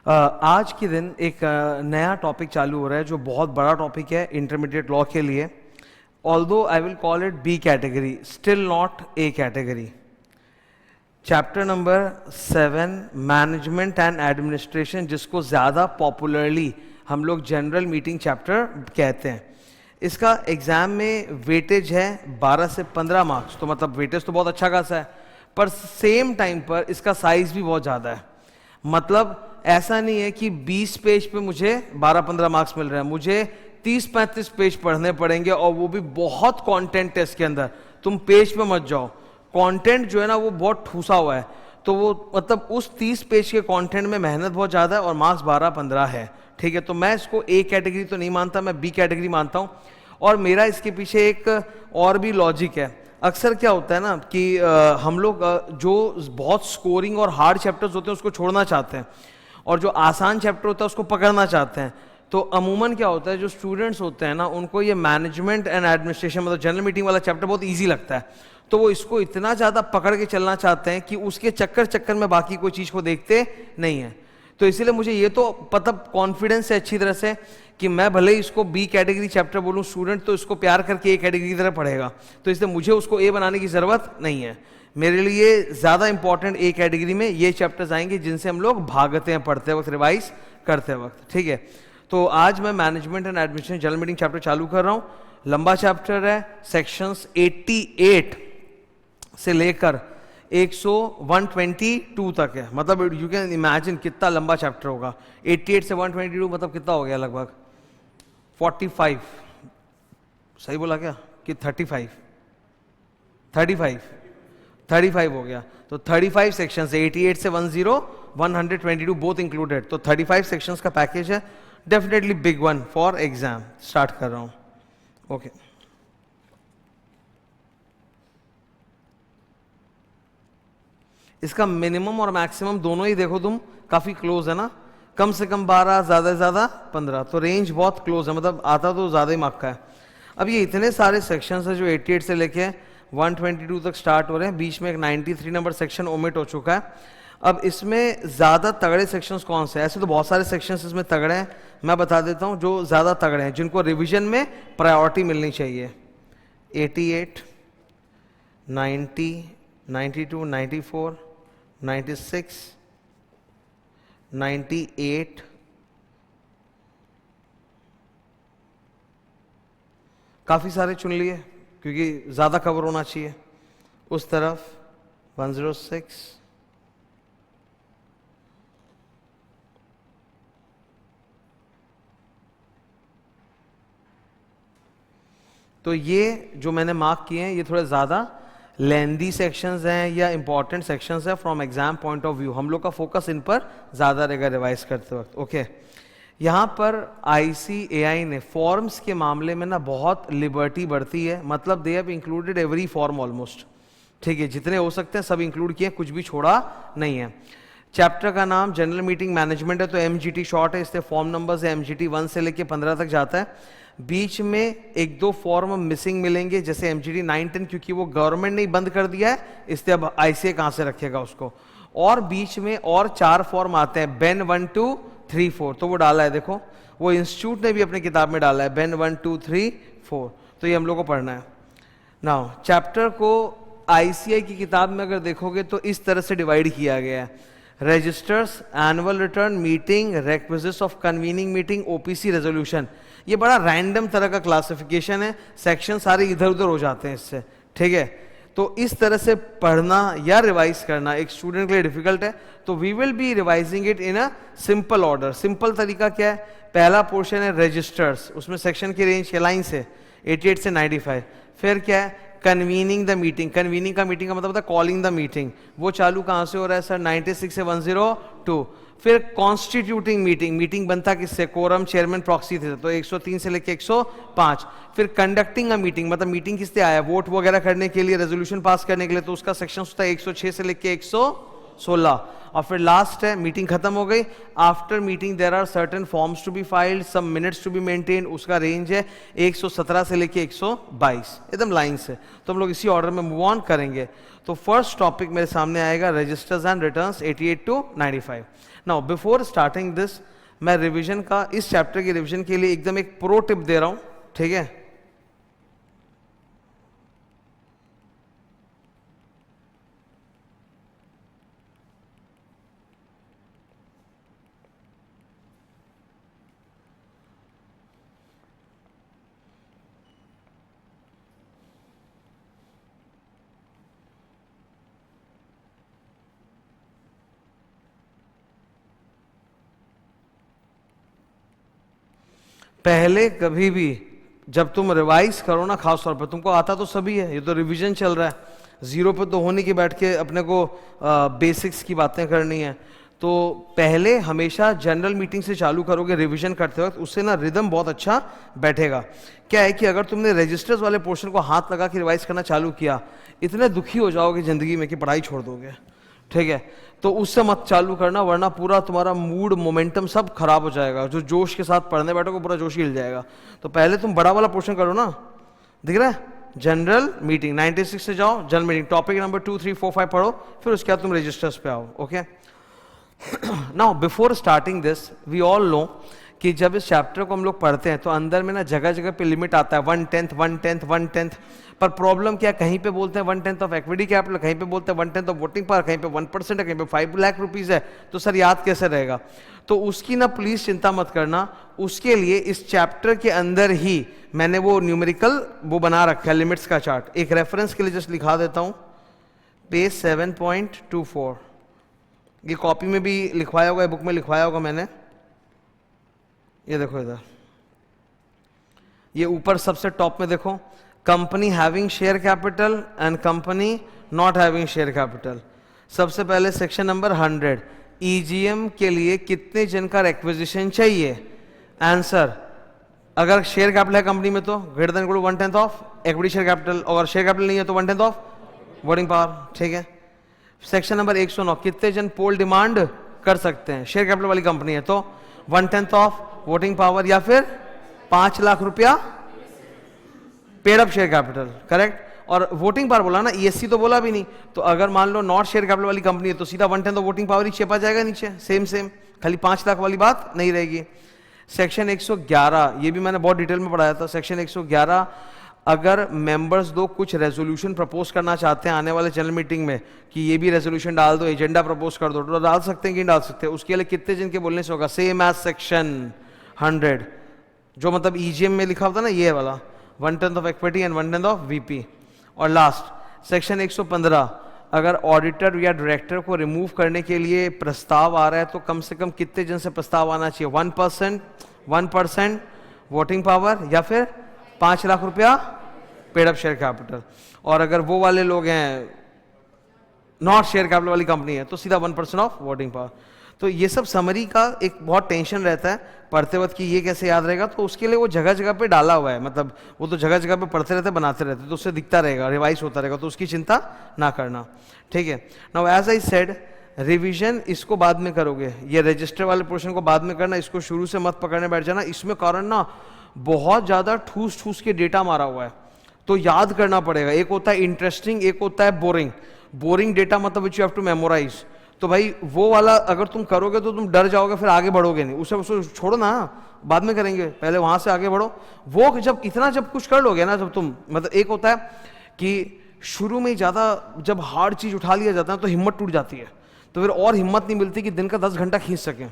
आज के दिन एक नया टॉपिक चालू हो रहा है जो बहुत बड़ा टॉपिक है इंटरमीडिएट लॉ के लिए. Although I will call it be category, still not A category. Chapter number 7 management and administration, जिसको ज़्यादा पॉपुलरली हम लोग जनरल मीटिंग चैप्टर कहते हैं. इसका एग्ज़ाम में वेटेज है 12 से 15 मार्क्स. तो मतलब वेटेज तो बहुत अच्छा खासा है, पर सेम टाइम पर इसका साइज भी बहुत ज़्यादा है. मतलब ऐसा नहीं है कि 20 पेज पे मुझे 12-15 मार्क्स मिल रहे हैं, मुझे 30-35 पेज पढ़ने पड़ेंगे, और वो भी बहुत कंटेंट है इसके अंदर. तुम पेज पे मत जाओ, कंटेंट जो है ना वो बहुत ठूसा हुआ है. तो वो मतलब उस 30 पेज के कंटेंट में मेहनत बहुत ज़्यादा है और मार्क्स 12-15 है. ठीक है, तो मैं इसको ए कैटेगरी तो नहीं मानता, मैं बी कैटेगरी मानता हूँ. और मेरा इसके पीछे एक और भी लॉजिक है. अक्सर क्या होता है ना कि हम लोग जो बहुत स्कोरिंग और हार्ड चैप्टर्स होते हैं उसको छोड़ना चाहते हैं, और जो आसान चैप्टर होता है उसको पकड़ना चाहते हैं. तो अमूमन क्या होता है, जो स्टूडेंट्स होते हैं ना उनको ये मैनेजमेंट एंड एडमिनिस्ट्रेशन मतलब जनरल मीटिंग वाला चैप्टर बहुत इजी लगता है. तो वो इसको इतना ज़्यादा पकड़ के चलना चाहते हैं कि उसके चक्कर में बाकी कोई चीज़ को देखते नहीं है. तो इसीलिए मुझे ये तो पता कॉन्फिडेंस है अच्छी तरह से कि मैं भले ही इसको बी कैटेगरी चैप्टर बोलूँ, स्टूडेंट तो इसको प्यार करके ए कैटेगरी की तरह पढ़ेगा. तो इसलिए मुझे उसको ए बनाने की ज़रूरत नहीं है. मेरे लिए ज़्यादा इंपॉर्टेंट ए कैटेगरी में ये चैप्टर्स आएंगे जिनसे हम लोग भागते हैं पढ़ते वक्त, रिवाइज करते वक्त. ठीक है, तो आज मैं management and administration general meeting chapter चालू कर रहा हूँ. लंबा चैप्टर है, सेक्शंस 88 से लेकर 122 तक है. मतलब यू कैन इमेजिन कितना लंबा चैप्टर होगा. 88 से 122 मतलब कितना हो गया, लगभग 45. सही बोला क्या कि 35 हो गया. तो 35 सेक्शंस, 88 से 122 बोथ इंक्लूडेड. तो 35 सेक्शंस का पैकेज है. Definitely big one for exam. Start कर रहा हूं. ओके, इसका मिनिमम और मैक्सिमम दोनों ही देखो तुम, काफी क्लोज है ना. कम से कम 12, ज्यादा से ज्यादा 15. तो रेंज बहुत क्लोज है, मतलब आता तो ज्यादा ही मार्क का है. अब ये इतने सारे सेक्शंस है जो 88 से लेके 122 तक स्टार्ट हो रहे हैं. बीच में एक 93 नंबर सेक्शन ओमिट हो चुका है. अब इसमें ज़्यादा तगड़े सेक्शंस कौन से हैं? ऐसे तो बहुत सारे सेक्शंस इसमें तगड़े हैं. मैं बता देता हूँ जो ज़्यादा तगड़े हैं, जिनको रिवीजन में प्रायोरिटी मिलनी चाहिए. 88, 90, 92, 94, 96, 98, काफ़ी सारे चुन लिए क्योंकि ज़्यादा कवर होना चाहिए. उस तरफ 106, तो ये जो मैंने मार्क किए हैं ये थोड़े ज़्यादा लेंदी सेक्शंस हैं या इंपॉर्टेंट सेक्शंस हैं from exam point of view. हम लोग का फोकस इन पर ज़्यादा रहेगा रिवाइज करते वक्त. ओके, यहाँ पर ICAI ने फॉर्म्स के मामले में ना बहुत लिबर्टी बरती है. मतलब they have included every form almost. ठीक है, जितने हो सकते हैं सब इंक्लूड किए, कुछ भी छोड़ा नहीं है. चैप्टर का नाम जनरल मीटिंग मैनेजमेंट है, तो MGT शॉर्ट है. इससे फॉर्म नंबर से MGT 1 से लेके 15 तक जाता है. बीच में 1-2 फॉर्म मिसिंग मिलेंगे, जैसे MGT 9-10, क्योंकि वो गवर्नमेंट ने ही बंद कर दिया है, इसलिए अब ICAI कहाँ से रखेगा उसको. और बीच में और 4 फॉर्म आते हैं, बेन 1, 2, 3, 4. तो वो डाला है, देखो वो इंस्टीट्यूट ने भी अपनी किताब में डाला है, बेन 1, 2, 3, 4. तो ये हम लोग को पढ़ना है. नाउ चैप्टर को ICAI की किताब में अगर देखोगे तो इस तरह से डिवाइड किया गया है: registers, annual return, meeting, requisites of convening meeting, OPC resolution. ये बड़ा रैंडम तरह का क्लासिफिकेशन है, सेक्शन सारे इधर उधर हो जाते हैं इससे. ठीक है, तो इस तरह से पढ़ना या रिवाइज करना एक स्टूडेंट के लिए डिफिकल्ट है. तो we will be revising it in a simple order. Simple तरीका क्या है? पहला पोर्शन है रजिस्टर्स, उसमें सेक्शन की रेंज के लाइन से 88 से 95. फिर क्या है? Convening the meeting. कन्वीनिंग का मीटिंग का मतलब होता है कॉलिंग द मीटिंग. वो चालू कहाँ से हो रहा है सर? 96 से 102. फिर कॉन्स्टिट्यूटिंग मीटिंग. मीटिंग बनता किससे? कोरम, चेयरमैन, प्रॉक्सी थे, तो 103 से लेके 105. फिर कंडक्टिंग अ मीटिंग, मतलब मीटिंग किससे आया? वोट वगैरह करने के लिए, रेजोल्यूशन पास करने के लिए, तो उसका सेक्शन होता है 106 से लेके 116. और फिर लास्ट है मीटिंग खत्म हो गई. After meeting there are certain forms to be filed, some minutes to be maintain. उसका रेंज है 117 से लेके 122, एकदम लाइन से. तो हम लोग इसी ऑर्डर में मूव ऑन करेंगे. तो फर्स्ट टॉपिक मेरे सामने आएगा registers and returns 88 to 95. Now before starting this, मैं रिवीजन का, इस चैप्टर के रिवीजन के लिए एकदम एक प्रो टिप दे रहा हूं, ठीक है? पहले कभी भी जब तुम रिवाइज करो ना, खास तौर पर, तुमको आता तो सभी है, ये तो रिवीजन चल रहा है, जीरो पे तो होने की बैठ के अपने को बेसिक्स की बातें करनी है। तो पहले हमेशा जनरल मीटिंग से चालू करोगे रिवीजन करते वक्त, उससे ना रिदम बहुत अच्छा बैठेगा। क्या है कि अगर तुमने रजिस्टर्स वाले पोर्शन को हाथ लगा के रिवाइज करना चालू किया, इतने दुखी हो जाओगे जिंदगी में कि पढ़ाई छोड़ दोगे, ठीक है? तो उससे मत चालू करना, वरना पूरा तुम्हारा मूड, मोमेंटम सब खराब हो जाएगा। जो जोश के साथ पढ़ने बैठोगे पूरा जोश ही हिल जाएगा। तो पहले तुम बड़ा वाला पोर्शन करो ना, दिख रहा है? जनरल मीटिंग 96 से जाओ, जनरल मीटिंग टॉपिक नंबर 2, 3, 4, 5 पढ़ो, फिर उसके बाद तुम रजिस्टर्स पे आओ। Okay, now before starting this, we all know कि जब इस चैप्टर को हम लोग पढ़ते हैं तो अंदर में ना जगह जगह पे लिमिट आता है 1/10, 1/10, 1/10। पर प्रॉब्लम क्या, कहीं पे बोलते हैं 1/10 ऑफ इक्विटी कैपिटल, कहीं पे बोलते हैं 1/10 ऑफ वोटिंग पावर, कहीं पे 1% है, कहीं पे 5 लाख रुपीज है। तो सर याद कैसे रहेगा? तो उसकी ना प्लीज चिंता मत करना। उसके लिए इस चैप्टर के अंदर ही मैंने वो न्यूमेरिकल वो बना रखा है, लिमिट्स का चार्ट। एक रेफरेंस के लिए जस्ट लिखा देता हूं, पेज 7.24। ये कॉपी में भी लिखवाया होगा, बुक में लिखवाया होगा मैंने। ये देखो इधर, ये ऊपर सबसे टॉप में देखो, company having share capital and company not having share capital. सबसे पहले सेक्शन नंबर 100, ईजीएम के लिए कितने जन का रिक्विजिशन चाहिए? आंसर, अगर शेयर कैपिटल है कंपनी में तो greater than equal to 1/10 of equity share capital, और शेयर कैपिटल नहीं है तो 1/10 ऑफ वोटिंग पावर, ठीक है? सेक्शन नंबर 109, कितने जन पोल डिमांड कर सकते हैं? शेयर कैपिटल वाली कंपनी है तो 1/10 ऑफ वोटिंग पावर, या फिर 5 लाख रुपया paid up share capital, correct? और वोटिंग पावर बोला ना, ईएससी तो बोला भी नहीं। तो अगर मान लो नॉट शेयर कैपिटल वाली कंपनी है तो सीधा 1/10 ऑफ वोटिंग पावर ही छेपा जाएगा नीचे, सेम सेम, खाली 5 लाख वाली बात नहीं रहेगी। सेक्शन 111, ये भी मैंने बहुत डिटेल में पढ़ाया था। सेक्शन 111, अगर मेंबर्स दो कुछ रेजोल्यूशन प्रपोज करना चाहते हैं आने वाले जनरल मीटिंग में कि ये भी रेजोल्यूशन डाल दो, एजेंडा प्रपोज कर दो, तो डाल सकते हैं कि नहीं डाल सकते? उसके लिए कितने जन के बोलने से होगा? सेम एज सेक्शन 100, जो मतलब ईजीएम में लिखा होता ना, ये वाला 1/10 of equity and 1/10 of VP. और लास्ट सेक्शन 115, अगर ऑडिटर या डायरेक्टर को रिमूव करने के लिए प्रस्ताव आ रहा है तो कम से कम कितने जन से प्रस्ताव आना चाहिए? 1%, 1% वोटिंग पावर, या फिर 5 लाख रुपया पेड अप शेयर कैपिटल। और अगर वो वाले लोग हैं नॉट शेयर कैपिटल वाली कंपनी है तो सीधा 1% ऑफ वोटिंग पावर। तो ये सब समरी का एक बहुत टेंशन रहता है पढ़ते वक्त कि ये कैसे याद रहेगा, तो उसके लिए वो जगह जगह पे डाला हुआ है, मतलब वो तो जगह जगह पे पढ़ते रहते, बनाते रहते, तो उससे दिखता रहेगा, रिवाइज होता रहेगा, तो उसकी चिंता ना करना, ठीक है? Now as I said, revision इसको बाद में करोगे, ये रजिस्टर वाले पोर्शन को बाद में करना, इसको शुरू से मत पकड़ने बैठ जाना। इसमें कारण ना बहुत ज्यादा ठूस ठूस के डेटा मारा हुआ है, तो याद करना पड़ेगा। एक होता है इंटरेस्टिंग, एक होता है बोरिंग। बोरिंग डेटा मतलब which you have to memorise, तो भाई वो वाला अगर तुम करोगे तो तुम डर जाओगे, फिर आगे बढ़ोगे नहीं। उसे छोड़ो ना, बाद में करेंगे, पहले वहां से आगे बढ़ो। वो जब कुछ कर लोगे ना, जब तुम मतलब, एक होता है कि शुरू में ही ज्यादा जब हार्ड चीज उठा लिया जाता है तो हिम्मत टूट जाती है, तो फिर और हिम्मत नहीं मिलती कि दिन का 10 घंटा खींच सकें,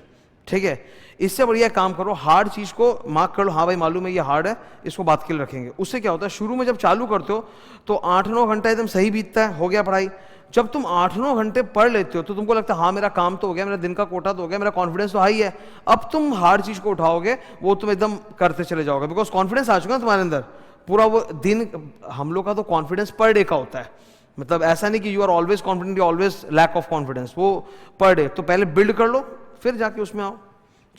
ठीक है? इससे बढ़िया काम करो, हार्ड चीज को मार्क कर लो, हाँ भाई मालूम है ये हार्ड है, इसको बात के लिए रखेंगे। उससे क्या होता है, शुरू में जब चालू करते हो तो 8-9 घंटा एकदम सही बीतता है, हो गया पढ़ाई। जब तुम 8-9 घंटे पढ़ लेते हो तो तुमको लगता है हाँ मेरा काम तो हो गया, मेरा दिन का कोटा तो हो गया, मेरा कॉन्फिडेंस तो हाई है। अब तुम हार्ड चीज को उठाओगे, वो तुम एकदम करते चले जाओगे, बिकॉज कॉन्फिडेंस आ चुका है तुम्हारे अंदर पूरा। वो दिन हम लोग का तो कॉन्फिडेंस पर डे का होता है, मतलब ऐसा नहीं कि you are always confident, you always lack of confidence, वो पर डे। तो पहले बिल्ड कर लो, फिर जाके उसमें आओ।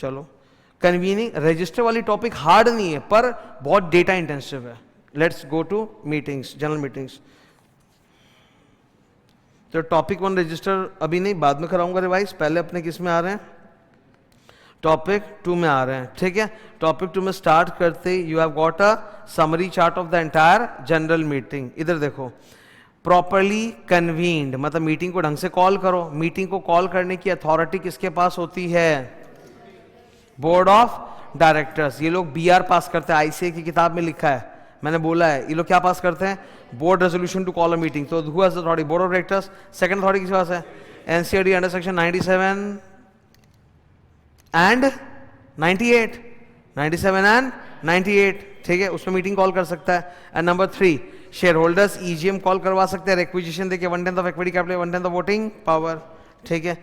चलो, कन्वीनिंग रजिस्टर वाली टॉपिक हार्ड नहीं है पर बहुत डेटा इंटेंसिव है। Let's go to meetings, general meetings. तो टॉपिक 1 रजिस्टर अभी नहीं, बाद में कराऊंगा रिवाइज, पहले अपने किस में आ रहे हैं? टॉपिक 2 में आ रहे हैं, ठीक है? टॉपिक 2 में स्टार्ट करते ही you have got a summary chart of the entire general meeting. इधर देखो, प्रॉपरली कन्वीन्ड मतलब मीटिंग को ढंग से कॉल करो। मीटिंग को कॉल करने की अथॉरिटी किसके पास होती है? Board of directors. ये लोग बीआर पास करते हैं, आईसीए की किताब में लिखा है, मैंने बोला है। ये लोग क्या पास करते हैं? Board resolution to call a meeting. तो who has authority? Board of directors. Second authority किसके पास है? NCERT under section 97 and 98, 97 and 98, ठीक है, उसमें मीटिंग कॉल कर सकता है। And number 3, share holders EGM call करवा सकते हैं, रिक्विजिशन देके 1/10 of equity capital, 1/10 of voting power, ठीक है।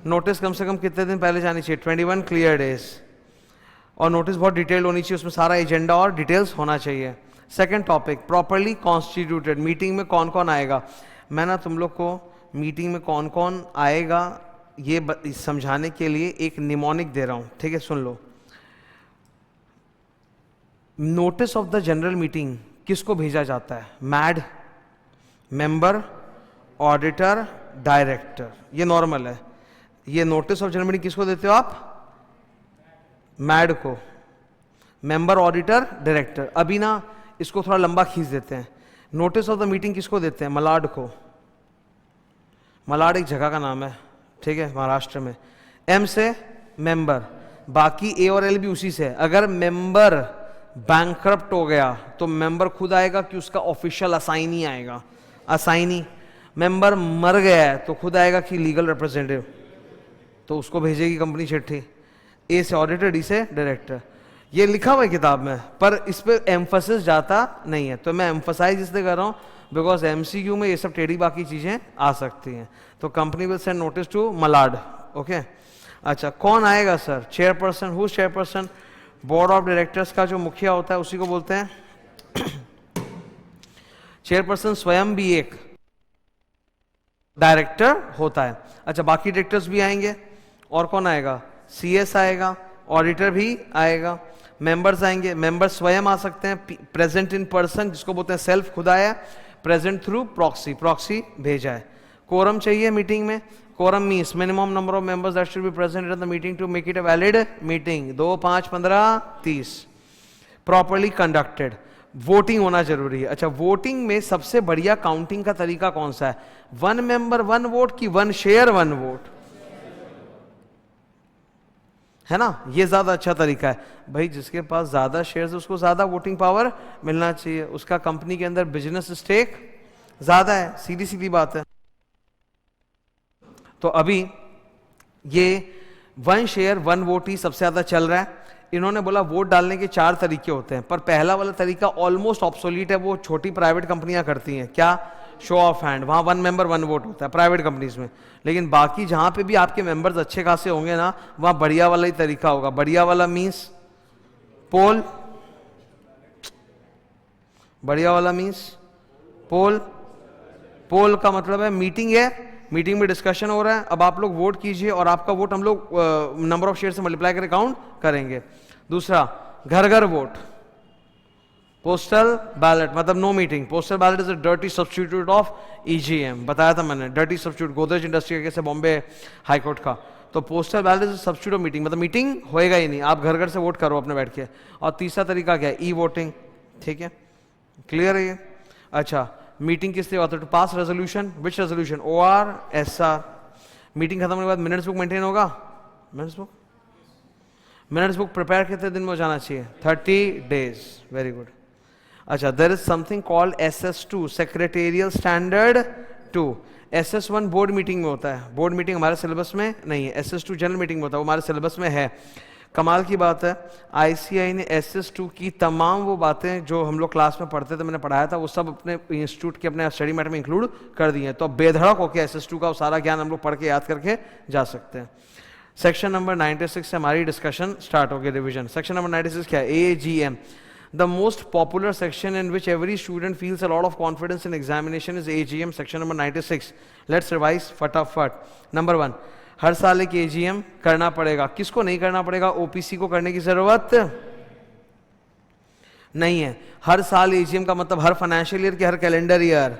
नोटिस कम से कम कितने दिन पहले जानी चाहिए? 21 क्लियर डेज। और नोटिस बहुत डिटेल्ड होनी चाहिए, उसमें सारा एजेंडा और डिटेल्स होना चाहिए। Second topic, properly constituted. Meeting में कौन कौन आएगा? मैं ना तुम लोग को मीटिंग में कौन कौन आएगा ये समझाने के लिए एक निमोनिक दे रहा हूं, ठीक है, सुन लो। Notice of the general meeting किसको भेजा जाता है? मैड, मेंबर, ऑडिटर, डायरेक्टर, ये नॉर्मल है। ये नोटिस ऑफ जनरल मीटिंग किसको देते हो आप? मैड को, मेंबर, ऑडिटर, डायरेक्टर। अभी ना इसको थोड़ा लंबा खींच देते हैं। नोटिस ऑफ द मीटिंग किसको देते हैं? मलाड को। मलाड एक जगह का नाम है, ठीक है, महाराष्ट्र में। एम से मेंबर, बाकी ए और एल भी उसी से। अगर मेंबर बैंकरप्ट हो गया तो मेंबर खुद आएगा कि उसका ऑफिशियल असाइनी आएगा? असाइनी। मेंबर मर गया है तो खुद आएगा कि लीगल रिप्रेजेंटेटिव? तो उसको भेजेगी कंपनी चिट्ठी। ए से ऑडिटर, डी से डायरेक्टर। ये लिखा हुआ है किताब में, पर इस पे एम्फोसिस जाता नहीं है, तो मैं एम्फोसाइज इसलिए कर रहा हूँ बिकॉज एमसीक्यू में ये सब टेढ़ी बाकी चीजें आ सकती हैं। तो company will send notice to Malad, okay. अच्छा, कौन आएगा sir? Chairperson. Who chairperson? Board of directors का जो मुखिया होता है उसी को बोलते हैं चेयरपर्सन। स्वयं भी एक डायरेक्टर होता है। अच्छा, बाकी डायरेक्टर्स भी आएंगे। और कौन आएगा? सीएस आएगा, ऑडिटर भी आएगा, मेंबर्स आएंगे। मेंबर्स स्वयं आ सकते हैं, प्रेजेंट इन पर्सन जिसको बोलते हैं सेल्फ, खुद आया, प्रेजेंट थ्रू प्रॉक्सी, प्रॉक्सी भेजा है। कोरम चाहिए मीटिंग में। Quorum means minimum number of members that should be present in the meeting to make it a valid meeting. 2, 5, 15, 30। Properly conducted. Voting होना जरूरी है। अच्छा, वोटिंग में सबसे बढ़िया काउंटिंग का तरीका कौन सा है? 1 मेंबर 1 वोट की 1 शेयर 1 वोट, है ना? ये ज्यादा अच्छा तरीका है भाई। जिसके पास ज्यादा शेयर्स है उसको ज्यादा वोटिंग पावर मिलना चाहिए, उसका कंपनी के अंदर बिजनेस स्टेक ज्यादा है, सीधी सीधी बात है। तो अभी ये 1 शेयर 1 वोट ही सबसे ज्यादा चल रहा है। इन्होंने बोला वोट डालने के 4 तरीके होते हैं, पर पहला वाला तरीका ऑलमोस्ट ऑब्सोलीट है, वो छोटी प्राइवेट कंपनियां करती हैं। क्या? Show of hand. वहां 1 मेंबर 1 वोट होता है प्राइवेट कंपनीज में। लेकिन बाकी जहां पे भी आपके मेंबर्स अच्छे खासे होंगे ना, वहां बढ़िया वाला ही तरीका होगा। बढ़िया वाला मींस पोल। बढ़िया वाला मींस पोल। पोल का मतलब है मीटिंग है, मीटिंग में डिस्कशन हो रहा है, अब आप लोग वोट कीजिए और आपका वोट हम लोग नंबर ऑफ शेयर से मल्टीप्लाई करके काउंट करेंगे। दूसरा, घर घर वोट। पोस्टल बैलेट मतलब no meeting. Postal ballot is a dirty substitute of EGM, बताया था मैंने, डर्टी सब्स्टिट्यूट, गोदरेज इंडस्ट्री का केस है बॉम्बे हाई कोर्ट का। तो postal ballot is substitute of meeting, मतलब मीटिंग होएगा ही नहीं, आप घर घर से वोट करो अपने बैठ के। और तीसरा तरीका क्या है? ई वोटिंग, ठीक है, क्लियर है ये? अच्छा, मीटिंग किस लिए होता है? To pass resolution. Which resolution? OR SR। मीटिंग खत्म होने के बाद मिनट्स बुक मेंटेन होगा। मिनट्स बुक प्रिपेयर कितने दिन में हो जाना चाहिए? 30 डेज। Very good. अच्छा, there is something called SS2, secretarial standard 2। SS1 board meeting में होता है, बोर्ड मीटिंग हमारे सिलेबस में नहीं है। SS2 जनरल मीटिंग में होता है, वो हमारे सिलेबस में है। कमाल की बात है, ICAI ने SS2 की तमाम वो बातें जो हम लोग क्लास में पढ़ते थे, मैंने पढ़ाया था, वो सब अपने इंस्टीट्यूट के अपने स्टडी मैटर में इंक्लूड कर दिए हैं। तो बेधड़क होकर SS2 का वो सारा ज्ञान हम लोग पढ़ के याद करके जा सकते हैं। सेक्शन नंबर 96 से हमारी डिस्कशन स्टार्ट होगी, रिवीजन। सेक्शन नंबर 96 क्या है? AGM। The most popular section in which every student feels a lot of confidence in examination is AGM, section number 96. Let's revise फटाफट। Number 1, हर साल एक AGM करना पड़ेगा। किसको नहीं करना पड़ेगा? OPC को करने की जरूरत नहीं है। हर साल AGM का मतलब हर फाइनेंशियल ईयर के हर calendar year,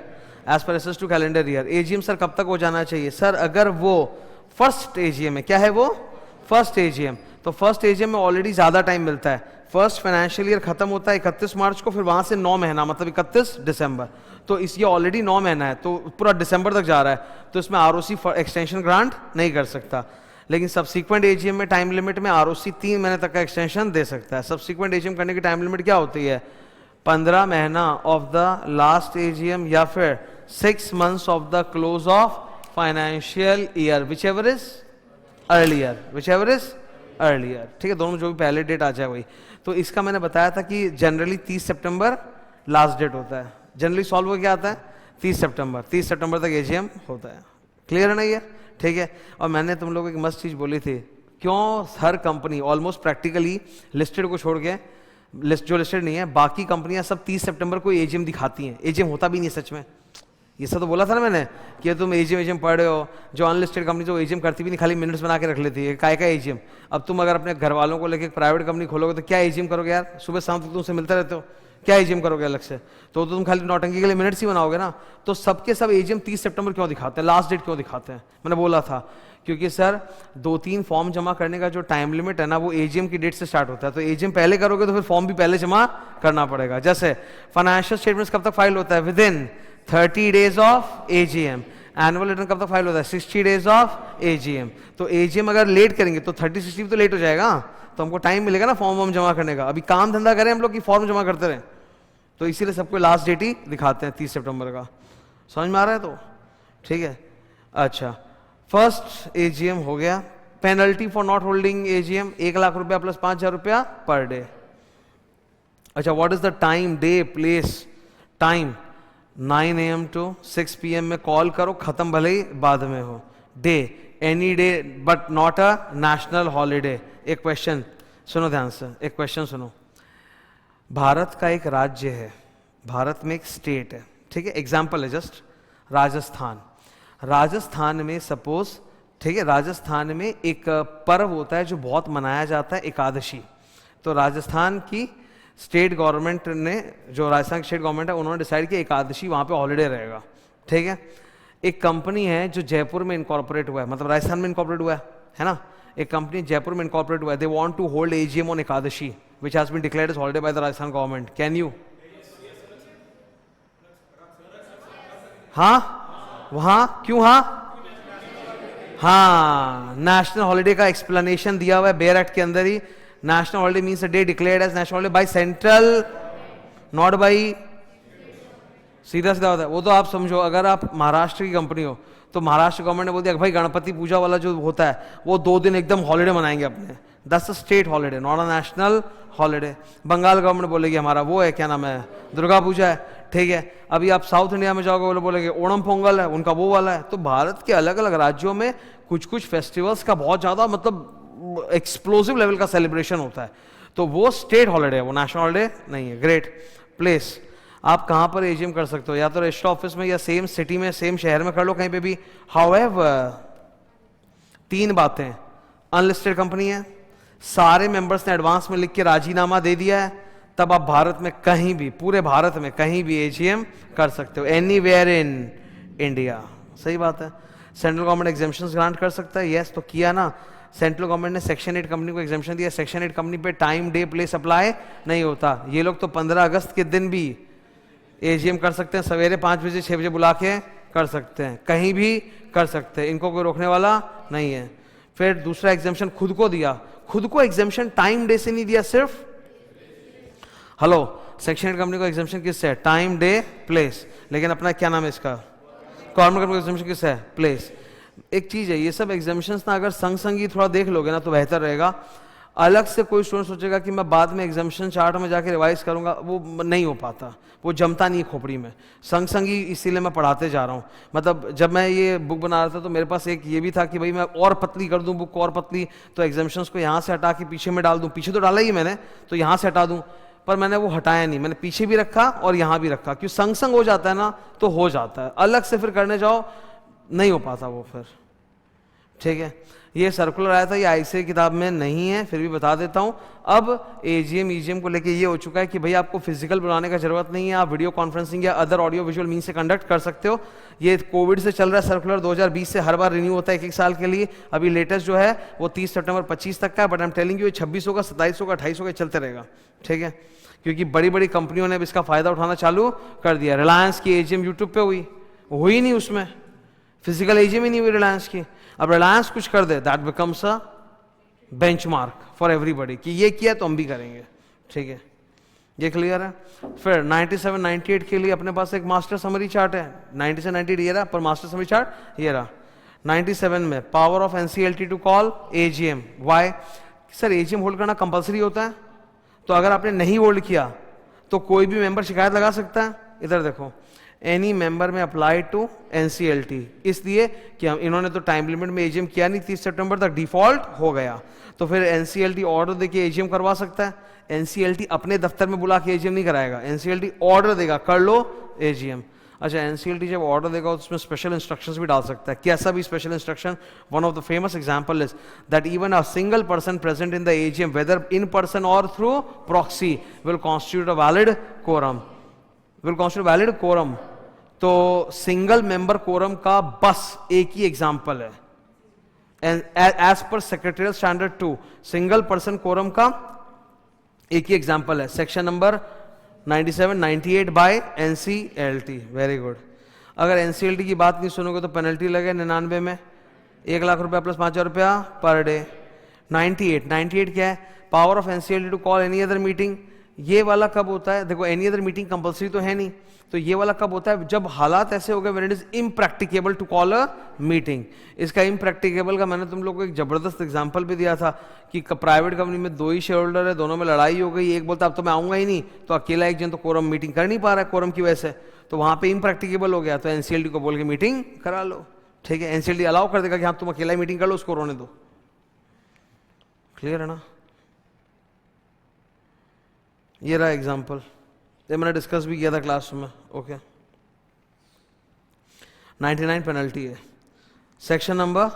as per SS2 calendar year. AGM sir कब तक हो जाना चाहिए? सर अगर वो फर्स्ट AGM है, क्या है वो? फर्स्ट AGM, तो फर्स्ट एजीएम में ऑलरेडी ज़्यादा टाइम मिलता है। फर्स्ट फाइनेंशियल ईयर खत्म होता है 31 मार्च को, फिर वहाँ से 9 महीना मतलब 31 दिसंबर, तो इस ये ऑलरेडी 9 महीना है, तो पूरा दिसंबर तक जा रहा है, तो इसमें आरओसी एक्सटेंशन ग्रांट नहीं कर सकता। लेकिन सब्सिक्वेंट एजीएम में टाइम लिमिट में आरओसी 3 महीने तक का एक्सटेंशन दे सकता है। सब्सिक्वेंट एजीएम करने की टाइम लिमिट क्या होती है? 15 महीना ऑफ द लास्ट एजीएम या फिर 6 months of the close of financial year, whichever is earlier, whichever is earlier. ठीक है, दोनों जो भी पहले डेट आ जाए वही। तो इसका मैंने बताया था कि जनरली 30 सितंबर लास्ट डेट होता है। जनरली सॉल्व हो क्या आता है? 30 सितंबर, 30 सितंबर तक एजीएम होता है। क्लियर है ना ये? ठीक है। और मैंने तुम लोगों को एक मस्त चीज बोली थी, क्यों हर कंपनी ऑलमोस्ट प्रैक्टिकली लिस्टेड को छोड़ के, जो लिस्टेड नहीं है बाकी कंपनियां सब 30 सितंबर को एजीएम दिखाती हैं। एजीएम होता भी नहीं सच में, ये सब तो बोला था ना मैंने कि तुम एजीएम पढ़ रहे हो। जो अनलिस्टेड कंपनी जो एजीएम करती भी नहीं, खाली मिनट्स बना के रख लेती है, काय का एजीएम। अब तुम अगर अपने घर वालों को लेकर प्राइवेट कंपनी खोलोगे तो क्या एजीएम करोगे यार? सुबह शाम तक तुमसे मिलते रहते हो, क्या एजीएम करोगे अलग से? तो तुम खाली नौटंकी के लिए मिनट्स ही बनाओगे ना। तो सबके सब एजीएम 30 सितंबर क्यों दिखाते हैं, लास्ट डेट क्यों दिखाते हैं? मैंने बोला था क्योंकि सर 2-3 फॉर्म जमा करने का जो टाइम लिमिट है ना वो एजीएम की डेट से स्टार्ट होता है। तो एजीएम पहले करोगे तो फिर फॉर्म भी पहले जमा करना पड़ेगा। जैसे फाइनेंशियल स्टेटमेंट्स कब तक फाइल होता है? With in 30 days of AGM. Annual return कब तक फाइल होता है? 60 days ऑफ एजीएम। तो एजीएम अगर लेट करेंगे तो 30-60 भी तो लेट हो जाएगा, तो हमको टाइम मिलेगा ना फॉर्म वॉर्म जमा करने का। अभी काम धंधा करें हम लोग की फॉर्म जमा करते रहे, तो इसीलिए सबको लास्ट डेट ही दिखाते हैं 30 सितंबर का। समझ में आ रहा है? तो ठीक है। अच्छा, फर्स्ट एजीएम हो गया। Penalty for not holding AGM 1 lakh रुपया प्लस 5,000 रुपया पर डे। अच्छा, what is the time, day, place? Time 9 AM to 6 PM में कॉल करो, खत्म भले ही बाद में हो। Day any day but not a national holiday. एक क्वेश्चन सुनो ध्यान से, एक क्वेश्चन सुनो। भारत का एक राज्य है, भारत में एक स्टेट है, ठीक है, एग्जाम्पल है जस्ट राजस्थान। राजस्थान में सपोज, ठीक है, राजस्थान में एक पर्व होता है जो बहुत मनाया जाता है, एकादशी। तो राजस्थान की स्टेट गवर्नमेंट ने, जो राजस्थान की स्टेट गवर्नमेंट है, उन्होंने डिसाइड किया एकादशी वहाँ पे हॉलीडे रहेगा। ठीक है। एक कंपनी है जो जयपुर में इनकॉर्पोरेट हुआ है, मतलब राजस्थान में इनकॉर्पोरेट हुआ है ना। एक कंपनी जयपुर में इनकॉर्पोरेट हुआ है, they want to hold AGM on Ekadashi which has been declared as holiday by the Rajasthan government. Can you? हाँ, वहां क्यों? हाँ, नेशनल हॉलीडे का एक्सप्लेनेशन दिया हुआ है बेयर एक्ट के अंदर ही। National holiday means a day declared as national holiday by central, not by. सीधा सीधा होता है वो। तो आप समझो, अगर आप महाराष्ट्र की कंपनी हो तो महाराष्ट्र गवर्नमेंट ने बोल दिया भाई गणपति पूजा वाला जो होता है वो 2 दिन एकदम हॉलीडे मनाएंगे अपने, that's a state holiday, not a national holiday. Bengal government बोलेगी हमारा वो है, क्या नाम है, दुर्गा पूजा है। ठीक है। अभी आप साउथ इंडिया में जाओगे, वो बोलेंगे ओणम पोंगल है, उनका वो वाला है। तो भारत के अलग अलग राज्यों में कुछ कुछ फेस्टिवल्स का बहुत ज्यादा मतलब एक्सप्लोसिव लेवल का सेलिब्रेशन होता है, तो वो स्टेट हॉलीडे है, वो नेशनल हॉलीडे नहीं है। ग्रेट। प्लेस, आप कहां पर एजीएम कर सकते हो? या तो रजिस्टर ऑफिस में, या सेम सिटी में, सेम शहर में कर लो, कहीं पे भी। हाउएवर 3 बातें, अनलिस्टेड कंपनी है, सारे मेंबर्स ने एडवांस में लिख के राजीनामा दे दिया है, तब आप भारत में कहीं भी, पूरे भारत में कहीं भी एजीएम कर सकते हो, एनीवेयर इन इंडिया। सही बात है। सेंट्रल गवर्नमेंट एग्जेम्पशंस ग्रांट कर सकता है, यस, तो किया ना। सेंट्रल गवर्नमेंट ने सेक्शन 8 कंपनी को एग्जेम्पशन दिया, सेक्शन 8 कंपनी पे टाइम, डे, प्लेस अप्लाई नहीं होता। ये लोग तो 15 अगस्त के दिन भी एजीएम कर सकते हैं, सवेरे 5 बजे 6 बजे बुला के कर सकते हैं, कहीं भी कर सकते हैं, इनको कोई रोकने वाला नहीं है। फिर दूसरा एग्जेम्पशन खुद को दिया, खुद को एग्जेम्पशन टाइम डे से नहीं दिया, सिर्फ हेलो, सेक्शन 8 कंपनी को एग्जेम्पशन किससे है? Time, day, place. लेकिन अपना क्या नाम है इसका, कॉर्पोरेट कंपनी को एग्जेम्पशन किससे है? प्लेस। एक चीज है, ये सब एग्जामिनेशंस ना अगर संग संग ही थोड़ा देख लोगे ना तो बेहतर रहेगा। अलग से कोई स्टूडेंट सोचेगा कि मैं बाद में एग्जामिनेशन चार्ट में जाके रिवाइज करूंगा, वो नहीं हो पाता, वो जमता नहीं खोपड़ी में। संग संग ही इसीलिए मैं पढ़ाते जा रहा हूँ। मतलब जब मैं ये बुक बना रहा था तो मेरे पास एक ये भी था कि भाई मैं और पतली कर दूं बुक को, और पतली, तो एग्जामिनेशंस को यहाँ से हटा के पीछे में डाल दूं। पीछे तो डाला ही मैंने, तो यहाँ से हटा दूं, पर मैंने वो हटाया नहीं, मैंने पीछे भी रखा और यहाँ भी रखा, क्यों संग संग हो जाता है ना तो हो जाता है। अलग से फिर करने जाओ नहीं हो पाता वो फिर। ठीक है। ये सर्कुलर आया था, ये आईसीए किताब में नहीं है, फिर भी बता देता हूँ। अब एजीएम ईजीएम को लेके ये हो चुका है कि भाई आपको फिजिकल बुलाने का जरूरत नहीं है, आप वीडियो कॉन्फ्रेंसिंग या अदर ऑडियो विजुअल मीन से कंडक्ट कर सकते हो। ये कोविड से चल रहा है सर्कुलर, 2020 से हर बार रिन्यू होता है 1-1 साल के लिए। अभी लेटेस्ट जो है वो 30 सितंबर 25 तक का है, but I am telling you 26 होगा, 27 होगा, 28 होगा, चलते रहेगा, ठीक है। क्योंकि बड़ी बड़ी कंपनियों ने अब इसका फायदा उठाना चालू कर दिया। रिलायंस की एजीएम यूट्यूब पे हुई नहीं, उसमें फिजिकल एजीएम ही नहीं हुई रिलायंस की। अब रिलायंस कुछ कर दे, that becomes a benchmark for everybody कि ये किया तो हम भी करेंगे, ठीक है। ये क्लियर है। फिर 97 98 के लिए अपने पास एक मास्टर समरी चार्ट है। 97 98 ये रहा, पर मास्टर समरी चार्ट ये रहा। 97 में power of NCLT to call AGM. Why sir? AGM hold करना कंपलसरी होता है, तो अगर आपने नहीं होल्ड किया तो कोई भी मेंबर शिकायत लगा सकता है। इधर देखो, एनी मेंबर में अप्लाई टू एनसीएलटी, इसलिए कि हम इन्होंने तो टाइम लिमिट में एजीएम किया नहीं, 30 सितंबर तक डिफॉल्ट हो गया, तो फिर एनसीएलटी ऑर्डर देके एजीएम करवा सकता है। एनसीएलटी अपने दफ्तर में बुला के एजीएम नहीं कराएगा, एनसीएलटी ऑर्डर देगा, कर लो एजीएम। अच्छा, एनसीएलटी जब ऑर्डर देगा उसमें स्पेशल इंस्ट्रक्शंस भी डाल सकता है। कैसा भी special instruction? One of the famous example is that even a single person present in the AGM whether in person और through proxy will constitute a valid quorum, तो सिंगल मेंबर कोरम का बस एक ही एग्जांपल है, as per secretarial standard 2 single person quorum का एक ही एग्जांपल है, section number 97 98 by NCLT. Very good. अगर एनसीएलटी की बात नहीं सुनोगे तो पेनल्टी लगे 99 में 1 लाख रुपया प्लस 5,000 रुपया पर डे। 98 क्या है? Power of NCLT to call any other meeting. ये वाला कब होता है? देखो, एनी अदर मीटिंग कंपलसरी तो है नहीं, तो ये वाला कब होता है? जब हालात ऐसे हो गए when it is impracticable to call a meeting. इसका इम्प्रैक्टिकेबल का मैंने तुम लोग को एक जबरदस्त एग्जांपल भी दिया था कि प्राइवेट कंपनी में 2 ही शेयर होल्डर है, दोनों में लड़ाई हो गई, एक बोलता अब तो मैं आऊंगा ही नहीं, तो अकेला एक जन तो कोरम मीटिंग कर नहीं पा रहा है कोरम की वजह से, तो वहां पे इम्प्रैक्टिकेबल हो गया, तो एनसीएलटी को बोल के मीटिंग करा लो, ठीक है। एनसीएलटी अलाउ कर देगा कि हाँ तुम अकेला ही मीटिंग कर लो, उसको रोने दो। क्लियर है ना? ये रहा एग्जाम्पल, ये मैंने डिस्कस भी किया था क्लास में, ओके। 99 पेनल्टी है। सेक्शन नंबर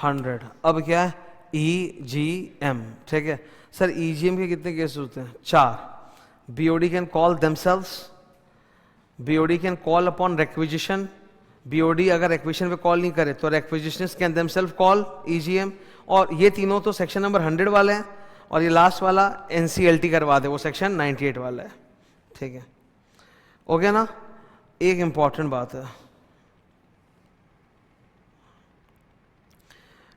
100 अब क्या है? ईजीएम, ठीक है। सर ईजीएम के कितने केस होते हैं? 4। BOD can call themselves, BOD can call upon requisition, BOD अगर रिक्विजिशन पे कॉल नहीं करे तो रिक्विजिशनिस्ट कैन देमसेल्फ कॉल ईजीएम, और ये तीनों तो सेक्शन नंबर 100 वाले हैं, और ये लास्ट वाला एनसीएलटी करवा दे वो सेक्शन 98 वाला है, ठीक है। ओके ना? एक इंपॉर्टेंट बात है,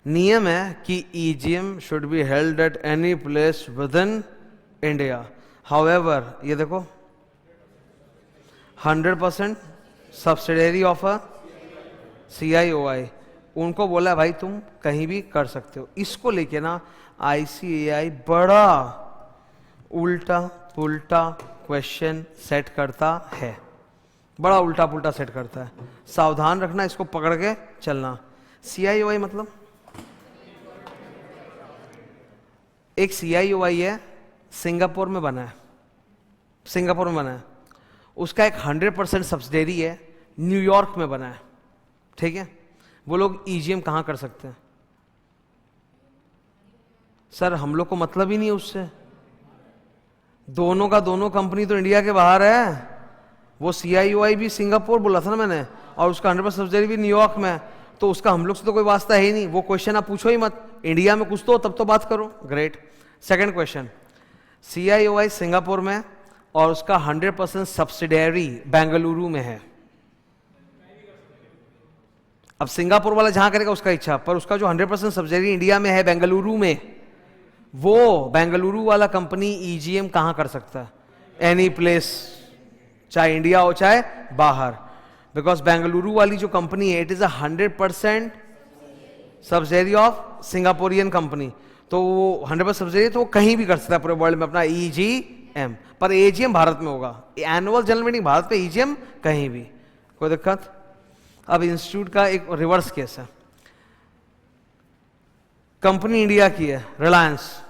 नियम है कि EGM should be held at any place with in India. However ये देखो 100% सब्सिडियरी ऑफ अ CIOI, उनको बोला भाई तुम कहीं भी कर सकते हो। इसको लेके ना ICAI बड़ा उल्टा पुल्टा क्वेश्चन सेट करता है, बड़ा उल्टा पुल्टा सेट करता है, सावधान रखना, इसको पकड़ के चलना। CIOI मतलब एक CIOI है, सिंगापुर में बना है, सिंगापुर में बना है, उसका एक 100% सब्सिडियरी है, न्यूयॉर्क में बना है, ठीक है। वो लोग ईजीएम कहां कर सकते हैं? सर हम लोग को मतलब ही नहीं है उससे, दोनों का दोनों कंपनी तो इंडिया के बाहर है। वो CIOI भी सिंगापुर बोला था ना मैंने, और उसका 100% सब्सिडियरी भी न्यूयॉर्क में है, तो उसका हम लोग से तो कोई वास्ता है ही नहीं। वो क्वेश्चन आप पूछो ही मत, इंडिया में कुछ तो तब तो बात करो। Great. Second question, CIOI Singapore में और उसका 100% सब्सिडियरी बेंगलुरु में है। अब सिंगापुर वाला जहां करेगा उसका इच्छा, पर उसका जो 100% सब्सिडियरी इंडिया में है बेंगलुरु में, वो बेंगलुरु वाला कंपनी ईजीएम कहां कर सकता है? एनी प्लेस, चाहे इंडिया हो चाहे बाहर, बिकॉज बेंगलुरु वाली जो कंपनी है it is 100% subsidiary of Singaporean company, तो वो 100% सब्सिडियरी, तो वो कहीं भी कर सकता है पूरे वर्ल्ड में अपना ईजीएम, पर एजीएम भारत में होगा। एनुअल जनरल मीटिंग भारत पे, ईजीएम कहीं भी, कोई दिक्कत? अब इंस्टीट्यूट का एक रिवर्स केस है, कंपनी इंडिया की है रिलायंस,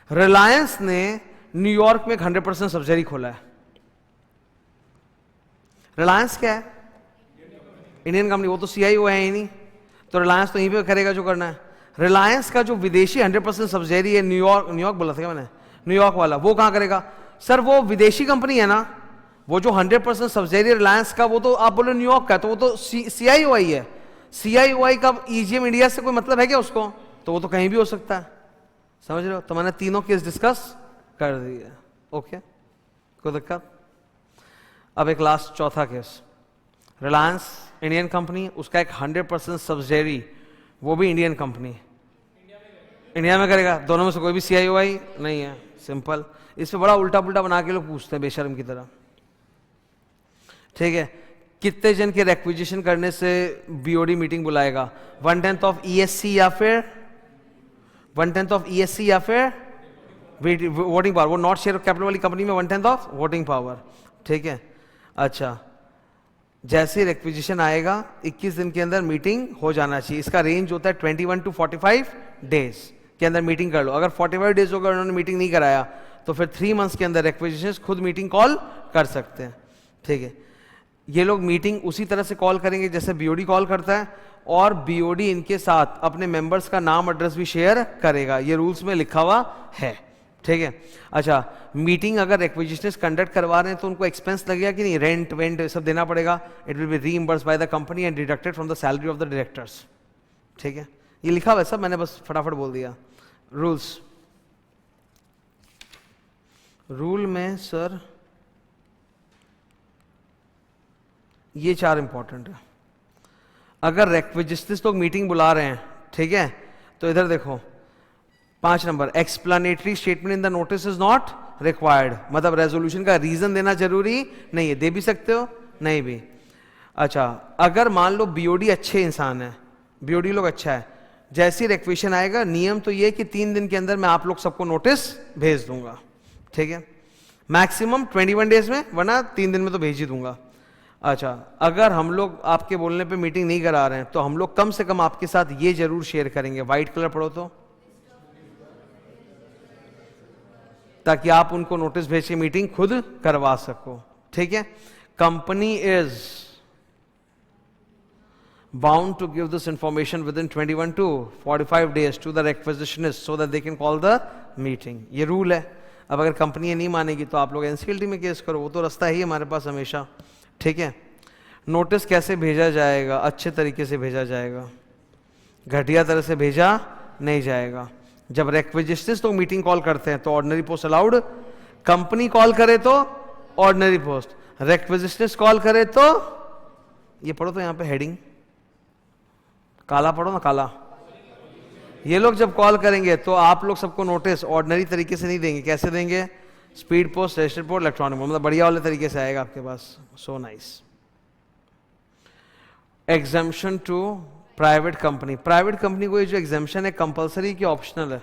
रिलायंस ने न्यूयॉर्क में 100% सब्सिडियरी खोला है। रिलायंस क्या है? इंडियन कंपनी, वो तो CIO है ही नहीं, तो रिलायंस तो यहीं पे करेगा जो करना है। रिलायंस का जो विदेशी 100% सब्सिडियरी है, न्यूयॉर्क बोला था क्या मैंने, न्यूयॉर्क वाला, वो कहां करेगा? सर वो विदेशी कंपनी है ना, वो जो 100% सब्सिडियरी रिलायंस का, वो तो आप बोले न्यूयॉर्क का, तो वो तो CIOI है। CIOI का EGM इंडिया से कोई मतलब है क्या उसको? तो वो तो कहीं भी हो सकता है, समझ रहे हो? तो मैंने तीनों केस डिस्कस कर दिए। ओके, कोई दिक्कत? अब एक लास्ट चौथा केस, रिलायंस इंडियन कंपनी, उसका एक 100% सब्सिडियरी, वो भी इंडियन कंपनी, इंडिया में करेगा। दोनों में से कोई भी CIOI नहीं है, सिंपल। इस पे बड़ा उल्टा पुल्टा बना के लोग पूछते हैं बेशर्म की तरह, ठीक है। कितने जन के रिक्विजिशन करने से BOD मीटिंग बुलाएगा? 1/10 ऑफ ESC या फिर 1/10 ऑफ ESC या फिर वोटिंग पावर। वो नॉट शेयर कैपिटल वाली कंपनी में 1/10 ऑफ वोटिंग पावर, ठीक है। अच्छा, जैसे रिक्विजिशन आएगा 21 दिन के अंदर मीटिंग हो जाना चाहिए। इसका रेंज होता है 21 to 45 डेज के अंदर मीटिंग कर लो। अगर 45 डेज होगा उन्होंने मीटिंग नहीं कराया तो फिर 3 मंथ्स के अंदर रिक्विजिशन खुद मीटिंग कॉल कर सकते हैं, ठीक है। ये लोग मीटिंग उसी तरह से कॉल करेंगे जैसे BOD कॉल करता है, और BOD इनके साथ अपने मेंबर्स का नाम एड्रेस भी शेयर करेगा, ये रूल्स में लिखा हुआ है, ठीक है। अच्छा, मीटिंग अगर रिक्विजिशनर्स कंडक्ट करवा रहे हैं तो उनको एक्सपेंस लगेगा कि नहीं? रेंट वेंट सब देना पड़ेगा। It will be reimbursed by the company and deducted from the salary of the directors, ठीक है। ये लिखा हुआ है सब, मैंने बस फटाफट बोल दिया। रूल्स, रूल में सर ये 4 इंपॉर्टेंट है। अगर रिक्विजिशनर्स लोग मीटिंग बुला रहे हैं, ठीक है, तो इधर देखो 5 number, explanatory statement in the notice is not required, मतलब रेजोल्यूशन का रीजन देना जरूरी नहीं है, दे भी सकते हो नहीं भी। अच्छा, अगर मान लो BOD अच्छे इंसान है, BOD लोग अच्छा है, जैसी रिक्वेशन आएगा, नियम तो ये कि 3 दिन के अंदर मैं आप लोग सबको नोटिस भेज दूंगा, ठीक है। मैक्सिमम 21 डेज में, वरना 3 दिन में तो भेज ही दूंगा। अच्छा, अगर हम लोग आपके बोलने पे मीटिंग नहीं करा रहे हैं तो हम लोग कम से कम आपके साथ ये जरूर शेयर करेंगे, व्हाइट कलर पढ़ो तो, ताकि आप उनको नोटिस भेज के मीटिंग खुद करवा सको, ठीक है। Company is bound to give this information within 21 to 45 days to the requisitionist so that they can call the meeting, ये रूल है। अब अगर कंपनी नहीं मानेगी तो आप लोग NCLT में केस करो, वो तो रास्ता ही हमारे पास हमेशा, ठीक है। नोटिस कैसे भेजा जाएगा? अच्छे तरीके से भेजा जाएगा, घटिया तरह से भेजा नहीं जाएगा। जब रिक्विजिशनर्स लोग मीटिंग कॉल करते हैं तो ordinary post allowed, company call करे तो ऑर्डिनरी पोस्ट, रिक्विजिशनर्स कॉल करे तो, ये पढ़ो तो यहां पे हेडिंग काला पढ़ो ना, काला। ये लोग जब कॉल करेंगे तो आप लोग सबको नोटिस ऑर्डिनरी तरीके से नहीं देंगे, कैसे देंगे? Speed post, registered post, electronic, मतलब बढ़िया वाले तरीके से आएगा आपके पास। So nice. Exemption to private company, private company को ये जो एग्जाम्पशन है कंपलसरी कि ऑप्शनल है?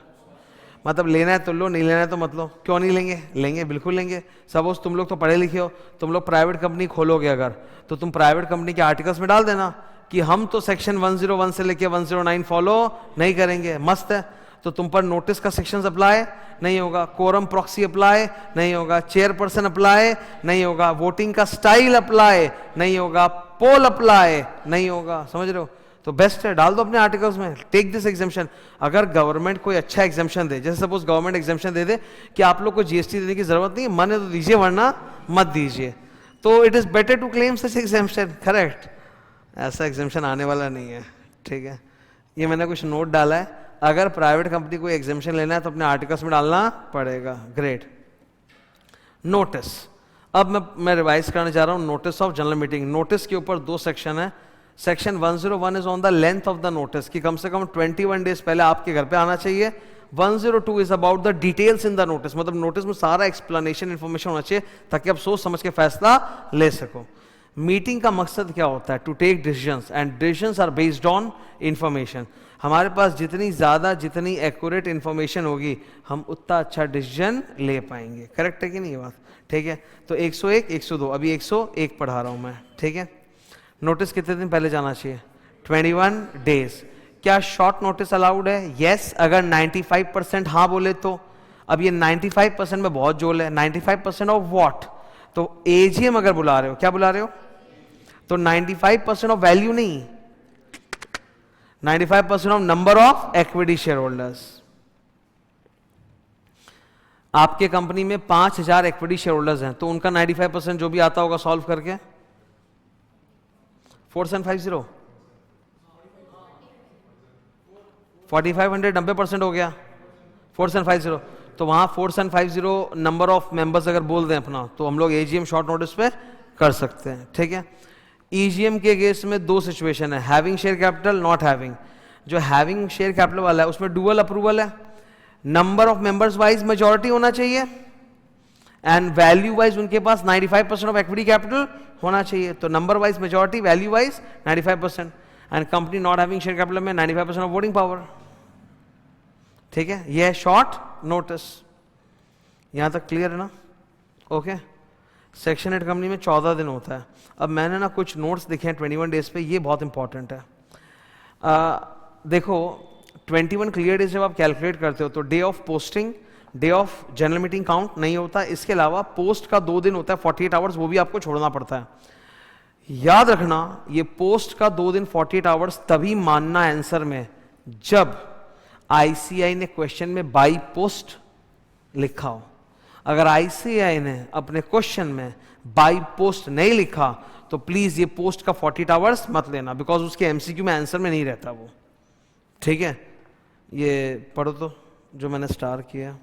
मतलब लेना है तो लो, नहीं लेना है तो मत लो। क्यों नहीं लेंगे? लेंगे, बिल्कुल लेंगे। सपोज तुम लोग तो पढ़े लिखे हो, तुम लोग प्राइवेट कंपनी खोलोगे अगर, तो तुम प्राइवेट कंपनी के आर्टिकल्स में डाल देना कि हम तो सेक्शन 101 से लेके 109 फॉलो नहीं करेंगे, मस्त है। तो तुम पर नोटिस का सेक्शन अप्लाई नहीं होगा, कोरम प्रॉक्सी अप्लाई नहीं होगा, चेयरपर्सन अप्लाई नहीं होगा, वोटिंग का स्टाइल अप्लाई नहीं होगा, पोल अप्लाई नहीं होगा, समझ रहे हो? तो बेस्ट है, डाल दो अपने आर्टिकल्स में, टेक दिस एग्जाम्पशन। अगर गवर्नमेंट कोई अच्छा एग्जाम्पशन दे, जैसे सपोज गवर्नमेंट एग्जाम्पशन दे दे कि आप लोग को GST देने की जरूरत नहीं है, मन है तो दीजिए वरना मत दीजिए, तो it is better to claim such exemption, correct. ऐसा एग्जाम्पशन आने वाला नहीं है, ठीक है। ये मैंने कुछ नोट डाला है, अगर प्राइवेट कंपनी को एग्जाम्पशन लेना है तो अपने आर्टिकल्स में डालना पड़ेगा। ग्रेट। नोटिस, अब मैं रिवाइज करना चाह रहा हूं notice of general meeting. Notice के ऊपर 2 सेक्शन है। Section 101 is on the length of the notice, कि कम से कम 21 डेज पहले आपके घर पे आना चाहिए। 102 is about the details in the notice, मतलब नोटिस में सारा एक्सप्लेनेशन इंफॉर्मेशन होना चाहिए ताकि आप सोच समझ के फैसला ले सको। मीटिंग का मकसद क्या होता है? To take decisions, and decisions are based on information. हमारे पास जितनी ज्यादा, जितनी एक्यूरेट इंफॉर्मेशन होगी, हम उतना अच्छा डिसीजन ले पाएंगे। करेक्ट है कि नहीं ये बात? ठीक है। तो 101, 102, अभी 101 पढ़ा रहा हूं मैं, ठीक है। नोटिस कितने दिन पहले जाना चाहिए? 21 डेज। क्या शॉर्ट नोटिस अलाउड है? यस, अगर 95% हाँ बोले तो। अब ये 95% में बहुत जोल है। 95% ऑफ व्हाट? तो AGM अगर बुला रहे हो, क्या बुला रहे हो? तो 95% ऑफ वैल्यू नहीं, 95% of number of equity share holders. आपके कंपनी में 5000 इक्विटी शेयर होल्डर्स हैं, तो उनका 95% जो भी आता होगा सॉल्व करके 4750 4500 90% हो गया 4750। तो वहां 4750 नंबर ऑफ मेंबर्स अगर बोल दें अपना, तो हम लोग एजीएम शॉर्ट नोटिस पे कर सकते हैं। ठीक है, ईजीएम के केस में दो सिचुएशन है, having share capital, not having. जो हैविंग शेयर कैपिटल वाला है उसमें डुअल अप्रूवल है, number of members wise majority होना चाहिए एंड वैल्यू वाइज उनके पास 95% ऑफ इक्विटी कैपिटल होना चाहिए। तो number wise majority, value wise 95%, and company not having share capital में 95% ऑफ वोटिंग पावर। ठीक है, यह है शॉर्ट नोटिस। यहां तक क्लियर है ना? ओके। सेक्शन 8 कंपनी में 14 दिन होता है। अब मैंने ना कुछ नोट्स देखे हैं 21 डेज पे, ये बहुत इंपॉर्टेंट है। देखो 21 क्लियर डेज जब आप कैलकुलेट करते हो तो day of posting, day of general meeting count नहीं होता। इसके अलावा पोस्ट का 2 दिन होता है 48 आवर्स, वो भी आपको छोड़ना पड़ता है। याद रखना, ये पोस्ट का 2 दिन 48 आवर्स तभी मानना आंसर में जब आईसीआई ने क्वेश्चन में बाई पोस्ट लिखा हो। अगर आईसीआई ने अपने क्वेश्चन में बाई पोस्ट नहीं लिखा तो प्लीज ये पोस्ट का 48 आवर्स मत लेना, बिकॉज उसके एमसीक्यू में आंसर में नहीं रहता वो। ठीक है, ये पढ़ो तो जो मैंने स्टार किया।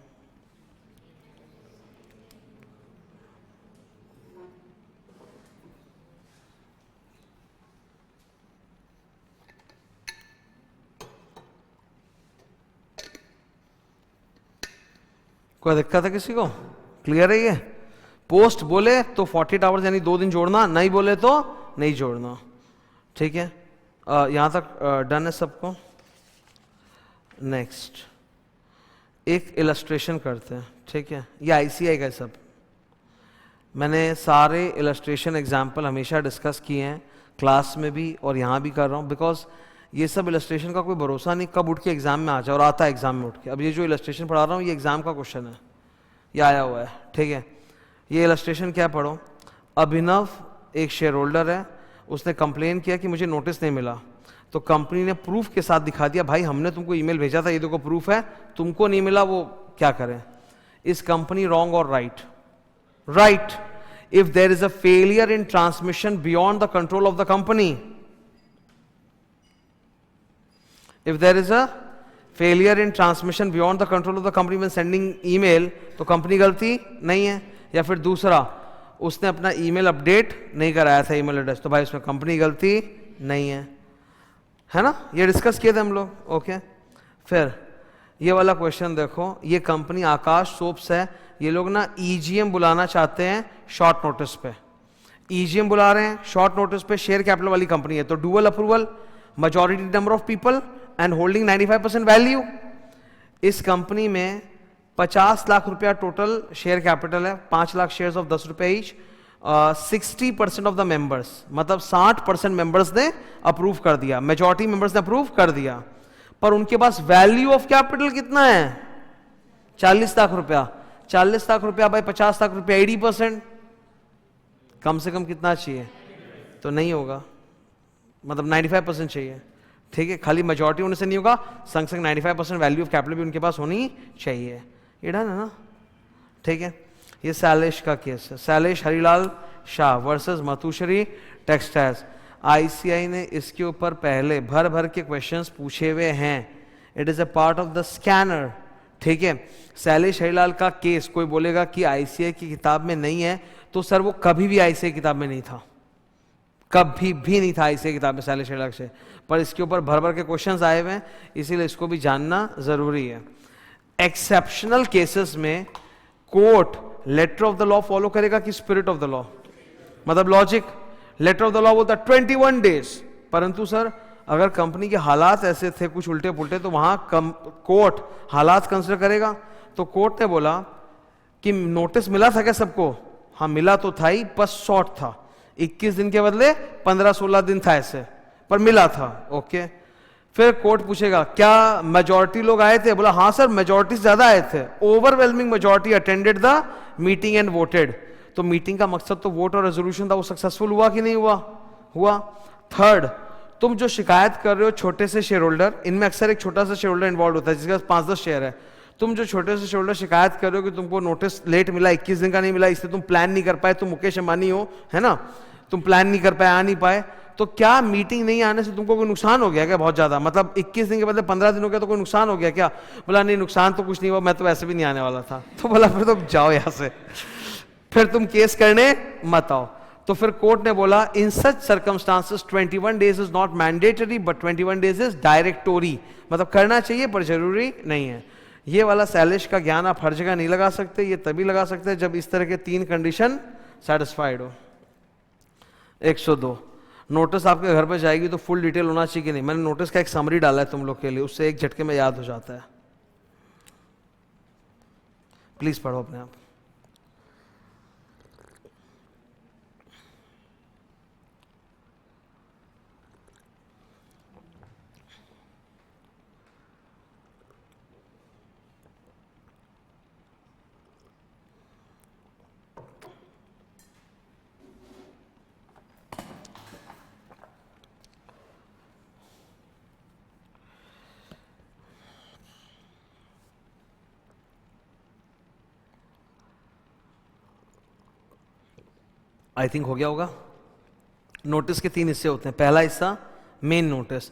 कोई दिक्कत है किसी को? क्लियर है ये? पोस्ट बोले तो 48 आवर्स यानी 2 दिन जोड़ना, नहीं बोले तो नहीं जोड़ना। ठीक है, यहां तक डन है सबको? नेक्स्ट एक इलस्ट्रेशन करते हैं। ठीक है, ये आईसीआई का सब मैंने सारे इलस्ट्रेशन एग्जाम्पल हमेशा डिस्कस किए हैं क्लास में भी और यहाँ भी कर रहा हूँ, बिकॉज ये सब इलस्ट्रेशन का कोई भरोसा नहीं कब उठ के एग्जाम में आ जाए, और आता है एग्जाम में उठ के। अब ये जो इलस्ट्रेशन पढ़ा रहा हूँ ये एग्जाम का क्वेश्चन है, ये आया हुआ है। ठीक है, ये इलस्ट्रेशन क्या पढ़ो। अभिनव एक शेयर होल्डर है, उसने कंप्लेन किया कि मुझे नोटिस नहीं मिला, तो कंपनी ने प्रूफ के साथ दिखा दिया, भाई हमने तुमको ईमेल भेजा था, ये देखो प्रूफ है, तुमको नहीं मिला, वो क्या करें? इस कंपनी रॉन्ग और right? Right, if there is a failure in transmission beyond the control of the company, if there is a failure in transmission beyond the control of the company when sending email, तो company गलती नहीं है। या फिर दूसरा, उसने अपना email update नहीं कराया था ईमेल एड्रेस, तो भाई उसमें कंपनी गलती नहीं है ना? ये डिस्कस किए थे हम लोग। ओके, फिर ये वाला क्वेश्चन देखो, ये कंपनी आकाश सोप्स है, ये लोग ना ईजीएम बुलाना चाहते हैं शॉर्ट नोटिस पे। ईजीएम बुला रहे हैं शॉर्ट नोटिस पे, शेयर कैपिटल वाली कंपनी है, तो dual approval, majority number of people and holding 95% value. इस कंपनी में 50 लाख रुपया टोटल शेयर कैपिटल है, 5 लाख शेयर्स ऑफ 10 रुपए ईच। 60% ऑफ द मेंबर्स, मतलब 60% मेंबर्स ने अप्रूव कर दिया, मेजॉरिटी मेंबर्स ने अप्रूव कर दिया, पर उनके पास वैल्यू ऑफ कैपिटल कितना है? 40 लाख रुपया। 40 लाख रुपया बाय 50 लाख रुपया, 80%। कम से कम कितना चाहिए? तो नहीं होगा, मतलब 95% चाहिए। ठीक है, खाली मेजॉरिटी होने से नहीं होगा, संग संग 95% वैल्यू ऑफ कैपिटल भी उनके पास होनी चाहिए। ये डन है ना? ठीक है, ये शैलेश का केस है, Shailesh Harilal Shah versus Matushree textiles. ICSI ने इसके ऊपर पहले भर भर के क्वेश्चंस पूछे हुए हैं, it is a part of the scanner. ठीक है, शैलेश हरिलाल का केस कोई बोलेगा कि आईसीआई की किताब में नहीं है, तो सर वो कभी भी आईसीआई किताब में नहीं था, कभी भी नहीं था आईसीआई किताब में शैलेश हरिलाल से, पर इसके ऊपर भर भर के क्वेश्चंस आए हुए हैं, इसीलिए इसको भी जानना जरूरी है। एक्सेप्शनल केसेस में court letter of the law follow करेगा कि स्पिरिट ऑफ द लॉ? मतलब logic, letter of the law बोलता 21 डेज, परंतु सर अगर कंपनी के हालात ऐसे थे कुछ उल्टे पुल्टे, तो वहां कोर्ट हालात कंसिडर करेगा। तो कोर्ट ने बोला कि नोटिस मिला था क्या सबको? हाँ मिला तो था ही, बस शॉर्ट था, 21 दिन के बदले 15-16 दिन था ऐसे, पर मिला था। ओके, फिर कोर्ट पूछेगा क्या मेजॉरिटी लोग आए थे? बोला हाँ सर मेजॉरिटी से ज्यादा आए थे, overwhelming majority attended the meeting and voted. तो मीटिंग का मकसद तो वोट और रेजोल्यूशन था, वो सक्सेसफुल हुआ कि नहीं हुआ? हुआ। थर्ड, तुम जो शिकायत कर रहे हो छोटे से शेयर होल्डर, इनमें अक्सर एक छोटा सा शेयर होल्डर इन्वॉल्व होता है जिसके पास 5-10 शेयर है, तुम जो छोटे से शेयर होल्डर शिकायत कर रहे हो कि तुमको नोटिस लेट मिला, 21 दिन का नहीं मिला, इससे तुम प्लान नहीं कर पाए, तुम मुकेश अंबानी हो, है ना, तुम प्लान नहीं कर पाए, आ नहीं पाए, तो क्या मीटिंग नहीं आने से तुमको कोई नुकसान हो गया क्या बहुत ज्यादा? मतलब 21 दिन के बदले 15 दिन हो गया तो कोई नुकसान हो गया क्या? बोला नहीं नुकसान तो कुछ नहीं हुआ, मैं तो वैसे भी नहीं आने वाला था। तो बोला फिर तुम जाओ यहां से, फिर तुम केस करने मत आओ। तो फिर कोर्ट ने बोला in such circumstances 21 days is not mandatory but 21 days is directory, मतलब करना चाहिए पर जरूरी नहीं है। ये वाला सैलिश का ज्ञान आप हर जगह नहीं लगा सकते, ये तभी लगा सकते हैं जब इस तरह के 3 कंडीशन सेटिस्फाइड हो। 102 नोटिस आपके घर पे जाएगी तो फुल डिटेल होना चाहिए कि नहीं? मैंने नोटिस का एक समरी डाला है तुम लोग के लिए, उससे एक झटके में याद हो जाता है। प्लीज पढ़ो अपने आप। आई थिंक हो गया होगा। नोटिस के 3 हिस्से होते हैं। पहला हिस्सा मेन नोटिस,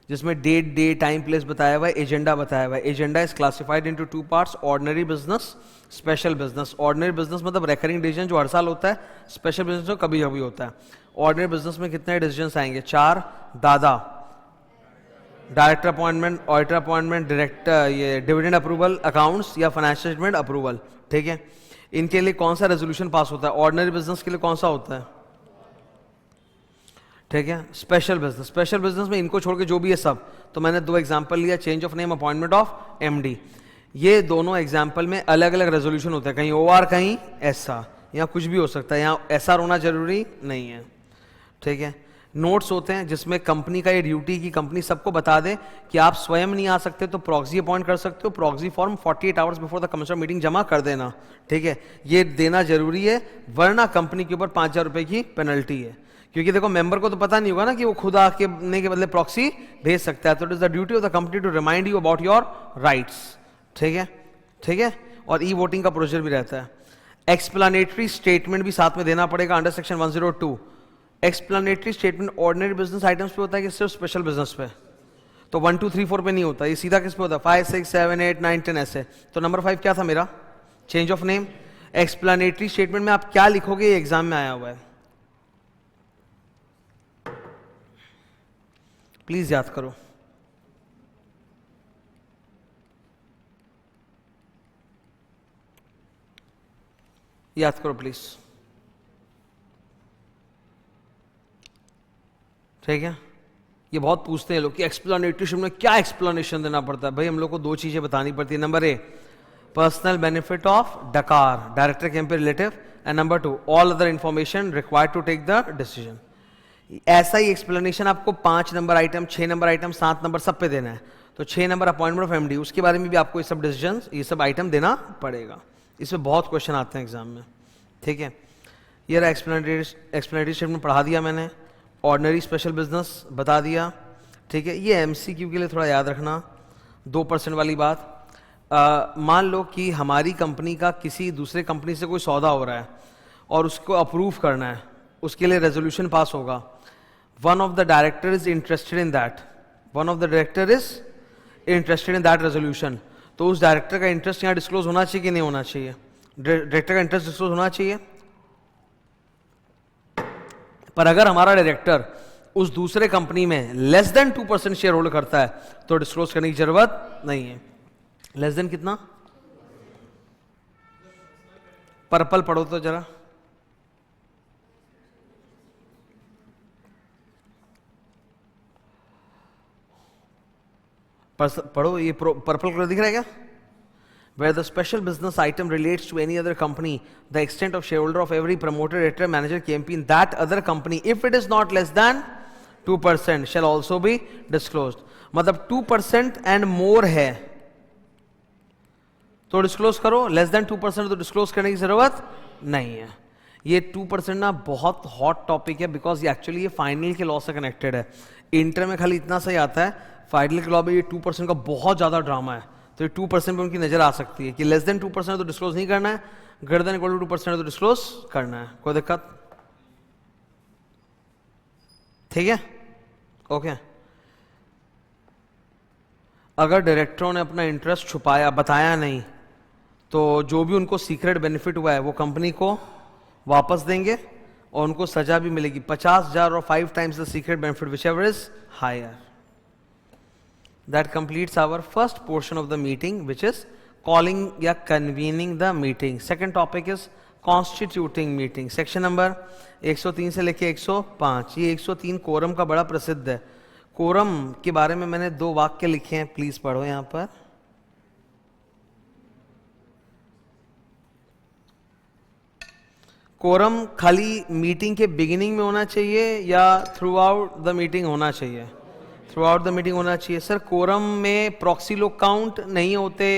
जिसमें डेट, डे, टाइम, प्लेस बताया हुआ है, एजेंडा बताया हुआ है। Agenda is classified into 2 parts, ordinary business, special business. Ordinary business मतलब रेकरिंग डिसीजन जो हर साल होता है, स्पेशल बिजनेस जो कभी कभी होता है। ऑर्डिनरी बिजनेस में कितने डिसीजन आएंगे? 4। दादा, director appointment, auditor appointment, director, ये डिविडेंड अप्रूवल, अकाउंट्स या फाइनेंशियल स्टेटमेंट अप्रूवल। ठीक है, इनके लिए कौन सा रेजोल्यूशन पास होता है? ऑर्डिनरी बिजनेस के लिए कौन सा होता है? ठीक है, स्पेशल बिजनेस। स्पेशल बिजनेस में इनको छोड़ के जो भी है सब, तो मैंने 2 एग्जांपल लिया, change of name, appointment of MD. ये दोनों एग्जांपल में अलग अलग रेजोल्यूशन होते हैं, कहीं ओआर कहीं एसआर, यहाँ कुछ भी हो सकता है, यहाँ एसआर होना जरूरी नहीं है। ठीक है, नोट्स होते हैं जिसमें कंपनी का ये ड्यूटी की कंपनी सबको बता दे कि आप स्वयं नहीं आ सकते तो प्रॉक्सी अपॉइंट कर सकते हो, proxy form 48 hours before the commissioner meeting जमा कर देना। ठीक है, ये देना जरूरी है, वरना कंपनी के ऊपर 5,000 रुपए की पेनल्टी है। क्योंकि देखो मेंबर को तो पता नहीं होगा ना कि वो खुद आके के बदले प्रॉक्सी भेज सकता है, तो it is the duty of the company to remind you about your rights. ठीक है, ठीक है, और ई वोटिंग का प्रोसीजर भी रहता है। एक्सप्लेनेटरी स्टेटमेंट भी साथ में देना पड़ेगा under section 102। Explanatory statement ordinary business items पे होता है कि सिर्फ स्पेशल बिजनेस पे? तो 1 2 3 4 पे नहीं होता, ये सीधा किस पे होता है? 5 6 7 8 9 10 ऐसे। तो नंबर 5 क्या था मेरा? Change of name. Explanatory statement में आप क्या लिखोगे, ये एग्जाम में आया हुआ है, प्लीज याद करो। याद करो प्लीज। ठीक है, ये बहुत पूछते हैं लोग कि एक्सप्लेनेटरी में क्या एक्सप्लेनेशन देना पड़ता है। भाई हम लोग को 2 चीजें बतानी पड़ती है। नंबर 1 पर्सनल बेनिफिट ऑफ डकार, director camp relative, and number 2 all other information required to take the decision. ऐसा ही एक्सप्लेनेशन आपको 5 number item, 6 number item, 7 number सब पे देना है। तो 6 नंबर अपॉइंटमेंट ऑफ एमडी, उसके बारे में भी आपको ये सब डिसीजन, ये सब आइटम देना पड़ेगा। इसमें बहुत क्वेश्चन आते हैं एग्जाम में। ठीक है, ये रहा एक्सप्लेनेटरी स्टेटमेंट पढ़ा दिया मैंने, ऑर्डिनरी स्पेशल बिजनेस बता दिया। ठीक है, ये एमसीक्यू के लिए थोड़ा याद रखना, 2% वाली बात। मान लो कि हमारी कंपनी का किसी दूसरे कंपनी से कोई सौदा हो रहा है और उसको अप्रूव करना है, उसके लिए रेजोल्यूशन पास होगा। One of the director is interested in that, one of the director is interested in that resolution, तो उस डायरेक्टर का इंटरेस्ट यहाँ डिस्क्लोज होना चाहिए कि नहीं होना चाहिए? डायरेक्टर का इंटरेस्ट डिस्क्लोज होना चाहिए। पर अगर हमारा डायरेक्टर उस दूसरे कंपनी में लेस देन 2% शेयर होल्ड करता है तो डिस्क्लोज करने की जरूरत नहीं है। लेस देन कितना? पर्पल पढ़ो तो जरा, पढ़ो, ये पर्पल कलर दिख रहा है क्या? Where the special business item relates to any other company, the extent of shareholder of every promoter, director, manager, KMP in that other company, if it is not less than 2%, shall also be disclosed. मतलब 2% and more है तो disclose करो, less than 2% तो disclose करने की जरूरत नहीं है। ये 2% ना बहुत हॉट टॉपिक है, बिकॉज ये एक्चुअली ये फाइनल के लॉ से कनेक्टेड है। इंटर में खाली इतना सही आता है, फाइनल के लॉ में ये 2% का बहुत ज़्यादा ड्रामा है, तो ये 2% पे उनकी नज़र आ सकती है कि लेस देन 2% तो डिस्क्लोज नहीं करना है, ग्रेटर देन इक्वल टू 2% तो डिस्क्लोज करना है। कोई दिक्कत? ठीक है, ओके। अगर डायरेक्टरों ने अपना इंटरेस्ट छुपाया, बताया नहीं, तो जो भी उनको सीक्रेट बेनिफिट हुआ है वो कंपनी को वापस देंगे और उनको सजा भी मिलेगी 50,000 और 5 times the secret benefit whichever is higher. That completes our first portion of the meeting which is calling या convening the meeting. Second topic is constituting meeting. Section number 103 से लेके 105। ये 103 कोरम का बड़ा प्रसिद्ध है। कोरम के बारे में मैंने 2 वाक्य लिखे हैं, प्लीज पढ़ो यहां पर। कोरम खाली मीटिंग के बिगिनिंग में होना चाहिए या थ्रू आउट द मीटिंग होना चाहिए? थ्रू आउट द मीटिंग होना चाहिए। सर कोरम में प्रॉक्सी लोग काउंट नहीं होते,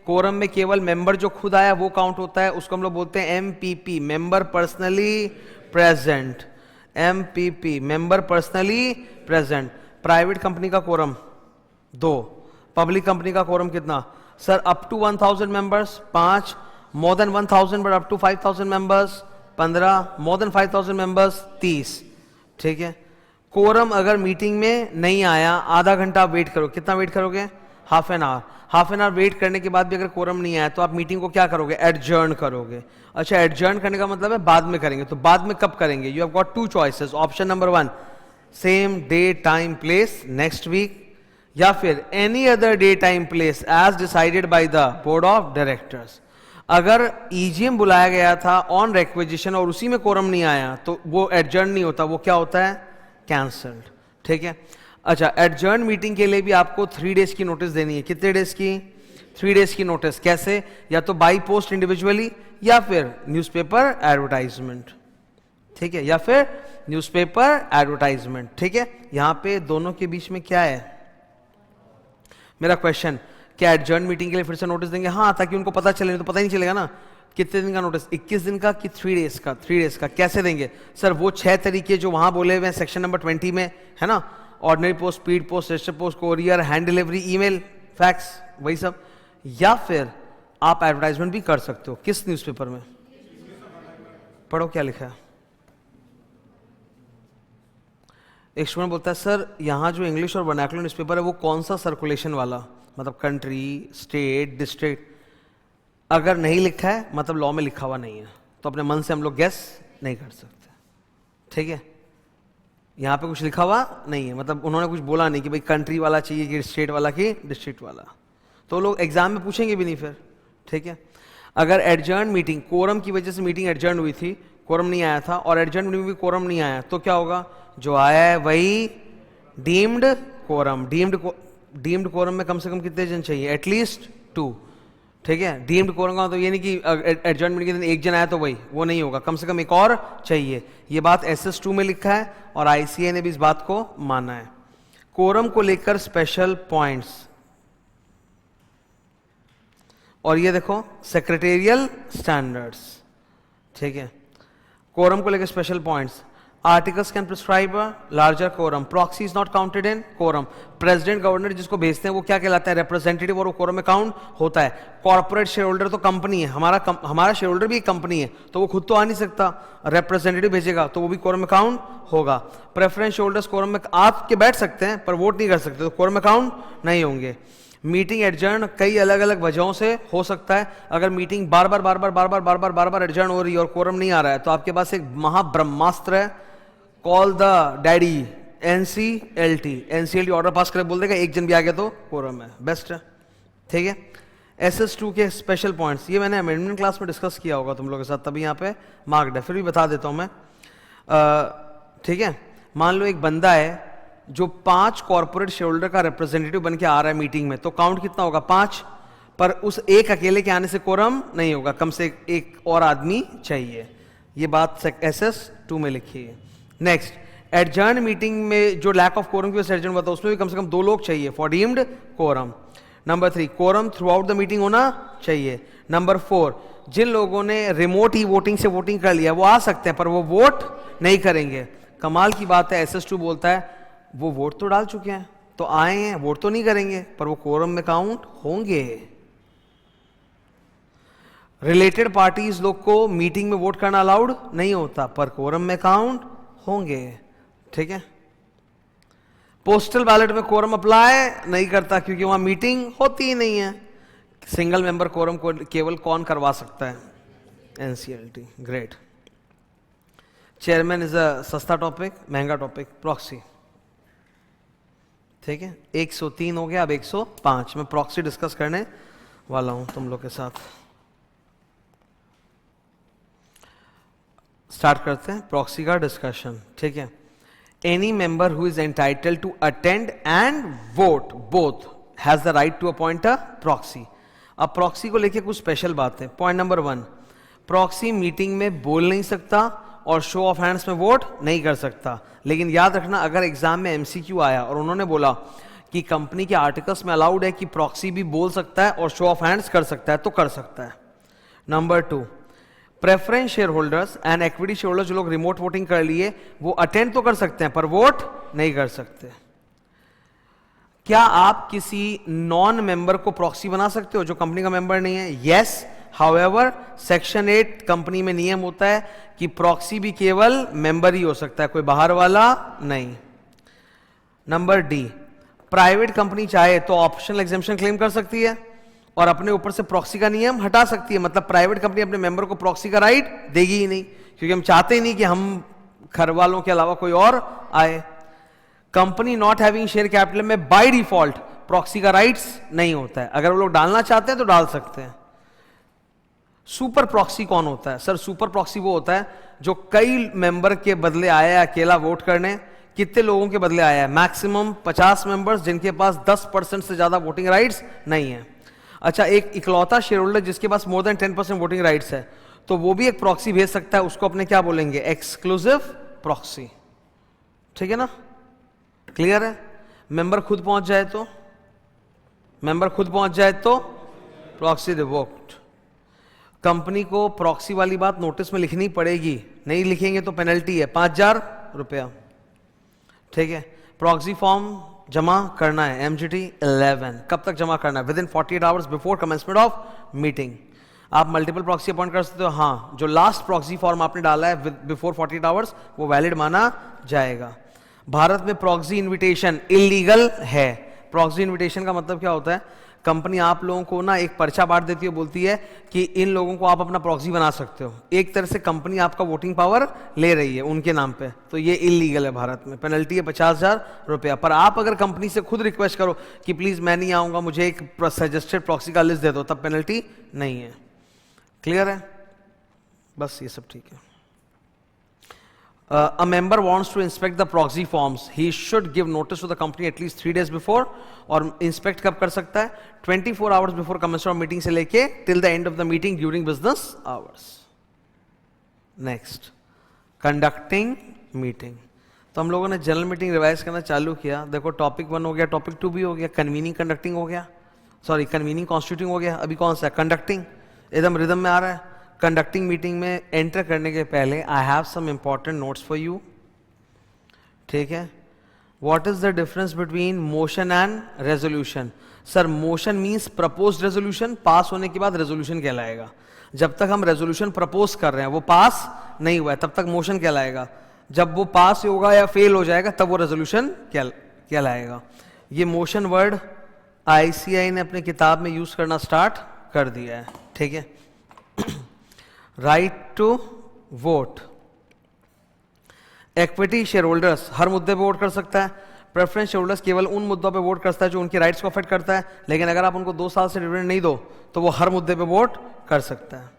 कोरम में केवल मेंबर जो खुद आया वो काउंट होता है, उसको हम लोग बोलते हैं MPP, member personally present. MPP, member personally present. Private company का कोरम 2, पब्लिक कंपनी का कोरम कितना? Sir up to 1000 members 5, more than 1000 but up to 5000 members 15, more than 5000 members 30। ठीक है। कोरम अगर मीटिंग में नहीं आया, आधा घंटा आप वेट करो। कितना वेट करोगे? Half an hour. Half an hour wait करने के बाद भी अगर कोरम नहीं आया तो आप मीटिंग को क्या करोगे? एडजर्न करोगे। अच्छा, एडजर्न करने का मतलब है बाद में करेंगे। तो बाद में कब करेंगे? You have got 2 choices. Option number 1, same day time place next week, या फिर any other day time place as decided by the board of directors. अगर EGM बुलाया गया था ऑन रिक्वेजिशन और उसी में कोरम नहीं आया तो वो एडजर्न नहीं होता, वो क्या होता है? कैंसल्ड। ठीक है। अच्छा, एडजर्न मीटिंग के लिए भी आपको 3 डेज की नोटिस देनी है। कितने डेज की? 3 डेज की नोटिस। कैसे? या तो बाई पोस्ट इंडिविजुअली या फिर न्यूज़पेपर एडवर्टाइजमेंट। ठीक है, या फिर न्यूज़पेपर एडवर्टाइजमेंट। ठीक है। यहां पे दोनों के बीच में क्या है मेरा क्वेश्चन? क्या एडजर्न मीटिंग के लिए फिर से नोटिस देंगे? हाँ, ताकि उनको पता चले, नहीं तो पता ही नहीं चलेगा ना। कितने दिन का नोटिस? 21 दिन का कि 3 डेज का? 3 डेज का। कैसे देंगे? सर वो 6 तरीके जो वहां बोले हुए हैं सेक्शन नंबर 20 में, है ना? Ordinary post, speed post, register post, courier, hand delivery, email, fax, वही सब। या फिर आप एडवर्टाइजमेंट भी कर सकते हो। किस न्यूज़पेपर में? पढ़ो क्या लिखा है। एक स्टूडेंट बोलता है सर यहाँ जो इंग्लिश और वर्नाकुलर न्यूज़पेपर है वो कौन सा सर्कुलेशन वाला, मतलब कंट्री, स्टेट, डिस्ट्रिक्ट? अगर नहीं लिखा है मतलब लॉ में लिखा हुआ नहीं है, तो अपने मन से हम लोग गेस नहीं कर सकते। ठीक है। यहाँ पे कुछ लिखा हुआ नहीं है, मतलब उन्होंने कुछ बोला नहीं कि भाई कंट्री वाला चाहिए कि स्टेट वाला कि डिस्ट्रिक्ट वाला, तो लोग एग्जाम में पूछेंगे भी नहीं फिर। ठीक है। अगर एडजर्न मीटिंग, कोरम की वजह से मीटिंग एडजर्न हुई थी, कोरम नहीं आया था, और एडजर्न मीटिंग में भी कोरम नहीं आया, तो क्या होगा? जो आया है वही डीम्ड कोरम। डीम्ड कोरम में कम से कम कितने जन चाहिए? एटलीस्ट 2। ठीक है। डीम्ड कोरम का तो ये नहीं कि एडजर्न मीटिंग के दिन एक जन आया तो वही, वो नहीं होगा, कम से कम एक और चाहिए। ये बात SS2 में लिखा है और ICA ने भी इस बात को माना है। कोरम को लेकर स्पेशल पॉइंट्स, और ये देखो सेक्रेटेरियल स्टैंडर्ड्स। ठीक है। कोरम को लेकर special points, articles can prescribe a larger quorum, proxy is not counted in quorum. President governor जिसको भेजते हैं वो क्या कहलाता है? रिप्रेजेंटेटिव, और वो कोरम में काउंट होता है। कॉर्पोरेट शेयर होल्डर तो कंपनी है, हमारा शेयर होल्डर भी एक कंपनी है, तो वो खुद तो आ नहीं सकता, रिप्रेजेंटेटिव भेजेगा तो वो भी कोरम में काउंट होगा। प्रेफरेंस शेयर होल्डर्स कोरम में आके बैठ सकते हैं पर वोट नहीं कर सकते, तो कोरम में काउंट नहीं होंगे। मीटिंग एडजर्न कई अलग अलग वजहों से हो सकता है। अगर मीटिंग बार बार एडजर्न हो रही है और कोरम नहीं आ रहा है, तो आपके पास एक महाब्रह्मास्त्र है, call the daddy, NCLT order pass करे, बोल देगा एक जन भी आ गया तो कोरम है, बेस्ट है। ठीक है। SS2 के स्पेशल पॉइंट्स, ये मैंने अमेंडमेंट क्लास में डिस्कस किया होगा तुम लोगों के साथ, तभी यहाँ पे मार्क्ड है, फिर भी बता देता हूँ मैं। ठीक है। मान लो एक बंदा है जो 5 कॉर्पोरेट शेयर होल्डर का रिप्रेजेंटेटिव बन के आ रहा है मीटिंग में, तो काउंट कितना होगा? 5। पर उस एक अकेले के आने से कोरम नहीं होगा, कम से एक और आदमी चाहिए। ये बात SS2 में लिखी है। नेक्स्ट, एडजर्न मीटिंग में जो लैक ऑफ कोरम की वजह से एडजर्न हुआ था उसमें भी कम से कम 2 लोग चाहिए for deemed quorum. Number 3, quorum throughout the meeting होना चाहिए। नंबर 4, जिन लोगों ने रिमोट ई वोटिंग से वोटिंग कर लिया वो आ सकते हैं पर वो वोट नहीं करेंगे। कमाल की बात है, SS2 बोलता है वो वोट तो डाल चुके हैं, तो आए हैं, वोट तो नहीं करेंगे पर वो कोरम में काउंट होंगे। रिलेटेड पार्टीज लोग को मीटिंग में वोट करना अलाउड नहीं होता पर कोरम में काउंट होंगे। ठीक है, पोस्टल बैलेट में कोरम अप्लाई नहीं करता क्योंकि वहां मीटिंग होती ही नहीं है। सिंगल मेंबर कोरम को केवल कौन करवा सकता है? NCLT। Great. Chairman is a सस्ता टॉपिक, महंगा टॉपिक, प्रॉक्सी। ठीक है, 103 हो गया, अब 105 मैं प्रॉक्सी डिस्कस करने वाला हूं तुम लोग के साथ। स्टार्ट करते हैं प्रॉक्सी का डिस्कशन। ठीक है, any member who is entitled to attend and vote both has the right to appoint a proxy. अब प्रॉक्सी को लेके कुछ स्पेशल बात है। पॉइंट नंबर 1, प्रॉक्सी मीटिंग में बोल नहीं सकता और शो ऑफ हैंड्स में वोट नहीं कर सकता। लेकिन याद रखना, अगर एग्जाम में MCQ आया और उन्होंने बोला कि कंपनी के आर्टिकल्स में अलाउड है कि प्रॉक्सी भी बोल सकता है और शो ऑफ हैंड्स कर सकता है, तो कर सकता है। Number 2, preference share holders and equity share holders जो लोग रिमोट वोटिंग कर लिए वो अटेंड तो कर सकते हैं पर वोट नहीं कर सकते। क्या आप किसी नॉन मेंबर को प्रॉक्सी बना सकते हो जो कंपनी का मेंबर नहीं है? यस। हाउएवर सेक्शन 8 कंपनी में नियम होता है कि प्रॉक्सी भी केवल मेंबर ही हो सकता है, कोई बाहर वाला नहीं। नंबर डी, प्राइवेट कंपनी चाहे तो ऑप्शनल एग्जेम्पशन क्लेम कर सकती है और अपने ऊपर से प्रॉक्सी का नियम हटा सकती है। मतलब प्राइवेट कंपनी अपने मेंबर को प्रॉक्सी का राइट देगी ही नहीं, क्योंकि हम चाहते ही नहीं कि हम घर वालों के अलावा कोई और आए। Company not having share capital में बाय डिफॉल्ट प्रॉक्सी का राइट्स नहीं होता है। अगर वो लोग डालना चाहते हैं तो डाल सकते हैं। सुपर प्रॉक्सी कौन होता है? सर, सुपर प्रॉक्सी वो होता है जो कई मेंबर के बदले आया है अकेला वोट करने। कितने लोगों के बदले आया है? मैक्सिमम 50 मेंबर्स जिनके पास 10% से ज्यादा वोटिंग राइट्स नहीं है। अच्छा, एक इकलौता शेयर होल्डर जिसके पास मोर देन 10% वोटिंग राइट्स है, तो वो भी एक प्रॉक्सी भेज सकता है। उसको अपने क्या बोलेंगे? Exclusive proxy. ठीक है ना? क्लियर है? मेंबर खुद पहुंच जाए तो, मेंबर खुद पहुंच जाए तो प्रॉक्सी रिवोक्ड। कंपनी को प्रॉक्सी वाली बात नोटिस में लिखनी पड़ेगी, नहीं लिखेंगे तो पेनल्टी है 5000 रुपया। ठीक है, प्रॉक्सी फॉर्म जमा करना है MGT 11। कब तक जमा करना है? Within 48 hours before commencement of meeting. आप मल्टीपल प्रॉक्सी अपॉइंट कर सकते हो। हाँ, जो लास्ट प्रॉक्सी फॉर्म आपने डाला है बिफोर 48 आवर्स वो वैलिड माना जाएगा। भारत में प्रॉक्सी इन्विटेशन इलीगल है। प्रॉक्सी इन्विटेशन का मतलब क्या होता है? कंपनी आप लोगों को ना एक पर्चा बांट देती है, बोलती है कि इन लोगों को आप अपना प्रॉक्सी बना सकते हो। एक तरह से कंपनी आपका वोटिंग पावर ले रही है उनके नाम पे, तो ये इलीगल है। भारत में पेनल्टी है 50,000 रुपया। पर आप अगर कंपनी से खुद रिक्वेस्ट करो कि प्लीज मैं नहीं आऊंगा, मुझे एक सजेस्टेड प्रॉक्सी का लिस्ट दे दो, तब पेनल्टी नहीं है। क्लियर है? बस ये सब ठीक है। A member wants to inspect the proxy forms. He should give notice to the company at least 3 days before. और inspect कब कर सकता है? 24 hours before commencement of meeting से लेके till the end of the meeting during business hours. Next, conducting meeting. तो हम लोगों ने जनरल मीटिंग रिवाइज करना चालू किया। देखो, टॉपिक 1 हो गया, टॉपिक 2 भी हो गया, कन्वीनिंग कंडक्टिंग हो गया, सॉरी कन्वीनिंग कॉन्स्टिट्यूटिंग हो गया। अभी कौन सा है? कंडक्टिंग। एकदम रिदम में आ रहा है। कंडक्टिंग मीटिंग में एंटर करने के पहले I have some important notes for you. ठीक है, what is the difference between motion and resolution? Sir, motion means proposed resolution, pass होने के बाद रेजोल्यूशन कहलाएगा। जब तक हम रेजोल्यूशन प्रपोज कर रहे हैं वो पास नहीं हुआ है, तब तक मोशन कहलाएगा। जब वो पास होगा या फेल हो जाएगा तब वो रेजोल्यूशन कहलाएगा। ये मोशन वर्ड ICAI ने अपनी किताब में यूज करना स्टार्ट कर दिया है। ठीक है, right to vote. Equity share holders हर मुद्दे पे वोट कर सकता है। प्रेफरेंस शेयर होल्डर्स केवल उन मुद्दों पे वोट करता है जो उनके राइट्स को अफेक्ट करता है। लेकिन अगर आप उनको 2 साल से डिविडेंड नहीं दो तो वो हर मुद्दे पे वोट कर सकता है।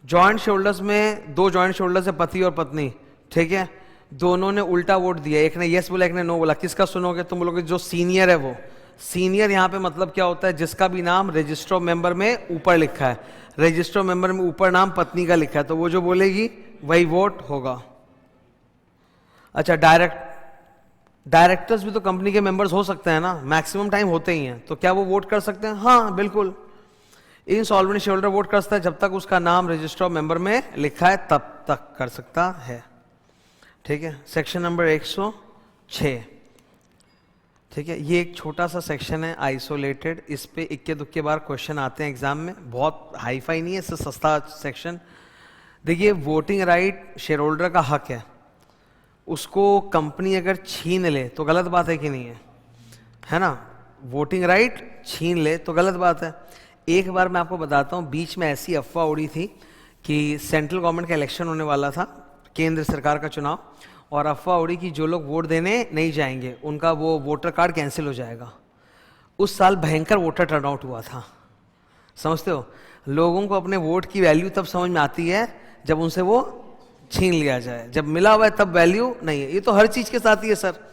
जॉइंट शेयर होल्डर्स में 2 जॉइंट शेयर होल्डर्स है, पति और पत्नी। ठीक है, दोनों ने उल्टा वोट दिया, एक ने यस बोला, एक ने नो बोला। किसका सुनोगे तुम लोग? जो सीनियर है वो। सीनियर यहाँ पे मतलब क्या होता है? जिसका भी नाम रजिस्टर ऑफ मेंबर में ऊपर लिखा है। रजिस्टर मेंबर में ऊपर नाम पत्नी का लिखा है, तो वो जो बोलेगी वही वोट होगा। अच्छा, डायरेक्टर्स भी तो कंपनी के मेंबर्स हो सकते हैं ना, मैक्सिमम टाइम होते ही हैं, तो क्या वो वोट कर सकते हैं? हाँ, बिल्कुल। इनसॉल्वेंट शेयर होल्डर वोट कर सकता है जब तक उसका नाम रजिस्टर ऑफ मेंबर में लिखा है, तब तक कर सकता है। ठीक है, सेक्शन नंबर 106। ठीक है, ये एक छोटा सा सेक्शन है आइसोलेटेड, इस पे इक्के दुक्के बार क्वेश्चन आते हैं एग्जाम में, बहुत हाई फाई नहीं है, इससे सस्ता सेक्शन। देखिए, वोटिंग राइट शेयर होल्डर का हक है, उसको कंपनी अगर छीन ले तो गलत बात है कि नहीं है ना? वोटिंग राइट छीन ले तो गलत बात है। एक बार मैं आपको बताता हूँ, बीच में ऐसी अफवाह उड़ी थी कि सेंट्रल गवर्नमेंट का इलेक्शन होने वाला था, केंद्र सरकार का चुनाव, और अफवाह उड़ी कि जो लोग वोट देने नहीं जाएंगे उनका वो वोटर कार्ड कैंसिल हो जाएगा। उस साल भयंकर वोटर टर्नआउट हुआ था, समझते हो? लोगों को अपने वोट की वैल्यू तब समझ में आती है जब उनसे वो छीन लिया जाए, जब मिला हुआ है तब वैल्यू नहीं है। ये तो हर चीज के साथ ही है सर।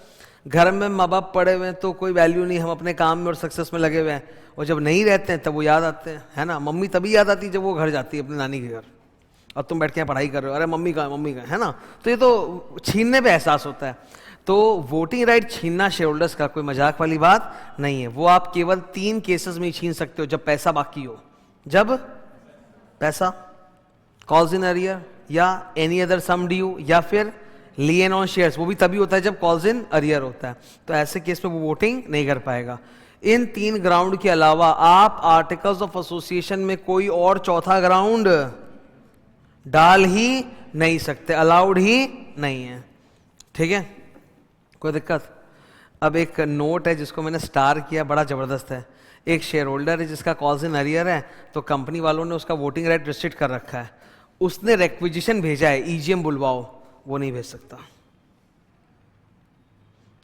घर में माँ बाप पड़े हुए हैं तो कोई वैल्यू नहीं, हम अपने काम में और सक्सेस में लगे हुए हैं, और जब नहीं रहते हैं तब वो याद आते हैं, है ना? मम्मी तभी याद आती है जब वो घर जाती है अपनी नानी के घर, और तुम बैठ के यहाँ पढ़ाई कर रहे हो, अरे मम्मी का है ना? तो ये तो छीनने पे एहसास होता है। तो वोटिंग राइट छीनना शेयर होल्डर्स का कोई मजाक वाली बात नहीं है। वो आप केवल 3 केसेस में ही छीन सकते हो, जब पैसा बाकी हो, जब पैसा कॉल्स इन अरियर या एनी अदर सम ड्यू, या फिर लियन ऑन शेयर्स, वो भी तभी होता है जब कॉल्स इन अरियर होता है। तो ऐसे केस में वो वोटिंग नहीं कर पाएगा। इन 3 ग्राउंड के अलावा आप आर्टिकल्स ऑफ एसोसिएशन में कोई और चौथा ग्राउंड डाल ही नहीं सकते, अलाउड ही नहीं है। ठीक है, कोई दिक्कत? अब एक नोट है जिसको मैंने स्टार किया, बड़ा जबरदस्त है। एक शेयर होल्डर है जिसका कॉल्स इन अरियर है, तो कंपनी वालों ने उसका वोटिंग राइट रिस्ट्रिक्ट कर रखा है, उसने रिक्विजिशन भेजा है, ईजीएम बुलवाओ, वो नहीं भेज सकता।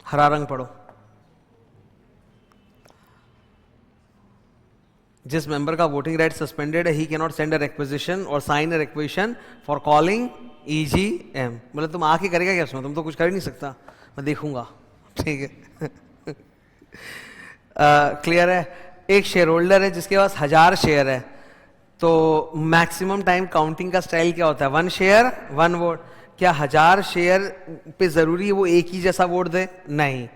हरा रंग पढ़ो। जिस मेंबर का वोटिंग राइट सस्पेंडेड है, he can not send a requisition और sign a requisition for calling EGM. मतलब तुम आके करेगा क्या उसमें? तुम तो कुछ कर ही नहीं सकता, मैं देखूंगा। ठीक है क्लियर है? एक शेयर होल्डर है जिसके पास 1000 शेयर है, तो मैक्सिमम टाइम काउंटिंग का स्टाइल क्या होता है? 1 शेयर 1 वोट। क्या 1000 शेयर पे जरूरी है वो एक ही जैसा वोट दे? नहीं।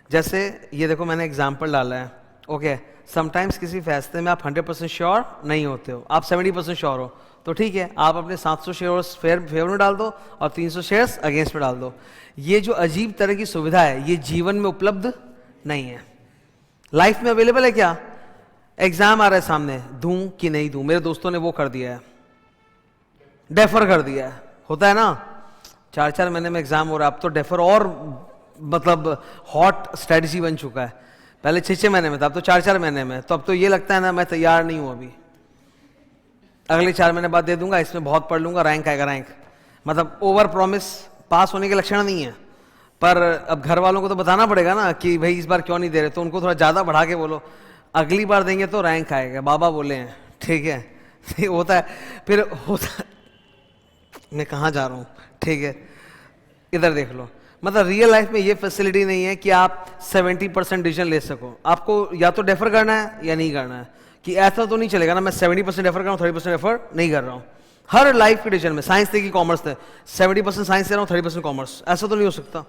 जैसे ये देखो, मैंने एग्जांपल डाला है। ओके, समटाइम्स किसी फैसले में आप 100% श्योर नहीं होते हो, आप 70% श्योर हो, तो ठीक है, आप अपने 700 शेयर्स फेवर में डाल दो और 300 शेयर्स अगेंस्ट में डाल दो। ये जो अजीब तरह की सुविधा है, ये जीवन में उपलब्ध नहीं है। लाइफ में अवेलेबल है क्या? एग्जाम आ रहा है सामने, दूं कि नहीं दूं? मेरे दोस्तों ने वो कर दिया है, डेफर कर दिया है, होता है ना? 4-4 महीने में एग्जाम हो रहा है, अब तो डेफर और मतलब हॉट स्ट्रेटजी बन चुका है। पहले 6-6 महीने में था, अब तो 4-4 महीने में। तो अब तो ये लगता है ना, मैं तैयार नहीं हूं अभी, अगले 4 महीने बाद दे दूंगा, इसमें बहुत पढ़ लूंगा, रैंक आएगा रैंक। मतलब ओवर प्रॉमिस पास होने के लक्षण नहीं है। पर अब घर वालों को तो बताना पड़ेगा ना कि भाई इस बार क्यों नहीं दे रहे, तो उनको थोड़ा ज्यादा बढ़ा के बोलो, अगली बार देंगे तो रैंक आएगा, बाबा बोले हैं। ठीक है होता है, फिर होता मैं कहाँ जा रहा हूँ? ठीक है, इधर देख लो। मतलब रियल लाइफ में ये फैसिलिटी नहीं है कि आप 70% डिसीजन ले सको। आपको या तो डेफर करना है या नहीं करना है, कि ऐसा तो नहीं चलेगा ना मैं 70% डेफर कर रहा हूँ, 30% डेफर नहीं कर रहा हूँ। हर लाइफ के डिसीजन में, साइंस थे कि कॉमर्स थे, 70% साइंस दे रहा हूँ, 30% कॉमर्स, ऐसा तो नहीं हो सकता।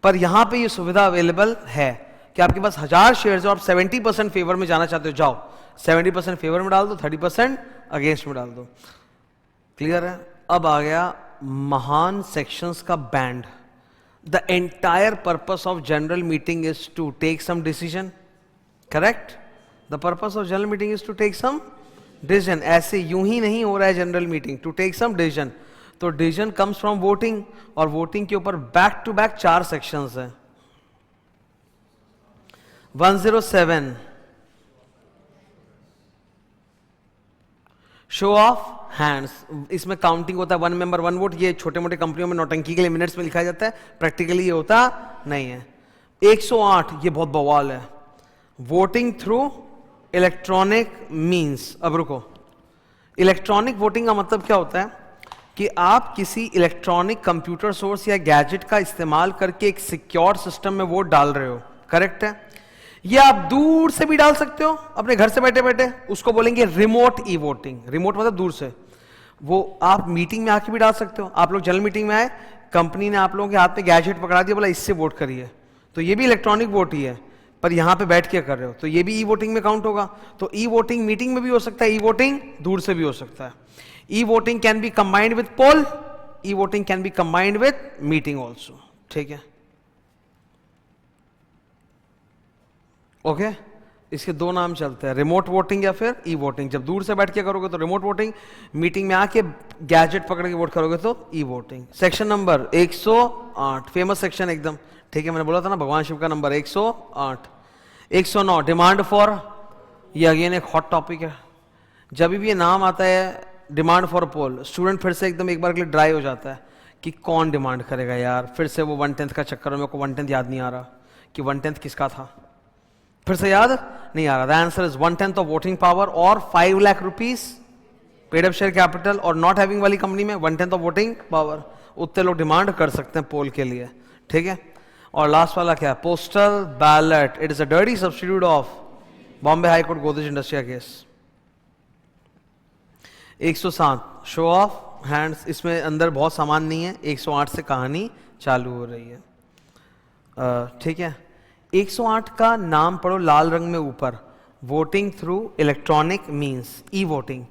पर यहाँ पे ये सुविधा अवेलेबल है कि आपके पास 1000 शेयर्स है और आप 70% फेवर में जाना चाहते हो, जाओ 70% फेवर में डाल दो, 30% अगेंस्ट में डाल दो। क्लियर है? अब आ गया महान सेक्शंस का band. The entire purpose of general meeting is to take some decision, correct? The purpose of general meeting is to take some decision. ऐसे यूं ही नहीं हो रहा है general meeting, to take some decision. तो decision comes from voting, और voting के ऊपर back to back 4 sections हैं। 107 शो ऑफ हैंड्स, इसमें काउंटिंग होता है 1 मेंबर 1 वोट। ये छोटे मोटे कंपनियों में नौटंकी के लिए मिनट्स में लिखा जाता है, प्रैक्टिकली ये होता नहीं है। 108 ये बहुत बवाल है, वोटिंग थ्रू इलेक्ट्रॉनिक मींस। अब रुको, इलेक्ट्रॉनिक वोटिंग का मतलब क्या होता है कि आप किसी इलेक्ट्रॉनिक कंप्यूटर सोर्स या गैजेट का इस्तेमाल करके एक सिक्योर सिस्टम में वोट डाल रहे हो, करेक्ट है? ये आप दूर से भी डाल सकते हो, अपने घर से बैठे बैठे, उसको बोलेंगे रिमोट ई वोटिंग। रिमोट मतलब दूर से। वो आप मीटिंग में आके भी डाल सकते हो। आप लोग जनरल मीटिंग में आए, कंपनी ने आप लोगों के हाथ में गैजेट पकड़ा दिया, बोला इससे वोट करिए, तो ये भी इलेक्ट्रॉनिक वोट ही है। पर यहां पे बैठ के कर रहे हो तो ये भी ई वोटिंग में काउंट होगा। तो ई वोटिंग मीटिंग में भी हो सकता है, ई वोटिंग दूर से भी हो सकता है। E voting can be combined with poll, e voting can be combined with meeting also. ठीक है, ओके इसके दो नाम चलते हैं, रिमोट वोटिंग या फिर ई वोटिंग। जब दूर से बैठ के करोगे तो रिमोट वोटिंग, मीटिंग में आके गैजेट पकड़ के वोट करोगे तो e voting. Section number 108 famous section एकदम। ठीक है, मैंने बोला था ना भगवान शिव का नंबर 108। 109 डिमांड फॉर, ये अगेन एक हॉट टॉपिक है। जब भी ये नाम आता है डिमांड फॉर पोल, स्टूडेंट फिर से एकदम एक बार के लिए ड्राई हो जाता है कि कौन डिमांड करेगा यार, फिर से वो 1/10 का चक्कर में, मेरे को 1/10 याद नहीं आ रहा कि 1/10 किसका था, फिर से याद नहीं आ रहा। The answer is 1/10 of voting power और 5 lakh rupees paid up share capital, और नॉट हैविंग वाली कंपनी में 1/10 ऑफ वोटिंग पावर, उतने लोग डिमांड कर सकते हैं पोल के लिए। ठीक है, और लास्ट वाला क्या है, postal ballot, it is a dirty substitute of Bombay high court Godrej industries case. 107 show of hands, इसमें अंदर बहुत सामान नहीं है। 108 से कहानी चालू हो रही है। ठीक है, 108 का नाम पढ़ो लाल रंग में ऊपर, voting through electronic means, e voting.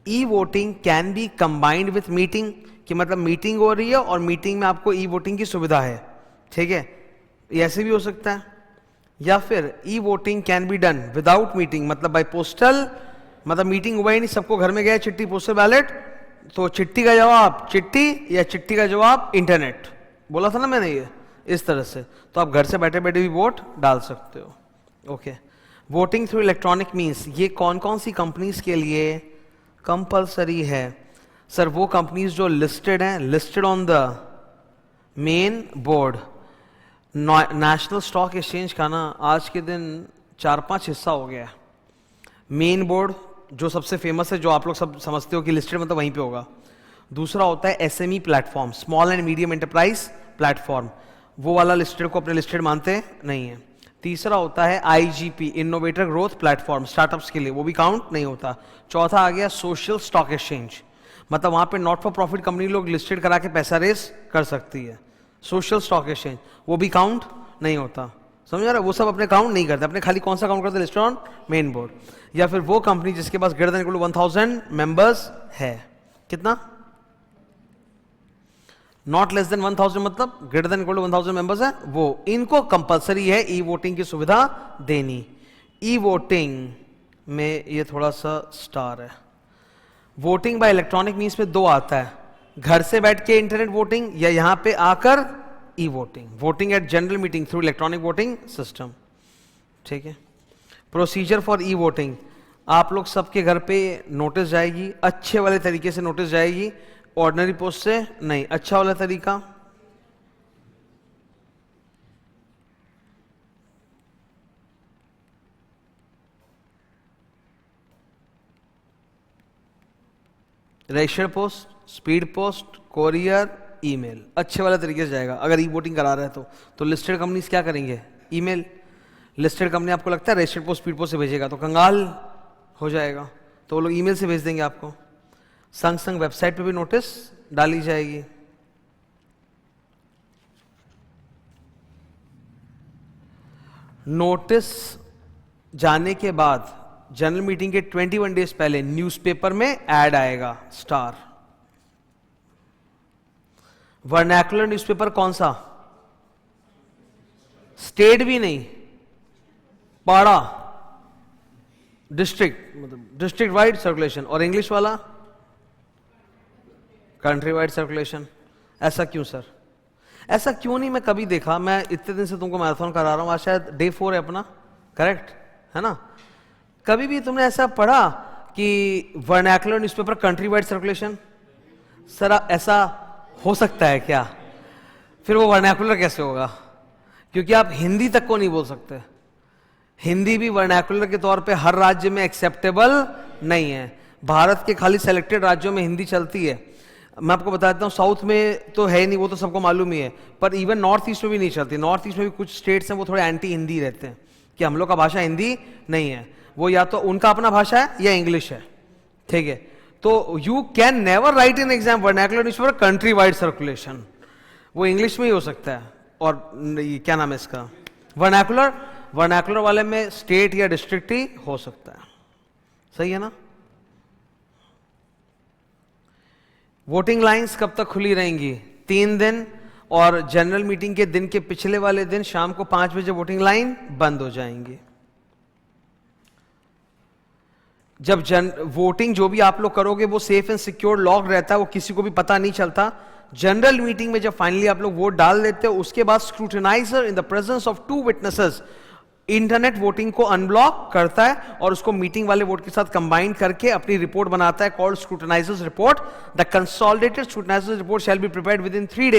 E voting can be combined with meeting, कि मतलब मीटिंग हो रही है और मीटिंग में आपको ई वोटिंग की सुविधा है। ठीक है, ऐसे भी हो सकता है। या फिर ई voting can be done without meeting, मतलब बाय पोस्टल, मतलब मीटिंग हुआ ही नहीं, सबको घर में गया चिट्ठी पोस्टल बैलेट, तो चिट्ठी का जवाब चिट्ठी या चिट्ठी का जवाब इंटरनेट, बोला था ना मैंने ये, इस तरह से। तो आप घर से बैठे बैठे भी वोट डाल सकते हो। Okay, voting through electronic means, ये कौन कौन सी कंपनीज के लिए कंपलसरी है? सर वो कंपनीज जो लिस्टेड हैं, listed on the main board. National stock exchange का ना आज के दिन 4-5 हिस्सा हो गया है। मेन बोर्ड जो सबसे फेमस है, जो आप लोग सब समझते हो कि लिस्टेड मतलब वहीं पे होगा। दूसरा होता है SME platform, small and medium enterprise platform, वो वाला लिस्टेड को अपने लिस्टेड मानते नहीं है। तीसरा होता है IGP, innovator growth platform, startups के लिए, वो भी काउंट नहीं होता। चौथा आ गया सोशल स्टॉक एक्सचेंज, मतलब वहां पे नॉट फॉर प्रॉफिट कंपनी लोग लिस्टेड करा के पैसा रेस कर सकती है। सोशल स्टॉक एक्सचेंज वो भी काउंट नहीं होता, समझ रहे? वो सब अपने काउंट नहीं करते, अपने खाली कौन सा काउंट करते हैं, लिस्टेड ऑन मेन बोर्ड। या फिर वो कंपनी जिसके पास greater than equal to 1000 members है। कितना? नॉट लेस देन 1000, मतलब greater than equal to 1000 members है वो, इनको कंपलसरी है ई वोटिंग की सुविधा देनी। ई वोटिंग में ये थोड़ा सा स्टार है। वोटिंग बाय इलेक्ट्रॉनिक मींस में दो आता है, घर से बैठ के इंटरनेट वोटिंग या यहां पे आकर e voting. Voting at general meeting through electronic voting system. ठीक है, प्रोसीजर फॉर ई वोटिंग, आप लोग सबके घर पे नोटिस जाएगी, अच्छे वाले तरीके से नोटिस जाएगी, ऑर्डिनरी पोस्ट से नहीं, अच्छा वाला तरीका। Registered post, speed post, courier, email, अच्छे वाले तरीके से जाएगा। अगर ई वोटिंग करा रहे हैं तो लिस्टेड कंपनीज क्या करेंगे, ईमेल। लिस्टेड कंपनी आपको लगता है रजिस्टर्ड पोस्ट, स्पीड पोस्ट से भेजेगा तो कंगाल हो जाएगा, तो वो लोग ईमेल से भेज देंगे आपको। संग संग वेबसाइट पे भी नोटिस डाली जाएगी। नोटिस जाने के बाद जनरल मीटिंग के 21 डेज पहले न्यूज़पेपर में ऐड आएगा, स्टार। वर्नैकुलर न्यूज़पेपर कौन सा? स्टेट भी नहीं, पाड़ा, डिस्ट्रिक्ट, मतलब डिस्ट्रिक्ट वाइड सर्कुलेशन। और इंग्लिश वाला कंट्री वाइड सर्कुलेशन। ऐसा क्यों सर? ऐसा क्यों नहीं मैं कभी देखा, मैं इतने दिन से तुमको मैराथन करा रहा हूं, आज शायद डे 4 है अपना, करेक्ट है ना? कभी भी तुमने ऐसा पढ़ा कि vernacular newspaper country wide circulation? Sir ऐसा हो सकता है क्या? फिर वो वर्नैकुलर कैसे होगा? क्योंकि आप हिंदी तक को नहीं बोल सकते। हिंदी भी वर्नैकुलर के तौर पे हर राज्य में एक्सेप्टेबल नहीं है। भारत के खाली सेलेक्टेड राज्यों में हिंदी चलती है। मैं आपको बता देता हूँ, साउथ में तो है नहीं, वो तो सबको मालूम ही है, पर इवन नॉर्थ ईस्ट में भी नहीं चलती। नॉर्थ ईस्ट में भी कुछ स्टेट्स हैं वो थोड़े एंटी हिंदी रहते हैं कि हम लोग का भाषा हिंदी नहीं है, वो या तो उनका अपना भाषा है या इंग्लिश है। ठीक है, तो you can never write in exam vernacular newspaper country wide circulation, वो इंग्लिश में ही हो सकता है। और क्या नाम है इसका, वर्नैकुलर, वर्नाकुलर वाले में स्टेट या डिस्ट्रिक्ट ही हो सकता है। सही है ना? वोटिंग लाइंस कब तक खुली रहेंगी? 3 दिन, और जनरल मीटिंग के दिन के पिछले वाले दिन शाम को 5 बजे वोटिंग लाइन बंद हो जाएंगी। जब वोटिंग जो भी आप लोग करोगे वो सेफ एंड सिक्योर लॉक रहता है, वो किसी को भी पता नहीं चलता। जनरल मीटिंग में जब फाइनली आप लोग वोट डाल देते हो, उसके बाद scrutiniser in the presence of 2 witnesses internet voting को अनब्लॉक करता है और उसको मीटिंग वाले वोट के साथ कंबाइन करके अपनी रिपोर्ट बनाता है, called scrutinizer's report. The consolidated scrutinizer's report shall be prepared within 3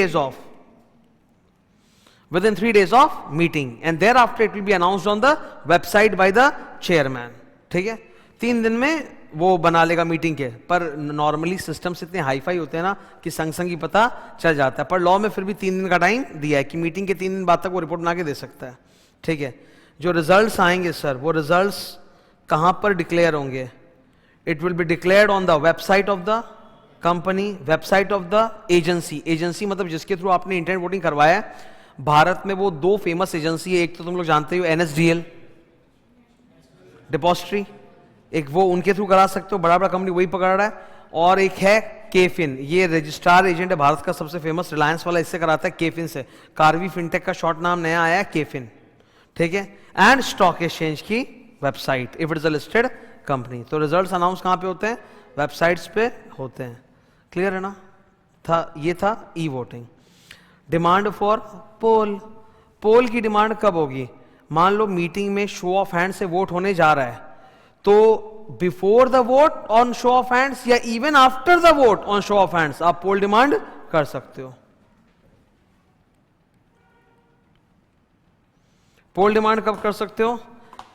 days of meeting, and thereafter it will be announced on the website by the chairman। ठीक है, 3 दिन में वो बना लेगा मीटिंग के। पर नॉर्मली सिस्टम्स इतने हाईफाई होते हैं ना कि संग संग ही पता चल जाता है, पर लॉ में फिर भी 3 दिन का टाइम दिया है कि मीटिंग के 3 दिन बाद तक वो रिपोर्ट बना के दे सकता है। ठीक है, जो रिजल्ट्स आएंगे सर, वो रिजल्ट्स कहां पर डिक्लेयर होंगे? It will be declared on the website of the company, website of the agency. Agency मतलब जिसके थ्रू आपने इंटरनेट वोटिंग करवाया है। भारत में वो 2 फेमस एजेंसी है, एक तो तुम लोग जानते हो NSDL डिपॉजिटरी, एक वो उनके थ्रू करा सकते हो, बड़ा बड़ा कंपनी वही पकड़ रहा है, और एक है केफिन, ये रजिस्ट्रार एजेंट है भारत का सबसे फेमस, रिलायंस वाला इससे कराता है, केफिन से। कार्वी फिनटेक का शॉर्ट नाम नया आया है केफिन। ठीक है, एंड स्टॉक एक्सचेंज की website if it is a listed company. तो रिजल्ट्स अनाउंस कहां पे होते हैं? वेबसाइट्स पे होते हैं। क्लियर है ना? ये था e voting. Demand for poll. Poll की डिमांड कब होगी? मान लो मीटिंग में शो ऑफ हैंड से वोट होने जा रहा है, तो before the vote on show of hands या even after the vote on show of hands आप पोल डिमांड कर सकते हो। पोल डिमांड कब कर सकते हो?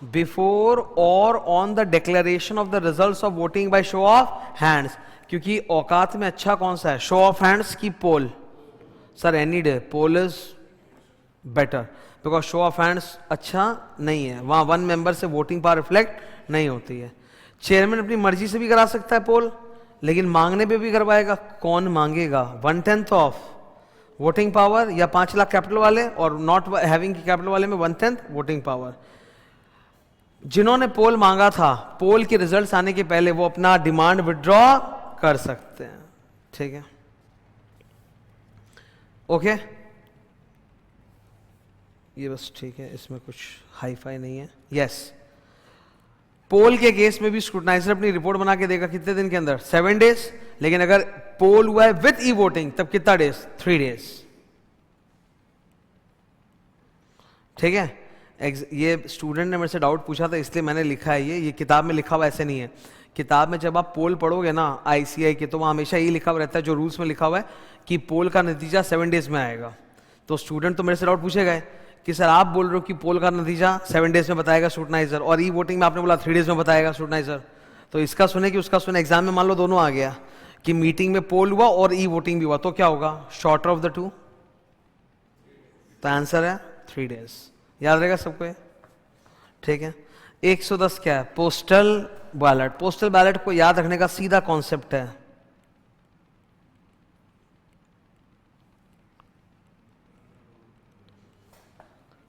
बिफोर और on the declaration of the results of voting by show of hands. क्योंकि औकात में अच्छा कौन सा है? शो ऑफ हैंड्स की poll? Sir any day poll is better, because show of hands अच्छा नहीं है, वहां 1 मेंबर से वोटिंग पावर रिफ्लेक्ट नहीं होती है। चेयरमैन अपनी मर्जी से भी करा सकता है पोल, लेकिन मांगने पे भी करवाएगा। कौन मांगेगा? 1/10 ऑफ वोटिंग पावर, या 5 लाख कैपिटल वाले और नॉट हैविंग कैपिटल वाले में 1/10 वोटिंग पावर। जिन्होंने पोल मांगा था, पोल के रिजल्ट्स आने के पहले वो अपना डिमांड विड्रॉ कर सकते हैं। ठीक है, ओके ये बस ठीक है, इसमें कुछ हाई फाई नहीं है। यस, पोल के केस में भी स्क्रूटनाइजर अपनी रिपोर्ट बना के देगा कितने दिन के अंदर? 7 डेज। लेकिन अगर पोल हुआ है विद ई वोटिंग तब कितना डेज? 3 डेज। ठीक है, ये स्टूडेंट ने मेरे से डाउट पूछा था इसलिए मैंने लिखा है, ये किताब में लिखा हुआ ऐसे नहीं है। किताब में जब आप पोल पढ़ोगे ना ICI के, तो वहाँ हमेशा ये लिखा हुआ रहता है, जो रूल्स में लिखा हुआ है कि पोल का नतीजा 7 डेज में आएगा। तो स्टूडेंट तो मेरे से डाउट पूछेगा कि सर आप बोल रहे हो कि पोल का नतीजा 7 डेज में बताएगा स्क्रूटनाइजर, और ई वोटिंग में आपने बोला 3 डेज में बताएगा स्क्रूटनाइजर। तो इसका सुने कि उसका सुने, एग्जाम में मान लो दोनों आ गया कि मीटिंग में पोल हुआ और ई वोटिंग भी हुआ, तो क्या होगा? Shorter of the 2। तो आंसर है 3 डेज। याद रहेगा सबको ये? ठीक है। 110 क्या है? Postal ballot. पोस्टल बैलेट को याद रखने का सीधा कॉन्सेप्ट है,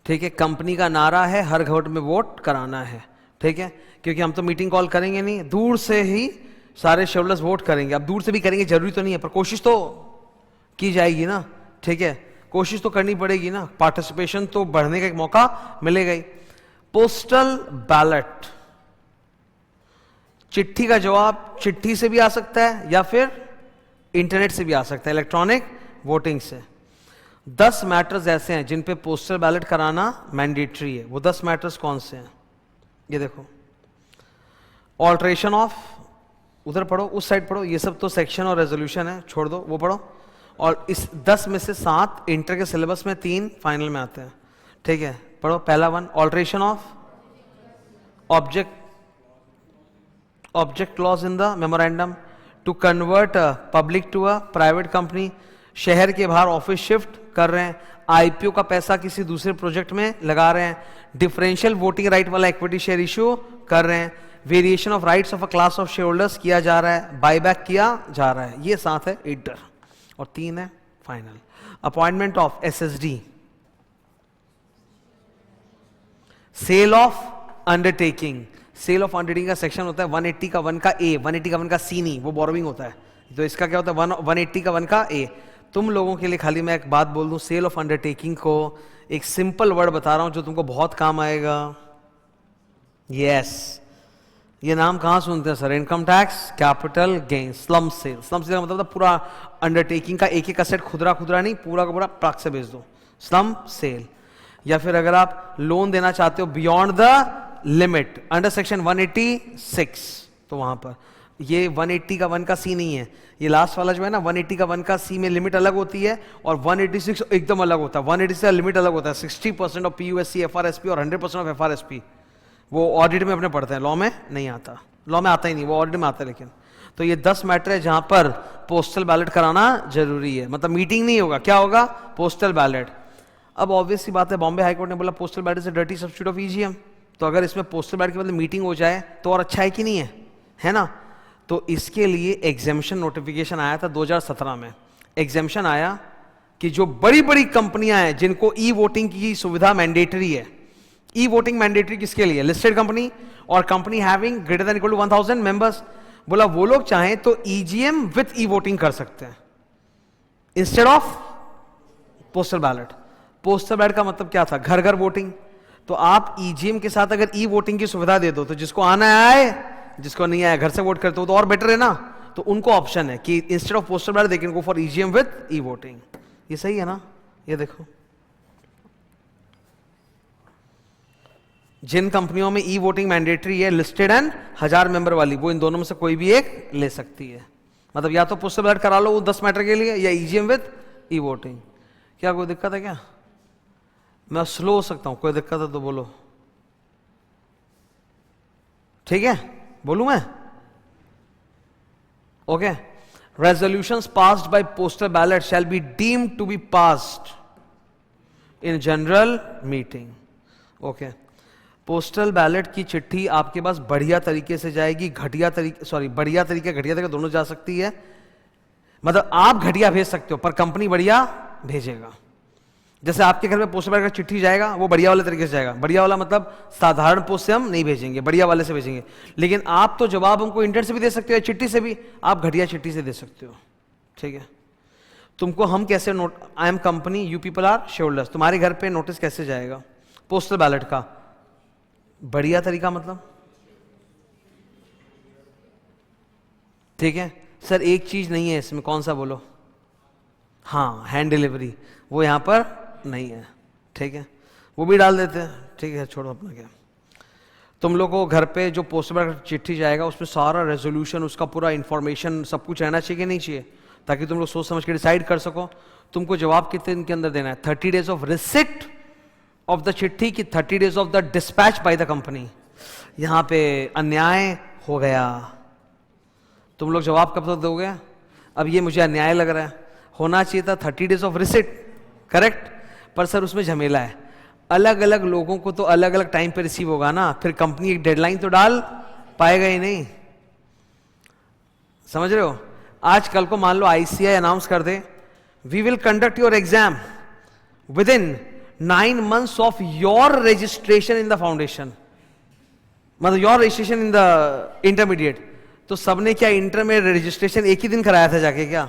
ठीक है, कंपनी का नारा है हर घर में वोट कराना है। ठीक है, क्योंकि हम तो मीटिंग कॉल करेंगे नहीं, दूर से ही सारे शेड्यूलर्स वोट करेंगे। अब दूर से भी करेंगे जरूरी तो नहीं है, पर कोशिश तो की जाएगी ना। ठीक है, कोशिश तो करनी पड़ेगी ना, पार्टिसिपेशन तो बढ़ने का एक मौका मिलेगा ही। पोस्टल बैलेट, चिट्ठी का जवाब चिट्ठी से भी आ सकता है या फिर इंटरनेट से भी आ सकता है, इलेक्ट्रॉनिक वोटिंग से। 10 मैटर्स ऐसे हैं जिन पे पोस्टल बैलेट कराना मैंडेटरी है। वो 10 मैटर्स कौन से हैं? ये देखो, ऑल्ट्रेशन ऑफ, उधर पढ़ो, उस साइड पढ़ो, ये सब तो सेक्शन और रेजोल्यूशन है, छोड़ दो वो पढ़ो। और इस 10 में से 7 इंटर के सिलेबस में, 3 फाइनल में आते हैं। ठीक है, पढ़ो। पहला 1, alteration of object clause in the memorandum to convert public to a private company. शहर के बाहर ऑफिस शिफ्ट कर रहे हैं, IPO का पैसा किसी दूसरे प्रोजेक्ट में लगा रहे हैं, डिफरेंशियल वोटिंग राइट वाला इक्विटी शेयर इश्यू कर रहे हैं, variation of rights of a class of share holders किया जा रहा है, बायबैक किया जा रहा है। ये 7 है इंटर, और 3 है final. Appointment of SSD, sale of undertaking, sale of undertaking का सेक्शन होता है 180 का 1 का ए, 180 का 1 का सी नहीं, वो बोरोइंग होता है। तो इसका क्या होता है 180 का 1 का ए। तुम लोगों के लिए खाली मैं एक बात बोल दूं, सेल ऑफ अंडरटेकिंग को एक सिंपल वर्ड बता रहा हूं जो तुमको बहुत काम आएगा। यस, ये नाम कहां सुनते हैं sir? Income tax, capital gain, slump sale. Slump sale का मतलब था पूरा अंडरटेकिंग का एक एक असेट खुदरा खुदरा नहीं, पूरा का पूरा ट्रक से बेच दो, स्लम सेल। या फिर अगर आप लोन देना चाहते हो beyond the limit under section 186, तो वहां पर ये 180 का 1 का सी नहीं है, ये लास्ट वाला जो है ना 180 का 1 का सी में लिमिट अलग होती है और 186 एकदम अलग होता है। 186 का लिमिट अलग होता है 60% ऑफ पीयूएससी एफआरएसपी और 100% ऑफ एफआरएसपी। वो ऑडिट में अपने पढ़ते हैं, लॉ में नहीं आता, लॉ में आता ही नहीं, वो ऑडिट में आता है। लेकिन तो ये 10 मैटर है जहां पर पोस्टल बैलेट कराना जरूरी है, मतलब मीटिंग नहीं होगा, क्या होगा? Postal ballot. अब ऑब्वियस सी बात है, बॉम्बे हाईकोर्ट ने बोला postal ballot is a dirty substitute of EGM, तो अगर इसमें पोस्टल बैलेट के बदले मीटिंग हो जाए तो और अच्छा है कि नहीं है ना? तो इसके लिए एग्जेम्पशन नोटिफिकेशन आया था 2017 में। एग्जेम्पशन आया कि जो बड़ी बड़ी कंपनियां हैं जिनको ई वोटिंग की सुविधा मैंडेटरी है, ई वोटिंग मैंडेटरी किसके लिए? लिस्टेड कंपनी और company having greater than equal to 1000 members. बोला वो लोग चाहें तो ईजीएम विथ ई वोटिंग कर सकते हैं instead of postal ballot. Postal ballot का मतलब क्या था? घर घर वोटिंग। तो आप ईजीएम के साथ अगर ई वोटिंग की सुविधा दे दो तो जिसको आना है आए, जिसको नहीं आया घर से वोट करते हो, तो और बेटर है ना। तो उनको ऑप्शन है कि instead of postal ballot they can go for EGM with e voting. ये सही है ना? ये देखो, जिन कंपनियों में ई वोटिंग मैंडेटरी है, लिस्टेड एंड 1000 मेंबर वाली, वो इन दोनों में से कोई भी एक ले सकती है। मतलब या तो पोस्टल बैलेट करा लो वो 10 मैटर के लिए, या ईजीएम विथ ई वोटिंग। क्या कोई दिक्कत है क्या? मैं स्लो हो सकता हूं, कोई दिक्कत है तो बोलो। ठीक है, बोलूं मैं? Okay. Resolutions passed by postal ballot shall be deemed to be passed in general meeting. Okay. Postal ballot की चिट्ठी आपके पास बढ़िया तरीके से जाएगी, घटिया तरीके, सॉरी बढ़िया तरीके घटिया तरीके दोनों जा सकती है। मतलब आप घटिया भेज सकते हो पर कंपनी बढ़िया भेजेगा। जैसे आपके घर में पोस्टल बैलेट का चिट्ठी जाएगा, वो बढ़िया वाले तरीके से जाएगा। बढ़िया वाला मतलब साधारण पोस्ट से हम नहीं भेजेंगे, बढ़िया वाले से भेजेंगे। लेकिन आप तो जवाब हमको इंटरनेट से भी दे सकते हो, चिट्ठी से भी, आप घटिया चिट्ठी से दे सकते हो। ठीक है, तुमको हम कैसे note, I am company, you people are shareholders, तुम्हारे घर पे नोटिस कैसे जाएगा पोस्टल बैलेट का? बढ़िया तरीका मतलब, ठीक है सर। एक चीज नहीं है इसमें, कौन सा बोलो? हाँ, हैंड डिलीवरी, वो यहां पर नहीं है। ठीक है, वो भी डाल देते हैं। ठीक है, छोड़ो अपना क्या। तुम लोग को घर पे जो पोस्टल बैलेट चिट्ठी जाएगा उसमें सारा रेजोल्यूशन, उसका पूरा इंफॉर्मेशन सब कुछ रहना चाहिए कि नहीं चाहिए, ताकि तुम लोग सोच समझ के डिसाइड कर सको। तुमको जवाब कितने दिन के अंदर देना है? 30 days of receipt of the चिट्ठी की 30 days of the dispatch bye the company. यहां पे अन्याय हो गया। तुम लोग जवाब कब तक दोगे? अब ये मुझे अन्याय लग रहा है, होना चाहिए था 30 days ऑफ रिसिप्ट, करेक्ट। पर सर उसमें झमेला है, अलग अलग लोगों को तो अलग अलग टाइम पे रिसीव होगा ना, फिर कंपनी एक डेडलाइन तो डाल पाएगा ही नहीं। समझ रहे हो? आज कल को मान लो आईसीआई अनाउंस कर दे, we will conduct your exam within 9 months of your registration in the foundation, मतलब your registration in the intermediate. तो सबने क्या इंटर में रजिस्ट्रेशन एक ही दिन कराया था जाके क्या?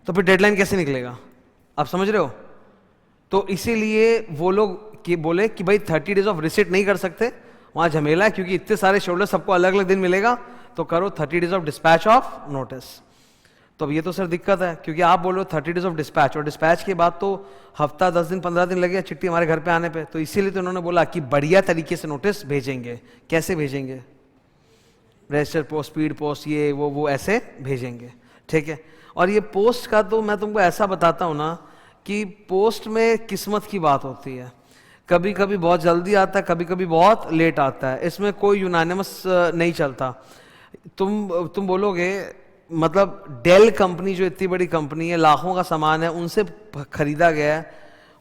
तो फिर डेडलाइन कैसे निकलेगा? आप समझ रहे हो? तो इसीलिए वो लोग कि बोले कि भाई 30 days ऑफ रिसिट नहीं कर सकते, वहां झमेला है, क्योंकि इतने सारे शेड्यूलर सबको अलग अलग दिन मिलेगा, तो करो 30 days of dispatch of notice. तो अब ये तो सर दिक्कत है, क्योंकि आप बोल रहे हो 30 days ऑफ डिस्पैच, और डिस्पैच के बाद तो हफ्ता 10 दिन 15 दिन लगेगा चिट्ठी हमारे घर पे आने पे। तो इसीलिए तो उन्होंने बोला कि बढ़िया तरीके से नोटिस भेजेंगे। कैसे भेजेंगे? रजिस्टर पोस्ट, स्पीड पोस्ट, ये वो ऐसे भेजेंगे। ठीक है, और ये पोस्ट का तो मैं तुमको ऐसा बताता हूं ना कि पोस्ट में किस्मत की बात होती है, कभी कभी बहुत जल्दी आता है, कभी कभी बहुत लेट आता है। इसमें कोई यूनानिमस नहीं चलता। तुम बोलोगे मतलब डेल कंपनी जो इतनी बड़ी कंपनी है, लाखों का सामान है, उनसे खरीदा गया है,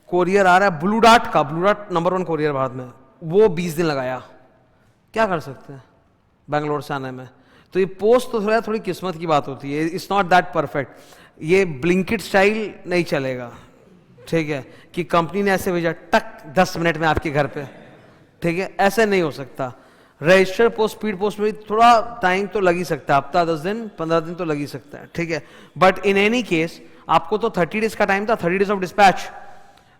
कोरियर आ रहा है ब्लू डार्ट का, blue dart number 1 courier Bharat में, वो 20 दिन लगाया। क्या कर सकते हैं बैंगलोर से आने में? तो ये पोस्ट तो थोड़ी किस्मत की बात होती है, इट्स नॉट दैट परफेक्ट। ये ब्लिंकिट स्टाइल नहीं चलेगा। ठीक है, कि कंपनी ने ऐसे भेजा टक 10 मिनट में आपके घर पे, ठीक है, ऐसे नहीं हो सकता। रजिस्टर पोस्ट, स्पीड पोस्ट में थोड़ा टाइम तो लग ही सकता है, हफ्ता 10 दिन 15 दिन तो लग ही सकता है, ठीक है। बट इन एनी केस आपको तो 30 डेज का टाइम था, 30 डेज ऑफ डिस्पैच।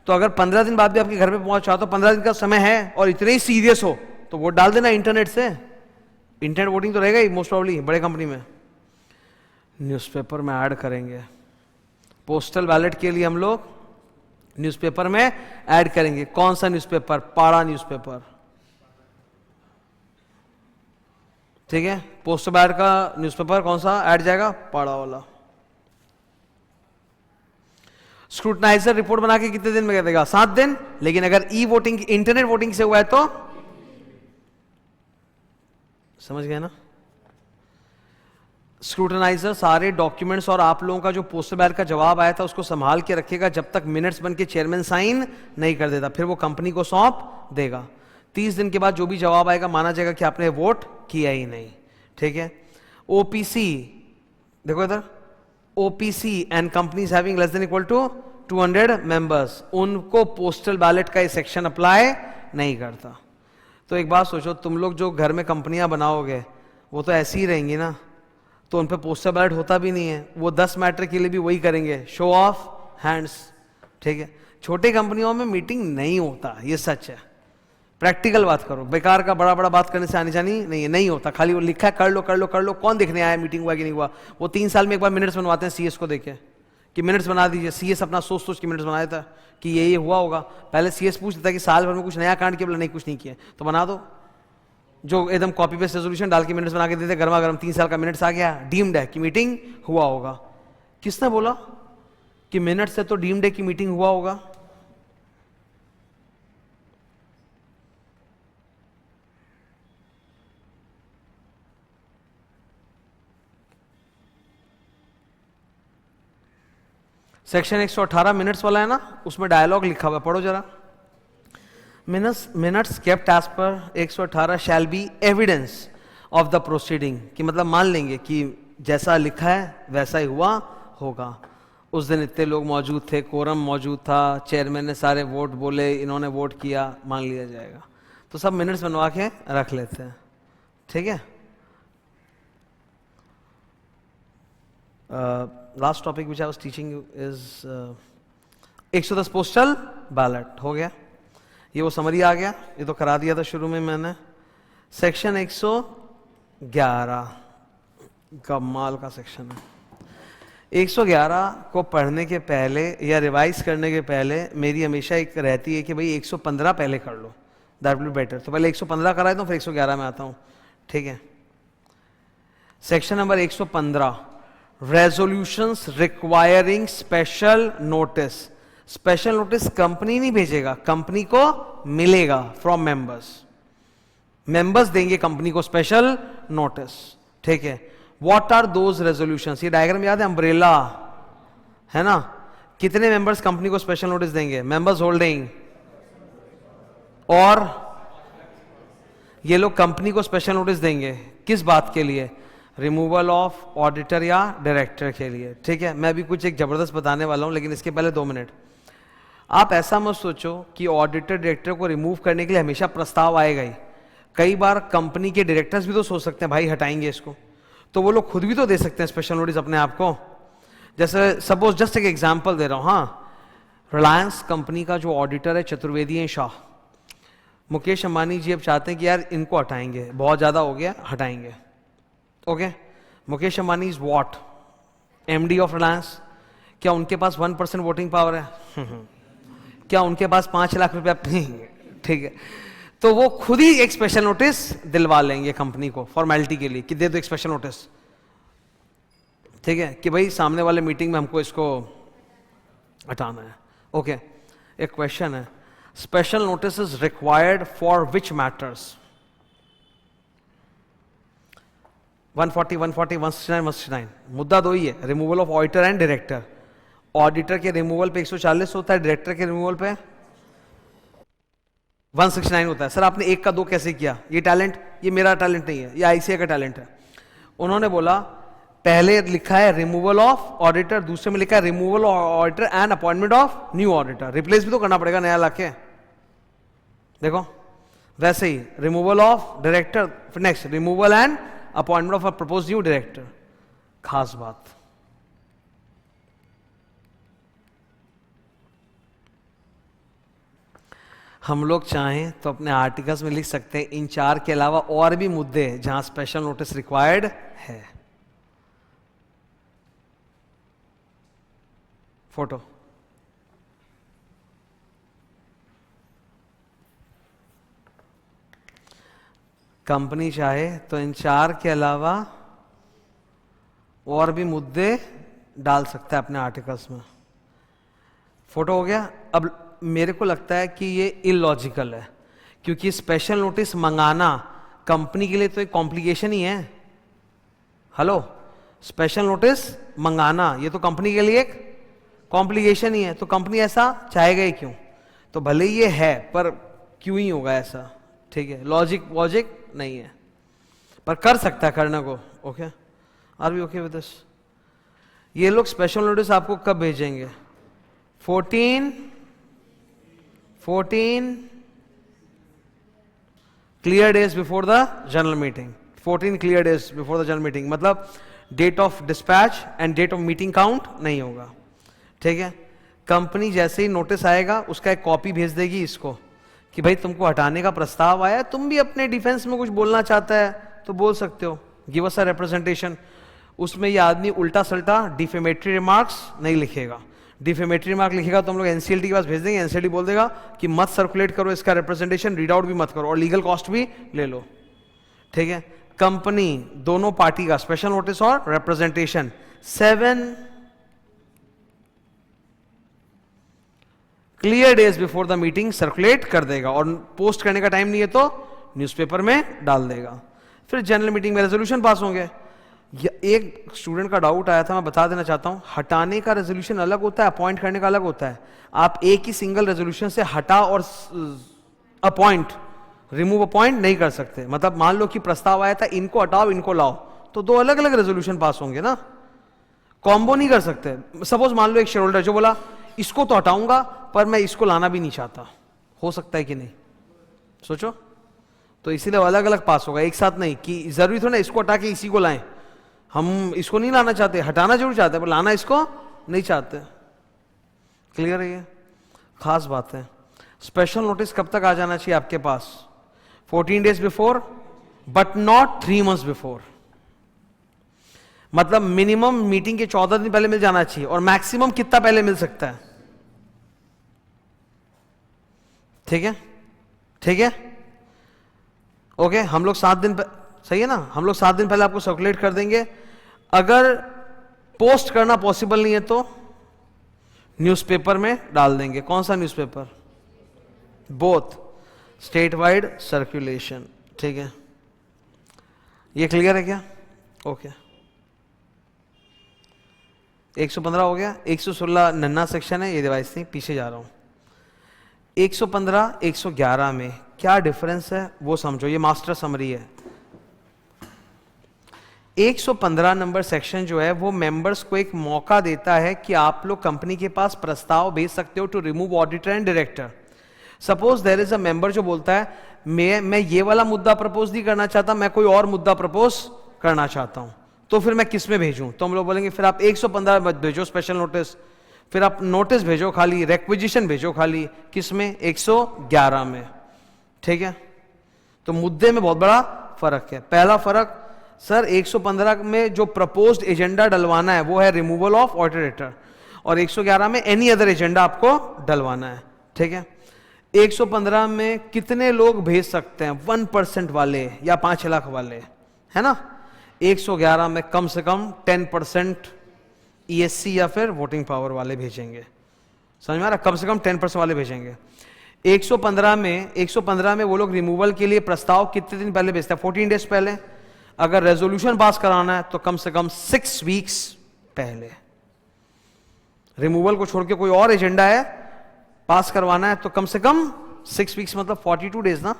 तो अगर 15 दिन बाद भी आपके घर पे पहुंचा तो 15 दिन का समय है और इतने ही सीरियस हो तो वोट डाल देना इंटरनेट से। इंटरनेट वोटिंग तो रहेगा ही मोस्ट प्रॉब्ली बड़े कंपनी में। न्यूज़पेपर में ऐड करेंगे, पोस्टल बैलेट के लिए हम लोग न्यूज़पेपर में ऐड करेंगे। कौन सा न्यूज़पेपर? पाड़ा न्यूज़पेपर, ठीक है। पोस्टल बैलेट का न्यूज़पेपर कौन सा ऐड जाएगा? पाड़ा वाला। स्क्रूटनाइजर रिपोर्ट बना के कितने दिन में कर देगा? 7 दिन। लेकिन अगर ई वोटिंग, इंटरनेट वोटिंग से हुआ है तो समझ गए ना? स्क्रूटनाइजर सारे डॉक्यूमेंट्स और आप लोगों का जो पोस्टल बैलेट का जवाब आया था उसको संभाल के रखेगा जब तक मिनट्स बन के चेयरमैन साइन नहीं कर देता, फिर वो कंपनी को सौंप देगा। 30 दिन के बाद जो भी जवाब आएगा माना जाएगा कि आपने वोट किया ही नहीं, ठीक है। ओपीसी देखो इधर, OPC and companies having less than equal to 200 members, उनको पोस्टल बैलेट का ये सेक्शन अप्लाई नहीं करता। तो एक बात सोचो, तुम लोग जो घर में कंपनियां बनाओगे वो तो ऐसी ही रहेंगी ना, तो उन पे पोस्टल बैलेट होता भी नहीं है। वो 10 मैटर के लिए भी वही करेंगे, शो ऑफ हैंड्स, ठीक है। छोटी कंपनियों में मीटिंग नहीं होता, ये सच है। प्रैक्टिकल बात करो, बेकार का बड़ा बड़ा बात करने से आनी जानी नहीं है, नहीं होता। खाली वो लिखा है कर लो कर लो कर लो, कौन देखने आया मीटिंग हुआ कि नहीं हुआ? वो 3 साल में एक बार मिनट्स बनवाते हैं सीएस को देखे कि मिनट्स बना दीजिए। सीएस अपना सोच सोच के मिनट्स बनाया था कि ये हुआ होगा। पहले सीएस पूछता था कि साल भर में कुछ नया कांड किया, बोला नहीं कुछ नहीं किया, तो बना दो। जो एकदम कॉपी पेस्ट रेजोल्यूशन डाल के मिनट्स बना के देते, गर्मा गर्म 3 साल का मिनट्स आ गया, डीम्ड है कि मीटिंग हुआ होगा। किसने बोला कि मिनट से तो डीम्ड है कि मीटिंग हुआ होगा? सेक्शन 118 मिनट्स वाला है ना, उसमें डायलॉग लिखा हुआ है, पढ़ो जरा। Minutes kept as per 118 shall be evidence of the proceeding, कि मतलब मान लेंगे कि जैसा लिखा है वैसा ही हुआ होगा। उस दिन इतने लोग मौजूद थे, कोरम मौजूद था, चेयरमैन ने सारे वोट बोले, इन्होंने वोट किया, मान लिया जाएगा। तो सब मिनट्स बनवा के रख लेते हैं, ठीक है। Last topic which I was teaching you is 110 postal ballot हो गया। ये वो समरी आ गया, ये तो करा दिया था शुरू में मैंने। सेक्शन 111 कमाल का सेक्शन है। 111 को पढ़ने के पहले या रिवाइज करने के पहले मेरी हमेशा एक रहती है कि भाई 115 पहले कर लो, दैट विल बी बेटर। तो पहले 115 कराए तो फिर 111 में आता हूं, ठीक है। Section number 115, resolutions requiring special notice. Special notice company नहीं भेजेगा, कंपनी को मिलेगा फ्रॉम मेंबर्स। मेंबर्स देंगे कंपनी को स्पेशल नोटिस, ठीक है। What are those resolutions? ये डायग्राम याद है, अम्ब्रेला है ना। कितने मेंबर्स कंपनी को स्पेशल नोटिस देंगे? मेंबर्स होल्डिंग, और ये लोग कंपनी को स्पेशल नोटिस देंगे किस बात के लिए? रिमूवल ऑफ ऑडिटर या डायरेक्टर के लिए, ठीक है। मैं भी कुछ एक जबरदस्त बताने वाला हूं, लेकिन इसके पहले 2 मिनट। आप ऐसा मत सोचो कि ऑडिटर डायरेक्टर को रिमूव करने के लिए हमेशा प्रस्ताव आएगा ही। कई बार कंपनी के डायरेक्टर्स भी तो सोच सकते हैं भाई हटाएंगे इसको, तो वो लोग खुद भी तो दे सकते हैं स्पेशल नोटिस अपने आप को। जैसे सपोज जस्ट एक एग्जांपल दे रहा हूं, हाँ, रिलायंस कंपनी का जो ऑडिटर है चतुर्वेदी शाह, मुकेश अंबानी जी अब चाहते हैं कि यार इनको हटाएंगे, बहुत ज्यादा हो गया, हटाएंगे। Okay, Mukesh Ambani is what? MD of Reliance. क्या उनके पास 1% वोटिंग पावर है? क्या उनके पास 5 लाख रुपया? ठीक है, तो वो खुद ही एक स्पेशल नोटिस दिलवा लेंगे कंपनी को फॉर्मेलिटी के लिए कि दे दो एक स्पेशल नोटिस, ठीक है, कि भाई सामने वाले मीटिंग में हमको इसको हटाना है। ओके, एक क्वेश्चन है, special notice is required for which matters? 140, 140, 169, 169 मुद्दा 2 ही है, removal of auditor and director. Auditor के रिमूवल पे 140 होता है, डायरेक्टर के रिमूवल पे 169 होता है। सर आपने 1 का 2 कैसे किया? ये टैलेंट, ये मेरा टैलेंट नहीं है, ये आईसीआई का टैलेंट है। उन्होंने बोला पहले लिखा है रिमूवल ऑफ ऑडिटर, दूसरे में लिखा है removal auditor and appointment of new auditor. Replace भी तो करना पड़ेगा नया लाके। देखो वैसे ही removal of director, next removal and appointment of a propose new director. खास बात, हम लोग चाहें तो अपने आर्टिकल्स में लिख सकते हैं इन 4 के अलावा और भी मुद्दे हैं जहां स्पेशल नोटिस रिक्वायर्ड है। फोटो, कंपनी चाहे तो इन 4 के अलावा और भी मुद्दे डाल सकता है अपने आर्टिकल्स में। फोटो हो गया। अब मेरे को लगता है कि ये इलॉजिकल है, क्योंकि स्पेशल नोटिस मंगाना कंपनी के लिए तो एक कॉम्प्लिकेशन ही है। हेलो, स्पेशल नोटिस मंगाना ये तो कंपनी के लिए एक कॉम्प्लिकेशन ही है, तो कंपनी ऐसा चाहेगा ही क्यों? तो भले ही ये है, पर क्यों ही होगा ऐसा? ठीक है, लॉजिक नहीं है, पर कर सकता है करने को। Okay, are we okay with this? ये लोग स्पेशल नोटिस आपको कब भेजेंगे? 14 clear days before the general meeting. 14 clear days before the general meeting, मतलब date of dispatch and date of meeting count नहीं होगा। ठीक है, कंपनी जैसे ही नोटिस आएगा उसका एक कॉपी भेज देगी इसको कि भाई तुमको हटाने का प्रस्ताव आया है, तुम भी अपने डिफेंस में कुछ बोलना चाहता है तो बोल सकते हो, गिव अस अ रिप्रेजेंटेशन। उसमें ये आदमी उल्टा सल्टा डिफेमेटरी रिमार्क्स नहीं लिखेगा। डिफेमेटरी रिमार्क लिखेगा तो हम लोग एनसीएलटी के पास भेज देंगे, एनसीएलटी बोल देगा कि मत सर्कुलेट करो इसका रिप्रेजेंटेशन, रीड आउट भी मत करो और लीगल कॉस्ट भी ले लो। ठीक है, कंपनी दोनों पार्टी का स्पेशल नोटिस और representation 7 clear days before the meeting circulate कर देगा, और पोस्ट करने का टाइम नहीं है तो न्यूज़पेपर में डाल देगा। फिर जनरल मीटिंग में रेजोल्यूशन पास होंगे। एक स्टूडेंट का डाउट आया था, मैं बता देना चाहता हूं, हटाने का रेजोल्यूशन अलग होता है, अपॉइंट करने का अलग होता है। आप एक ही सिंगल रेजोल्यूशन से हटा और अपॉइंट, रिमूव अपॉइंट नहीं कर सकते। मतलब मान लो कि प्रस्ताव आया था इनको हटाओ इनको लाओ, तो 2 अलग अलग रेजोल्यूशन पास होंगे ना, कॉम्बो नहीं कर सकते। सपोज मान लो एक शेयर होल्डर जो बोला इसको तो हटाऊंगा पर मैं इसको लाना भी नहीं चाहता, हो सकता है कि नहीं? सोचो, तो इसीलिए अलग अलग पास होगा, एक साथ नहीं। कि जरूरी थोड़ा इसको हटा के इसी को लाएं, हम इसको नहीं लाना चाहते, हटाना जरूर चाहते हैं पर लाना इसको नहीं चाहते। क्लियर है? ये खास बात है। स्पेशल नोटिस कब तक आ जाना चाहिए आपके पास? 14 days before, but not 3 months before. मतलब मिनिमम मीटिंग के 14 दिन पहले मिल जाना चाहिए, और मैक्सिमम कितना पहले मिल सकता है? ठीक है, ठीक है, ओके। हम लोग 7 दिन सही है ना, हम लोग 7 दिन पहले आपको सर्कुलेट कर देंगे। अगर पोस्ट करना पॉसिबल नहीं है तो न्यूज़पेपर में डाल देंगे। कौन सा newspaper? Both, state wide circulation. ठीक है, ये क्लियर है क्या? ओके, 115 हो गया। 116 नन्ना सेक्शन है, ये डिवाइस नहीं, पीछे जा रहा हूं। 115 111 में क्या डिफरेंस है वो समझो, ये मास्टर समरी है। 115 नंबर सेक्शन जो है वो मेंबर्स को एक मौका देता है कि आप लोग कंपनी के पास प्रस्ताव भेज सकते हो to remove auditor and director. Suppose there is a member जो बोलता है मैं ये वाला मुद्दा प्रपोज नहीं करना चाहता, मैं कोई और मुद्दा प्रपोज करना चाहता हूं, तो फिर मैं किस में भेजूं? तो हम लोग बोलेंगे फिर आप 115 मत भेजो स्पेशल नोटिस, फिर आप नोटिस भेजो खाली, रेक्विजिशन भेजो खाली, किस में? 111 में। ठीक है, तो मुद्दे में बहुत बड़ा फर्क है। पहला फर्क सर, 115 में जो प्रपोज्ड एजेंडा डलवाना है वो है रिमूवल ऑफ ऑडिटर, और 111 में एनी अदर एजेंडा आपको डलवाना है। ठीक है, 115 में कितने लोग भेज सकते हैं? 1% वाले या 5 लाख वाले, है ना। 111 में कम से कम 10% ESC या फिर वोटिंग पावर वाले भेजेंगे। समझ में आ रहा? कम से कम 10% वाले भेजेंगे। 115 में वो लोग रिमूवल के लिए प्रस्ताव कितने दिन पहले भेजते हैं? 14 डेज पहले। अगर रेजोल्यूशन पास कराना है तो कम से कम 6 वीक्स पहले। रिमूवल को छोड़ के कोई और एजेंडा है पास करवाना है तो कम से कम 6 वीक्स, मतलब 42 डेज ना,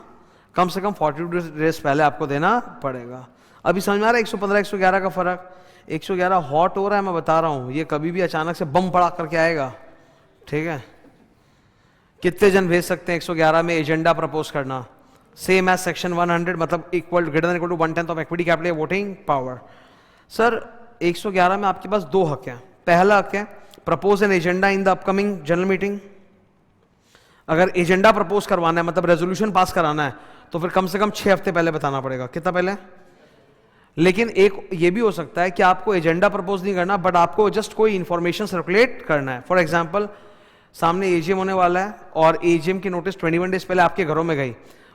कम से कम 42 डेज पहले आपको देना पड़ेगा। अभी समझ में आ रहा है 115 111 का फर्क? 111 हॉट हो रहा है, मैं बता रहा हूं, ये कभी भी अचानक से बम पड़ा करके आएगा। ठीक है, कितने जन भेज सकते हैं 111 में एजेंडा प्रपोज करना? सेम एज सेक्शन 100, मतलब equal greater than equal to 1/10 of equity capital voting power. Sir 111 में आपके पास दो हक हैं। पहला हक है propose an agenda in the upcoming general meeting. अगर एजेंडा प्रपोज करवाना है, मतलब रेजोल्यूशन पास कराना है, तो फिर कम से कम 6 हफ्ते पहले बताना पड़ेगा। कितना पहले? लेकिन एक ये भी हो सकता है कि आपको एजेंडा प्रपोज नहीं करना, बट आपको जस्ट कोई इंफॉर्मेशन सर्कुलेट करना है। फॉर एग्जांपल, सामने एजीएम होने वाला है और एजीएम की नोटिस 21 डेज पहले आपके घरों में गई।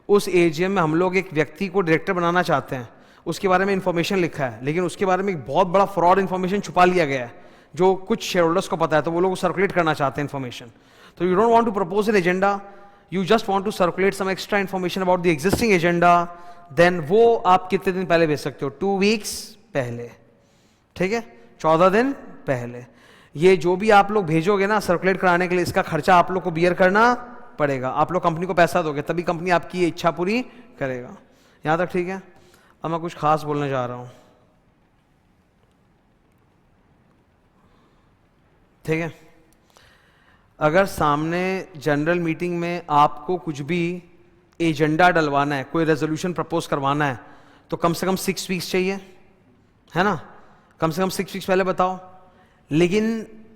उस एजीएम में हम लोग एक व्यक्ति को डायरेक्टर बनाना चाहते हैं, उसके बारे में इंफॉर्मेशन लिखा है, लेकिन उसके बारे में एक बहुत बड़ा फ्रॉड इंफॉर्मेशन छुपा लिया गया है जो कुछ शेयर होल्डर्स को पता है, तो वो लोग सर्कुलेट करना चाहते हैं इंफॉर्मेशन। तो you don't want to propose an agenda, you just want to circulate some extra information about the existing agenda, then वो आप कितने दिन पहले भेज सकते हो? 2 वीक्स पहले, ठीक है, 14 दिन पहले। ये जो भी आप लोग भेजोगे ना सर्कुलेट कराने के लिए, इसका खर्चा आप लोग को बियर करना पड़ेगा। आप लोग कंपनी को पैसा दोगे तभी कंपनी आपकी इच्छा पूरी करेगा। यहां तक ठीक है? अब मैं कुछ खास बोलने जा रहा हूं, ठीक है। अगर सामने जनरल मीटिंग में आपको कुछ भी एजेंडा डलवाना है, कोई रेजोल्यूशन प्रपोज करवाना है, तो कम से कम 6 वीक्स चाहिए, है ना? कम से कम 6 वीक्स पहले बताओ। लेकिन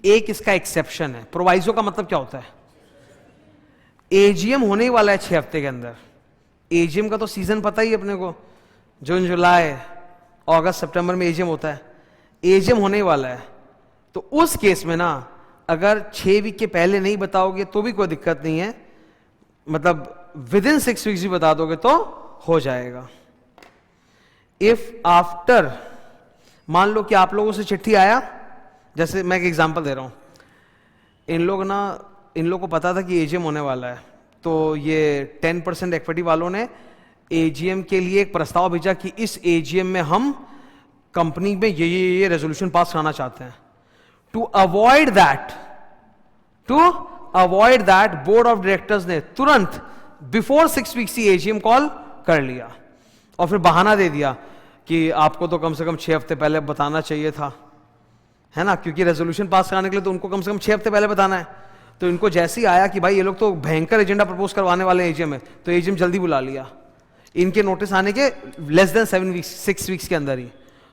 एक इसका एक्सेप्शन है। प्रोवाइजो का मतलब क्या होता है? एजीएम होने ही वाला है 6 हफ्ते के अंदर। एजीएम का तो सीजन पता ही अपने को, जून जुलाई अगस्त सितंबर में एजीएम होता है। एजीएम होने ही वाला है, तो उस केस में ना अगर 6 वीक के पहले नहीं बताओगे तो भी कोई दिक्कत नहीं है, मतलब विदिन 6 वीक्स भी बता दोगे तो हो जाएगा। इफ आफ्टर, मान लो कि आप लोगों से चिट्ठी आया, जैसे मैं एक एग्जांपल दे रहा हूं, इन लोग को पता था कि एजीएम होने वाला है, तो ये 10% इक्विटी वालों ने एजीएम के लिए एक प्रस्ताव भेजा कि इस एजीएम में हम कंपनी में ये रेजोल्यूशन पास कराना चाहते हैं। To avoid that board of directors ने तुरंत बिफोर 6 वीक्स ही एजीएम कॉल कर लिया और फिर बहाना दे दिया कि आपको तो कम से कम 6 हफ्ते पहले बताना चाहिए था, है ना, क्योंकि रेजोल्यूशन पास कराने के लिए तो उनको कम से कम 6 हफ्ते पहले बताना है। तो इनको जैसे ही आया कि भाई ये लोग तो भयंकर एजेंडा प्रपोज करवाने वाले एजीएम में, तो एजीएम जल्दी बुला लिया इनके नोटिस आने के लेस देन 6 वीक्स के अंदर ही।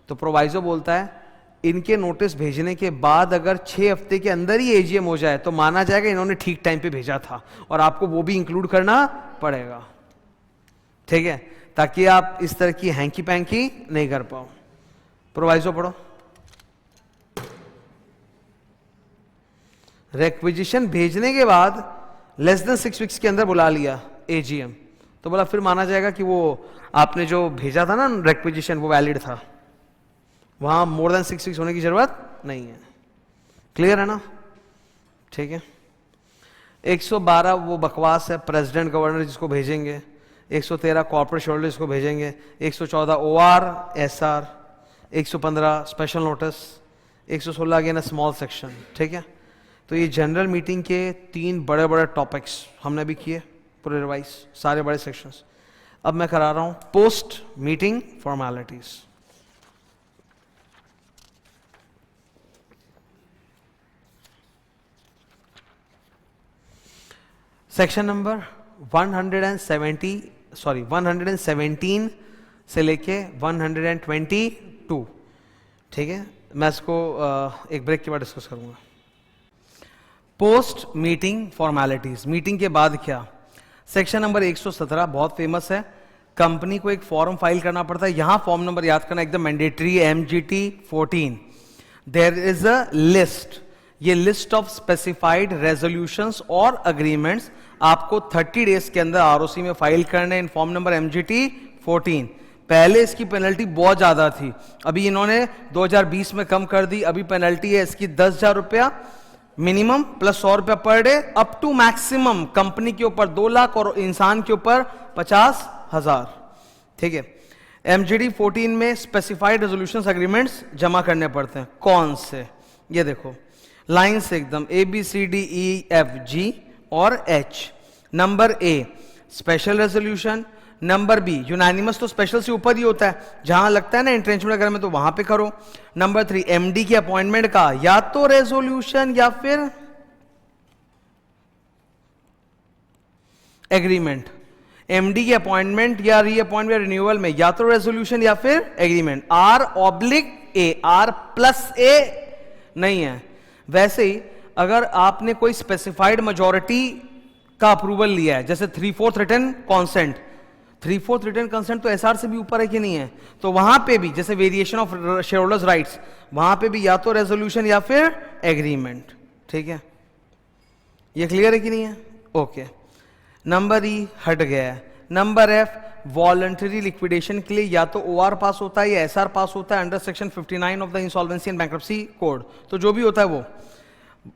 तो प्रोवाइजो बोलता है इनके नोटिस भेजने के बाद अगर 6 हफ्ते के अंदर ही एजीएम हो जाए तो माना जाएगा इन्होंने ठीक टाइम पे भेजा था, और आपको वो भी इंक्लूड करना पड़ेगा, ठीक है, ताकि आप इस तरह की हैंकी पैंकी नहीं कर पाओ। प्रोवाइजो पढ़ो। रिक्विजिशन भेजने के बाद लेस देन 6 वीक्स के अंदर बुला लिया एजीएम, तो बोला फिर माना जाएगा कि वो आपने जो भेजा था ना रिक्विजिशन वो वैलिड था, वहां मोर देन 6 वीक्स होने की जरूरत नहीं है। क्लियर है ना? ठीक है। 112 वो बकवास है, प्रेसिडेंट गवर्नर जिसको भेजेंगे। 113 कॉर्पोरेट शेयरहोल्डर जिसको भेजेंगे। 114 OR SR. 115 special notice. 116 again small section. ठीक है, तो ये जनरल मीटिंग के 3 बड़े बड़े टॉपिक्स हमने भी किए, पूरे रिवाइज सारे बड़े सेक्शंस। अब मैं करा रहा हूं post meeting formalities. Section number 117 से लेके 122। ठीक है, मैं इसको एक ब्रेक के बाद डिस्कस करूंगा। पोस्ट मीटिंग फॉर्मेलिटीज, मीटिंग के बाद क्या। सेक्शन नंबर 117 बहुत फेमस है। कंपनी को एक फॉर्म फाइल करना पड़ता है, यहां फॉर्म नंबर याद करना एकदम mandatory, MGT 14। There is a list, ये लिस्ट ऑफ स्पेसिफाइड रेजोल्यूशंस और अग्रीमेंट्स आपको 30 डेज के अंदर आरओसी में फाइल करने इन फॉर्म नंबर MGT 14। पहले इसकी पेनल्टी बहुत ज्यादा थी, अभी इन्होंने 2020 में कम कर दी। अभी पेनल्टी है इसकी 10,000 रुपया मिनिमम प्लस 100 रुपया per day, up to maximum company के ऊपर 2 लाख और इंसान के ऊपर 50,000। ठीक है, MGT 14 में स्पेसिफाइड रेजोल्यूशंस अग्रीमेंट्स जमा करने पड़ते हैं। कौन से, ये देखो लाइन से एकदम ABCDEFG और H। Number A special resolution, number B unanimous, तो स्पेशल से ऊपर ही होता है, जहां लगता है ना इंट्रेंचमेंट अगर में तो वहां पे करो। नंबर 3 MD की अपॉइंटमेंट का या तो रेजोल्यूशन या फिर एग्रीमेंट। एमडी की अपॉइंटमेंट या रीअपॉइंटमेंट या रिन्यूअल में या तो रेजोल्यूशन या फिर एग्रीमेंट, R/A, R+A नहीं है। वैसे ही अगर आपने कोई स्पेसिफाइड मेजॉरिटी का अप्रूवल लिया है, जैसे 3/4 रिटन कॉन्सेंट, 3/4 रिटन कंसेंट तो एसआर से भी ऊपर है कि नहीं है, तो वहां पे भी जैसे variation of share holders rights, वहां पे भी या तो रेजोल्यूशन या फिर एग्रीमेंट। ठीक है, ये क्लियर है कि नहीं है? ओके, नंबर ई हट गया है। नंबर एफ, वॉलंटरी लिक्विडेशन के लिए या तो ओआर पास होता है या एसआर पास होता है under section 59 of the insolvency and bankruptcy code, तो जो भी होता है वो।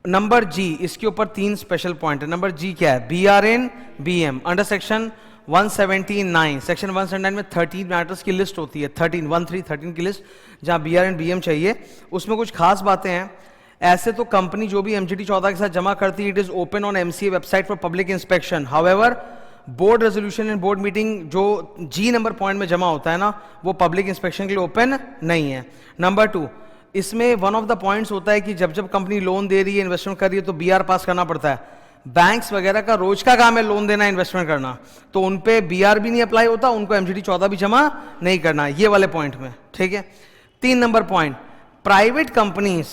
नंबर जी, इसके ऊपर 3 स्पेशल पॉइंट है। नंबर जी क्या है? BRN BM under section 179, section 179 में 13 मैटर्स की लिस्ट होती है, 13 की लिस्ट, जहां BRN BM चाहिए। उसमें कुछ खास बातें हैं। ऐसे तो कंपनी जो भी MGT 14 के साथ जमा करती है, it is open on MCA website for public inspection. However board resolution and board meeting जो जी नंबर पॉइंट में जमा होता है ना, वो पब्लिक इंस्पेक्शन के लिए ओपन नहीं है। नंबर 2, इसमें वन ऑफ द पॉइंट्स होता है कि जब जब कंपनी लोन दे रही है, इन्वेस्टमेंट कर रही है, तो BR पास करना पड़ता है। बैंक्स वगैरह का रोज का काम है लोन देना, इन्वेस्टमेंट करना, तो उन पे BR भी नहीं अप्लाई होता, उनको MGT 14 भी जमा नहीं करना, ये वाले पॉइंट में। ठीक है, 3 नंबर पॉइंट, प्राइवेट कंपनीज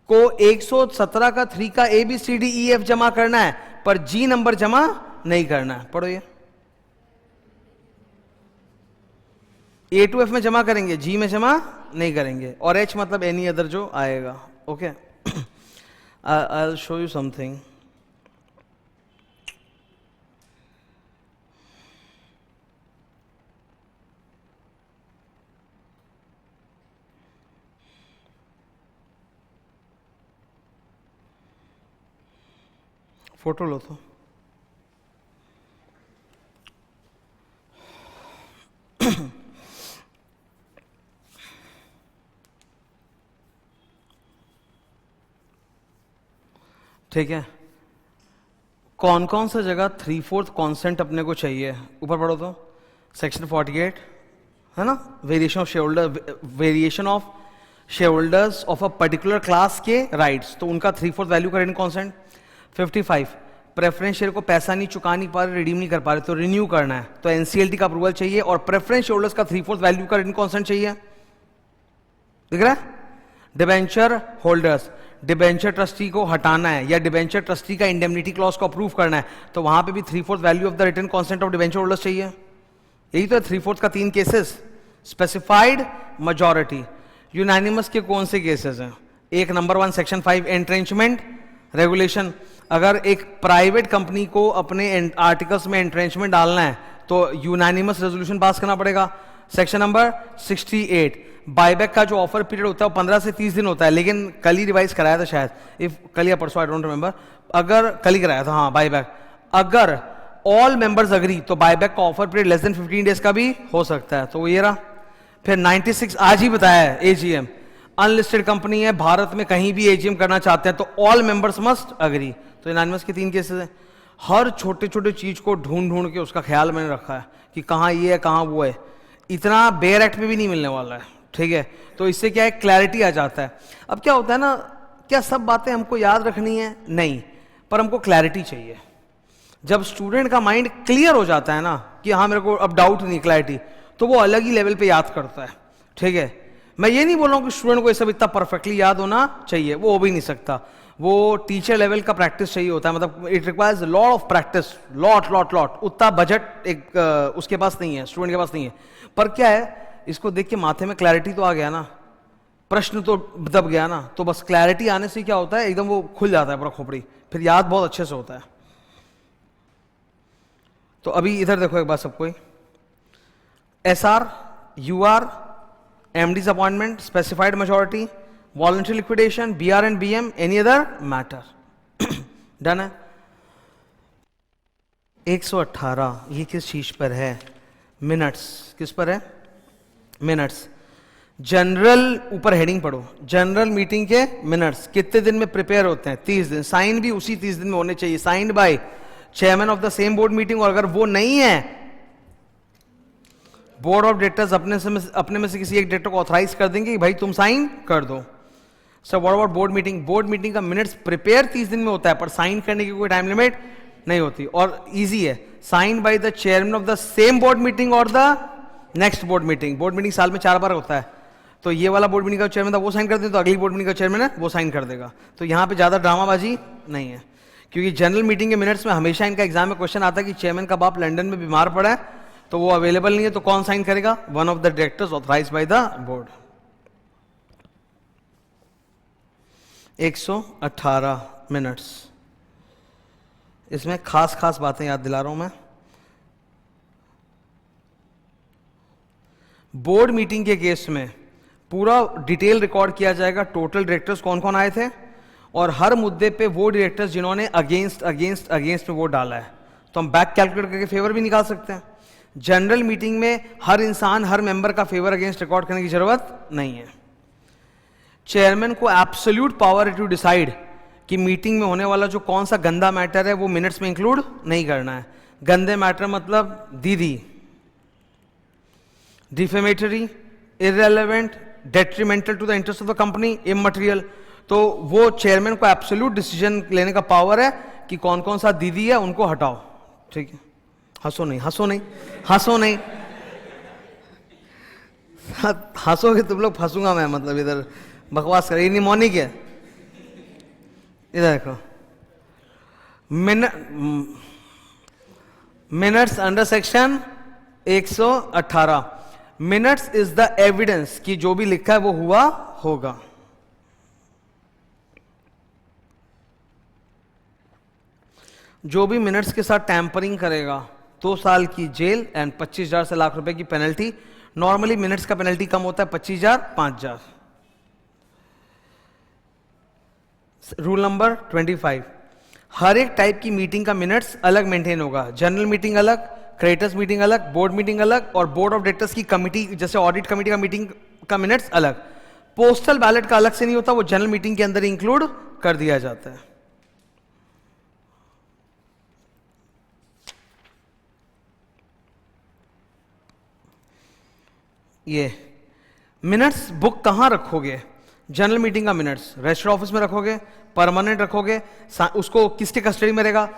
को 117 का 3 का ABCDEF जमा करना है, पर जी नंबर जमा नहीं करना है। पढ़ो ये, A to F में जमा करेंगे, जी में जमा नहीं करेंगे, और H मतलब एनी अदर जो आएगा। Okay, I will show you something. Photo लो तो। ठीक है, कौन कौन सा जगह 3/4 कॉन्सेंट अपने को चाहिए? ऊपर पढ़ो तो, सेक्शन 48 है ना, variation of share holder, variation of share holders of a particular class के राइट्स, तो उनका 3/4 वैल्यू का रिटर्न कॉन्सेंट। 55, प्रेफरेंस शेयर को पैसा नहीं चुका नहीं पा रहे, रिडीम नहीं कर पा रहे, तो रिन्यू करना है, तो NCLT का अप्रूवल चाहिए, और प्रेफरेंस शेयर होल्डर्स का 3/4 वैल्यू का रिटर्न कॉन्सेंट चाहिए। दिख रहा है? डिबेंचर होल्डर्स, डिबेंचर ट्रस्टी को हटाना है या डिबेंचर ट्रस्टी का इंडेमनिटी क्लॉज को अप्रूव करना है, तो वहां पे भी 3/4 value of the return consent of debenture holders चाहिए। यही तो है 3/4 का 3 केसेस, स्पेसिफाइड मेजॉरिटी। यूनानिमस के कौन से केसेस हैं? एक नंबर 1 सेक्शन 5 एंट्रेंचमेंट रेगुलेशन, अगर एक प्राइवेट कंपनी को अपने आर्टिकल्स में एंट्रेंचमेंट डालना है तो यूनानिमस रेजोल्यूशन पास करना पड़ेगा। सेक्शन नंबर 68, बायबैक का जो ऑफर पीरियड होता है वो 15 से 30 दिन होता है, लेकिन कल ही रिवाइज कराया था शायद, इफ कल या परसों, आई डोंट रिमेंबर, अगर कल ही कराया था, हाँ बायबैक, अगर ऑल मेंबर्स अग्री तो बायबैक का offer period less than 15 days का भी हो सकता है, तो वो ये रहा। फिर 96 आज ही बताया है, AGM, अनलिस्टेड कंपनी है, भारत में कहीं भी AGM करना चाहते हैं तो ऑल मेंबर्स मस्ट अग्री, तो यूनानिमस के 3 केसेस हैं। हर छोटे छोटे चीज को ढूंढ ढूंढ के उसका ख्याल मैंने रखा है कि कहाँ ये है कहाँ वो है, इतना बेयर एक्ट में भी नहीं मिलने वाला है। ठीक है, तो इससे क्या है, क्लैरिटी आ जाता है। अब क्या होता है ना, क्या सब बातें हमको याद रखनी है? नहीं, पर हमको क्लैरिटी चाहिए। जब स्टूडेंट का माइंड क्लियर हो जाता है ना कि हाँ मेरे को अब डाउट नहीं, क्लैरिटी, तो वो अलग ही लेवल पे याद करता है। ठीक है, मैं ये नहीं बोल रहा हूँ कि स्टूडेंट को ये सब इतना परफेक्टली याद होना चाहिए, वो हो भी नहीं सकता, वो टीचर लेवल का प्रैक्टिस चाहिए होता है, मतलब it requires lot of practice, lot. उतना बजट एक उसके पास नहीं है, स्टूडेंट के पास नहीं है। पर क्या है, इसको देख के माथे में क्लैरिटी तो आ गया ना, प्रश्न तो दब गया ना, तो बस क्लैरिटी आने से क्या होता है, एकदम वो खुल जाता है पूरा खोपड़ी, फिर याद बहुत अच्छे से होता है। तो अभी इधर देखो एक बात सबको, SR, UR, MD's appointment, specified majority, voluntary liquidation, BRN BM, any other matter. Done है। 118 ये किस चीज पर है? मिनट्स। किस पर है? मिनट्स। जनरल, ऊपर हेडिंग पढ़ो, जनरल मीटिंग के मिनट्स कितने दिन में प्रिपेयर होते हैं? 30 दिन। साइन भी उसी 30 दिन में होने चाहिए, signed by chairman of the same board meeting, और अगर वो नहीं है, बोर्ड ऑफ डायरेक्टर्स अपने में से किसी एक डायरेक्टर को ऑथराइज कर देंगे कि भाई तुम साइन कर दो। So what about board meeting? Board meeting का मिनट्स प्रिपेयर 30 दिन में होता है, पर साइन करने की कोई टाइम लिमिट नहीं होती, और इजी है, sign by the chairman of the same board meeting और the next board meeting. Board meeting साल में 4 बार होता है, तो ये वाला बोर्ड मीटिंग का चेयरमैन था वो साइन कर दे, तो अगली बोर्ड मीटिंग का चेयरमैन है वो साइन कर देगा। तो यहाँ पे ज्यादा ड्रामाबाजी नहीं है, क्योंकि जनरल मीटिंग के मिनट्स में हमेशा इनका एग्जाम में क्वेश्चन आता है कि चेयरमैन का बाप लंदन में बीमार पड़ा है, तो वो अवेलेबल नहीं है, तो कौन साइन करेगा? One of the directors authorised bye the board. 118 minutes, इसमें खास खास बातें याद दिला रहा हूं मैं। बोर्ड मीटिंग के केस में पूरा डिटेल रिकॉर्ड किया जाएगा, टोटल डायरेक्टर्स कौन कौन आए थे और हर मुद्दे पे वो डायरेक्टर्स जिन्होंने अगेंस्ट अगेंस्ट अगेंस्ट में वोट डाला है, तो हम बैक कैलकुलेट करके फेवर भी निकाल सकते हैं। जनरल मीटिंग में हर इंसान हर मेंबर का फेवर अगेंस्ट रिकॉर्ड करने की जरूरत नहीं है। चेयरमैन को एब्सोल्यूट पावर है टू डिसाइड कि मीटिंग में होने वाला जो कौन सा गंदा मैटर है वो मिनट्स में इंक्लूड नहीं करना है। गंदे मैटर मतलब दीदी, defamatory, irrelevant, detrimental to the interest of the company, immaterial, तो वो चेयरमैन को एब्सोल्यूट डिसीजन लेने का पावर है कि कौन कौन सा दीदी है उनको हटाओ। ठीक है, हंसो नहीं, हंसो नहीं, हंसो नहीं, हंसोगे तुम लोग फंसूंगा मैं, मतलब इधर बकवास कर, ये निमोनिक है। इधर देखो, minutes under section 118, minutes is the evidence कि जो भी लिखा है वो हुआ होगा। जो भी मिनट्स के साथ टैंपरिंग करेगा 2 साल की जेल एंड 25,000 से लाख रुपए की पेनल्टी। नॉर्मली मिनट्स का पेनल्टी कम होता है, 25,000, 5,000। रूल नंबर 25, हर एक टाइप की मीटिंग का मिनट्स अलग मेंटेन होगा। जनरल मीटिंग अलग, क्रेडिटर्स मीटिंग अलग, बोर्ड मीटिंग अलग, और बोर्ड ऑफ डायरेक्टर्स की कमिटी जैसे ऑडिट कमिटी का मीटिंग का मिनट्स अलग। पोस्टल बैलेट का अलग से नहीं होता, वो जनरल मीटिंग के अंदर इंक्लूड कर दिया जाता है। ये मिनट्स बुक कहां रखोगे? जनरल मीटिंग का मिनट्स रजिस्टर ऑफिस में रखोगे, परमानेंट रखोगे, उसको किसके कस्टडी में रहेगा?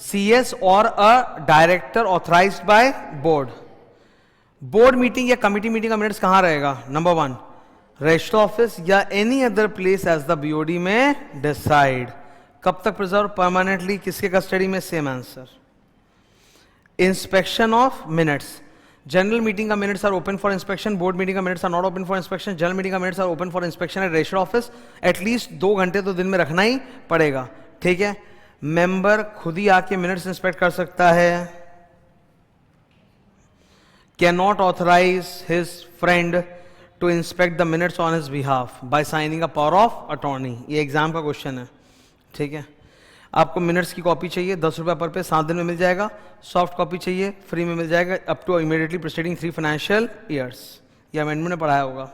सीएस और a director authorized by board. Board meeting या कमिटी मीटिंग का मिनट्स कहां रहेगा? नंबर 1 रजिस्टर ऑफिस या any other place as the BOD में डिसाइड। कब तक प्रिजर्व? परमानेंटली। किसके कस्टडी में? Same answer. Inspection of minutes, general meeting का minutes are open for inspection, board meeting का minutes are not open for inspection. General meeting का minutes are open for inspection at register office. At least 2 घंटे तो दिन में रखना ही पड़ेगा। ठीक है, मेंबर खुद ही आके मिनट्स इंस्पेक्ट कर सकता है। Can not authorise his friend to inspect the minutes on his behalf by signing a power of attorney. ये एग्जाम का क्वेश्चन है। ठीक है, आपको मिनट्स की कॉपी चाहिए 10 रुपये पर पेज, 7 दिन में मिल जाएगा। सॉफ्ट कॉपी चाहिए फ्री में मिल जाएगा up to immediately preceding 3 financial years. ये अमेंडमेंट ने पढ़ाया होगा।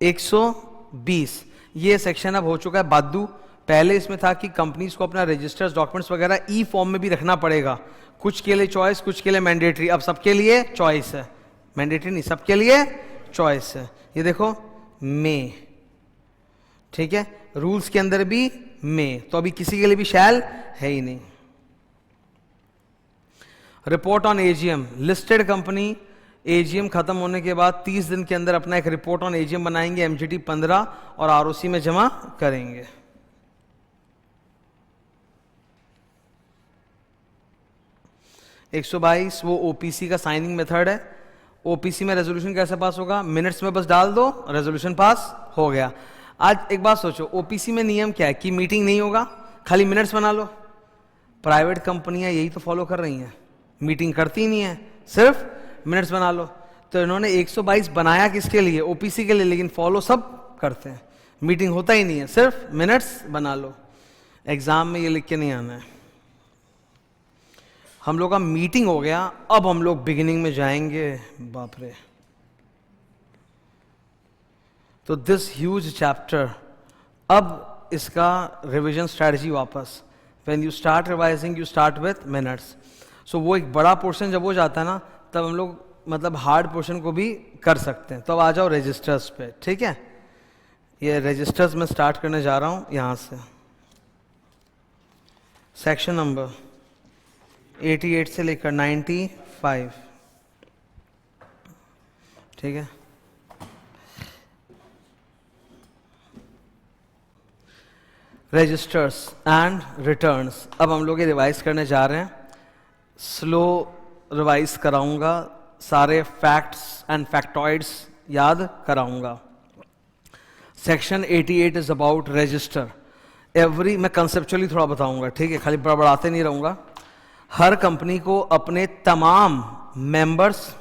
120, ये सेक्शन अब हो चुका है बादू। पहले इसमें था कि कंपनीज को अपना रजिस्टर्स डॉक्यूमेंट्स वगैरह ई फॉर्म में भी रखना पड़ेगा, कुछ के लिए चॉइस, कुछ के लिए मैंडेटरी। अब सबके लिए चॉइस है, मैंडेटरी नहीं, सबके लिए चॉइस है। ये देखो मे, ठीक है, रूल्स के अंदर भी में, तो अभी किसी के लिए भी शैल है ही नहीं। Report on AGM, listed company AGM खत्म होने के बाद 30 दिन के अंदर अपना एक रिपोर्ट ऑन एजीएम बनाएंगे, एमजीटी 15 और आरओसी में जमा करेंगे। एक 122 वो ओपीसी का साइनिंग मेथड है। ओपीसी में रेजोल्यूशन कैसे पास होगा? मिनट्स में बस डाल दो, रेजोल्यूशन पास हो गया। आज एक बात सोचो, ओपीसी में नियम क्या है कि मीटिंग नहीं होगा, खाली मिनट्स बना लो। प्राइवेट कंपनियां यही तो फॉलो कर रही हैं, मीटिंग करती नहीं है, सिर्फ मिनट्स बना लो। तो इन्होंने 122 बनाया किसके लिए? ओपीसी के लिए, लेकिन फॉलो सब करते हैं। मीटिंग होता ही नहीं है, सिर्फ मिनट्स बना लो। एग्जाम में ये लिख के नहीं आना है। हम लोग का मीटिंग हो गया, अब हम लोग बिगिनिंग में जाएंगे। बाप रे, तो दिस ह्यूज चैप्टर, अब इसका रिवीजन स्ट्रैटेजी वापस। When you start revising you start with minutes. So वो एक बड़ा पोर्शन जब हो जाता है ना, तब हम लोग मतलब हार्ड पोर्शन को भी कर सकते हैं। तो अब आ जाओ रजिस्टर्स पे। ठीक है, ये रजिस्टर्स में स्टार्ट करने जा रहा हूं यहां से। सेक्शन नंबर 88 से लेकर 95, ठीक है। रजिस्टर्स एंड रिटर्न्स, अब हम लोग ये रिवाइज करने जा रहे हैं। स्लो रिवाइज कराऊंगा, सारे फैक्ट्स एंड फैक्टॉइड्स याद कराऊंगा। Section 88 is about register. मैं कंसेप्चुअली थोड़ा बताऊंगा, ठीक है, खाली बड़बड़ाते नहीं रहूंगा। हर कंपनी को अपने तमाम members,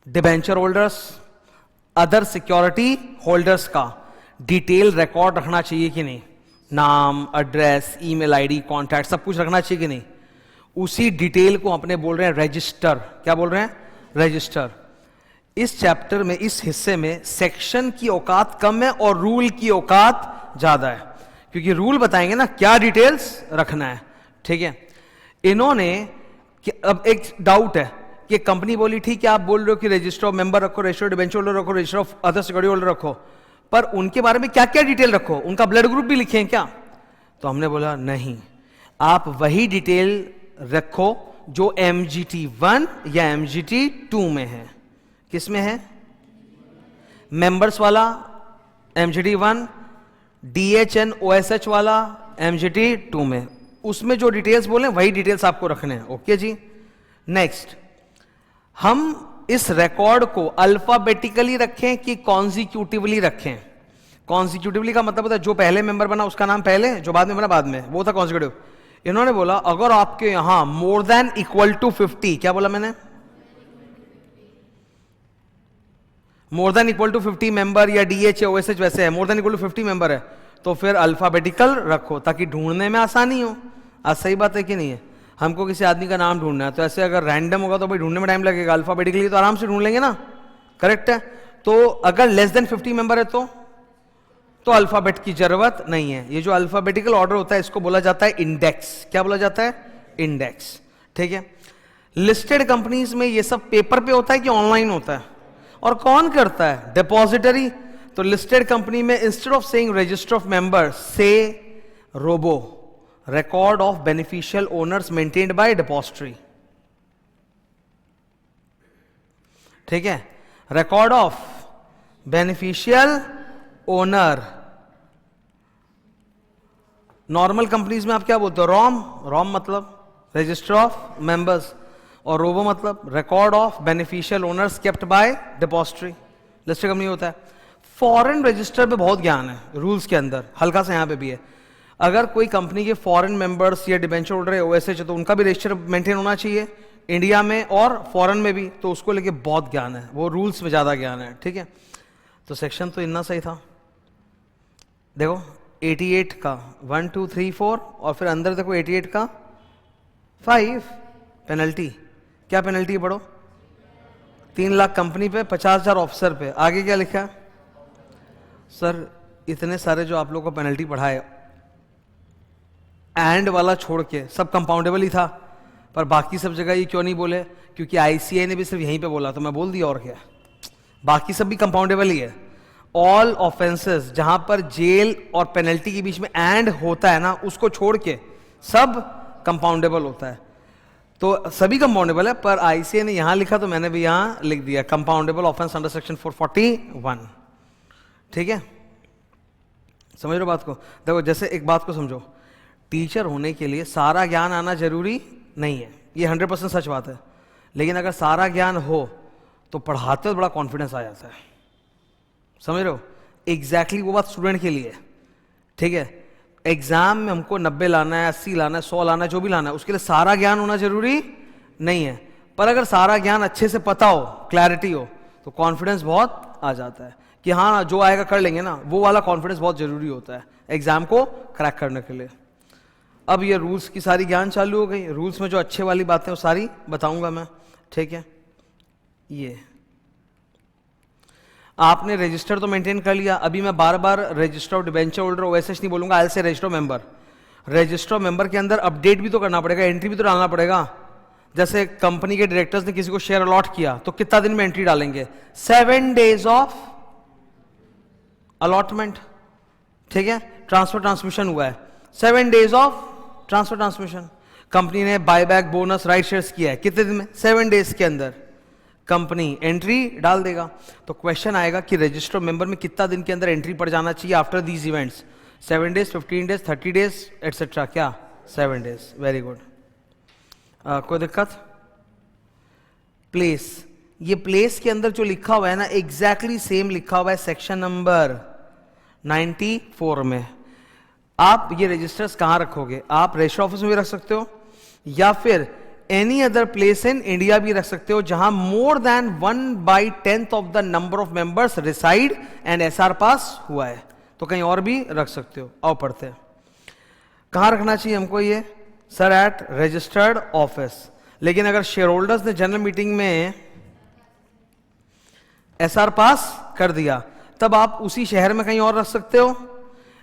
debenture holders, other security holders का डिटेल रिकॉर्ड रखना चाहिए कि नहीं? नाम, एड्रेस, ईमेल आईडी, कॉन्टैक्ट, सब कुछ रखना चाहिए कि नहीं? उसी डिटेल को अपने बोल रहे हैं रजिस्टर। क्या बोल रहे हैं? रजिस्टर। इस चैप्टर में, इस हिस्से में सेक्शन की औकात कम है और रूल की औकात ज्यादा है, क्योंकि रूल बताएंगे ना क्या डिटेल्स रखना है, ठीक है। इन्होंने अब एक डाउट है कि कंपनी बोली ठीक है, आप बोल रहे हो कि रजिस्टर ऑफ मेंबर रखो, रजिस्टर ऑफ डिबेंचर होल्डर रखो, register of other security holder रखो, पर उनके बारे में क्या क्या डिटेल रखो? उनका ब्लड ग्रुप भी लिखें क्या? तो हमने बोला नहीं, आप वही डिटेल रखो जो MGT 1 या MGT 2 में है। किस में है? मेंबर्स वाला MGT 1, DHN OSH वाला MGT 2 में। उसमें जो डिटेल्स बोले वही डिटेल्स आपको रखने हैं। ओके जी। नेक्स्ट, हम इस रिकॉर्ड को अल्फाबेटिकली रखें कि कॉन्जिक्यूटिवली रखें? कॉन्जिक्यूटिवली का मतलब होता है जो पहले मेंबर बना उसका नाम पहले, जो बाद में बना बाद में, वो था कॉन्जिक्यूटिव। इन्होंने बोला अगर आपके यहां मोर देन इक्वल टू 50, क्या बोला मैंने? More than equal to 50 member या DH OSH वैसे है, more than equal to 50 member है, तो फिर अल्फाबेटिकल रखो ताकि ढूंढने में आसानी हो। आज सही बात है कि नहीं है? हमको किसी आदमी का नाम ढूंढना है, तो ऐसे अगर रैंडम होगा तो भाई ढूंढने में टाइम लगेगा, अल्फाबेटिकली तो आराम से ढूंढ लेंगे ना, करेक्ट है। तो अगर लेस देन 50 मेंबर है तो अल्फाबेट की जरूरत नहीं है। ये जो अल्फाबेटिकल ऑर्डर होता है इसको बोला जाता है इंडेक्स। क्या बोला जाता है? इंडेक्स, ठीक है। लिस्टेड कंपनीज में ये सब पेपर पे होता है कि ऑनलाइन होता है? और कौन करता है? डिपॉजिटरी। तो लिस्टेड कंपनी में instead of saying register of members से robo, record of beneficial owners maintained by depository, ठीक है। record of beneficial owner, normal companies में आप क्या बोलते हो? रॉम मतलब रजिस्टर ऑफ मेंबर्स, और रोबो मतलब record of beneficial owners kept bye depository. Listed company होता है। फॉरेन रजिस्टर पे बहुत ज्ञान है रूल्स के अंदर, हल्का सा यहां पे भी है। अगर कोई कंपनी के फॉरेन मेंबर्स या डिबेंचर होल्डर है, OSH है, तो उनका भी रजिस्टर मेंटेन होना चाहिए इंडिया में और फॉरेन में भी, तो उसको लेके बहुत ज्ञान है, वो रूल्स में ज्यादा ज्ञान है, ठीक है। तो सेक्शन तो इतना सही था। देखो 88 का 1 2 3 4 और फिर अंदर देखो 88 का 5 पेनल्टी। क्या पेनल्टी है पढ़ो? 3 लाख कंपनी पे, 50,000 ऑफिसर पे। आगे क्या लिखा? सर इतने सारे जो आप लोगों को पेनल्टी पढ़ाए, एंड वाला छोड़ के सब कंपाउंडेबल ही था, पर बाकी सब जगह ये क्यों नहीं बोले? क्योंकि ICAI ने भी सिर्फ यहीं पे बोला, तो मैं बोल दिया, और क्या। बाकी सब भी कंपाउंडेबल ही है। ऑल ऑफेंसेस जहां पर जेल और पेनल्टी के बीच में एंड होता है ना, उसको छोड़ के सब कंपाउंडेबल होता है। तो सभी कंपाउंडेबल है, पर ICAI ने यहां लिखा तो मैंने भी यहां लिख दिया कंपाउंडेबल ऑफेंस अंडर सेक्शन 441, ठीक है। समझ लो बात को? देखो जैसे एक बात को समझो, टीचर होने के लिए सारा ज्ञान आना जरूरी नहीं है, ये 100% सच बात है। लेकिन अगर सारा ज्ञान हो तो पढ़ाते वक्त बड़ा कॉन्फिडेंस आ जाता है। समझ रहे हो? एग्जैक्टली वो बात स्टूडेंट के लिए, ठीक है। एग्जाम में हमको 90 लाना है, 80 लाना है, 100 लाना है, जो भी लाना है, उसके लिए सारा ज्ञान होना जरूरी नहीं है। पर अगर सारा ज्ञान अच्छे से पता हो, क्लैरिटी हो, तो कॉन्फिडेंस बहुत आ जाता है कि हाँ जो आएगा कर लेंगे ना। वो वाला कॉन्फिडेंस बहुत जरूरी होता है एग्जाम को क्रैक करने के लिए। अब ये रूल्स की सारी ज्ञान चालू हो गई। रूल्स में जो अच्छे वाली बातें वो सारी बताऊंगा मैं, ठीक है। ये आपने रजिस्टर तो मेंटेन कर लिया। अभी मैं बार बार register of debenture holder OSH नहीं बोलूंगा, I say register of member. Register of member के अंदर अपडेट भी तो करना पड़ेगा, एंट्री भी तो डालना पड़ेगा। जैसे कंपनी के डायरेक्टर्स ने किसी को शेयर अलॉट किया तो कितना दिन में एंट्री डालेंगे? 7 days ऑफ अलॉटमेंट, ठीक है। ट्रांसफर ट्रांसमिशन हुआ है, 7 days of transfer transmission. Company ने बायबैक बोनस राइट शेयर्स किया है, कितने दिन में? 7 डेज के अंदर कंपनी एंट्री डाल देगा। तो क्वेश्चन आएगा कि रजिस्टर मेंबर में कितना दिन के अंदर एंट्री पड़ जाना चाहिए after these events? 7 days, 15 days, 30 days etcetera. क्या? 7 डेज। Very good. कोई दिक्कत? प्लेस, ये प्लेस के अंदर जो लिखा हुआ है ना, एग्जैक्टली सेम लिखा हुआ है सेक्शन नंबर 94 में। आप ये रजिस्टर्स कहां रखोगे? आप रजिस्टर ऑफिस में भी रख सकते हो, या फिर any other place in India भी रख सकते हो जहां more than 1/10 of the number of members reside and SR pass हुआ है, तो कहीं और भी रख सकते हो। आओ पढ़ते हैं। कहां रखना चाहिए हमको ये? Sir at registered office. लेकिन अगर शेयर होल्डर्स ने जनरल मीटिंग में एसआर पास कर दिया, तब आप उसी शहर में कहीं और रख सकते हो,